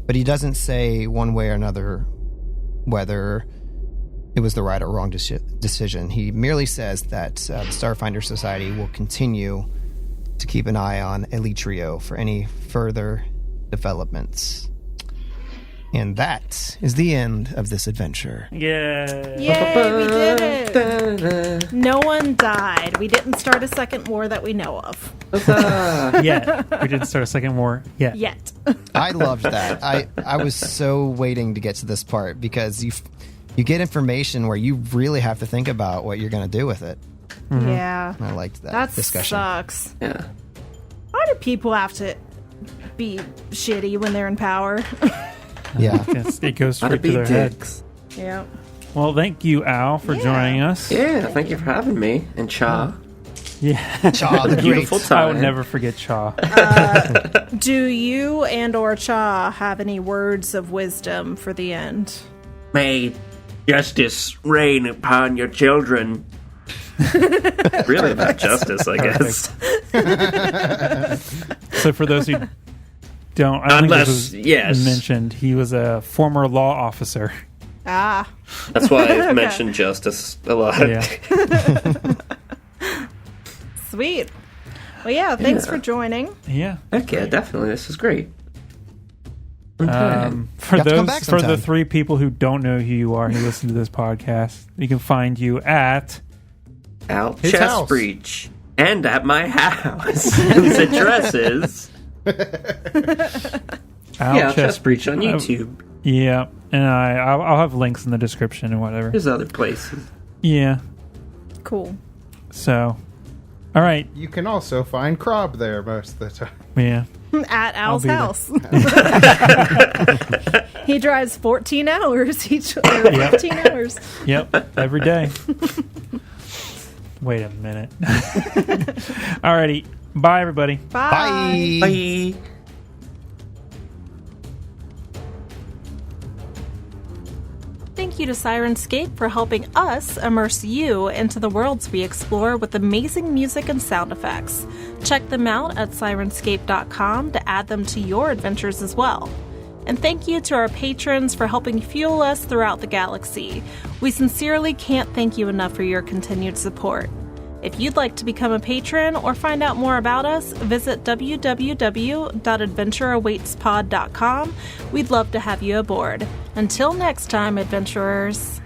But he doesn't say one way or another whether it was the right or wrong decision. He merely says that the Starfinder Society will continue to keep an eye on Elitrio for any further developments. And that is the end of this adventure. Yeah. Yay, we did it. No one died. We didn't start a second war that we know of. Yet. We didn't start a second war yet. Yet. I loved that. I was so waiting to get to this part because you get information where you really have to think about what you're going to do with it. Mm-hmm. Yeah. I liked that That discussion. sucks. Yeah. Why do people have to be shitty when they're in power? Yeah. It goes How to straight to be their head. dicks. Yeah. Well, thank you, Al, for joining us. Yeah, thank you for having me. And Cha. Yeah. Cha, the Beautiful great. time. I would never forget Cha. Do you and or Cha have any words of wisdom for the end? May justice reign upon your children. Really about justice, I guess. So for those who don't, I don't think Unless, this was yes. mentioned, he was a former law officer. Ah. That's why I've mentioned justice a lot. Yeah. Sweet. Well, yeah, thanks for joining. Yeah. Heck yeah, definitely. This is great. For You have to come back for the sometime. 3 people who don't know who you are who listen to this podcast, you can find you at Al His house. ChestBreach. And at my house. Whose address is... Al Yeah, Chest- ChestBreach on YouTube. Yeah, and I'll have links in the description and whatever. There's other places. Yeah. Cool. So, all right. You can also find Krob there most of the time. Yeah. At Al's be there. house. He drives 14 hours each. 15 hours. Yep. Every day. Wait a minute. Alrighty. Bye, everybody. Bye. Bye. Thank you to Sirenscape for helping us immerse you into the worlds we explore with amazing music and sound effects. Check them out at Sirenscape.com to add them to your adventures as well. And thank you to our patrons for helping fuel us throughout the galaxy. We sincerely can't thank you enough for your continued support. If you'd like to become a patron or find out more about us, visit www.adventureawaitspod.com. We'd love to have you aboard. Until next time, adventurers.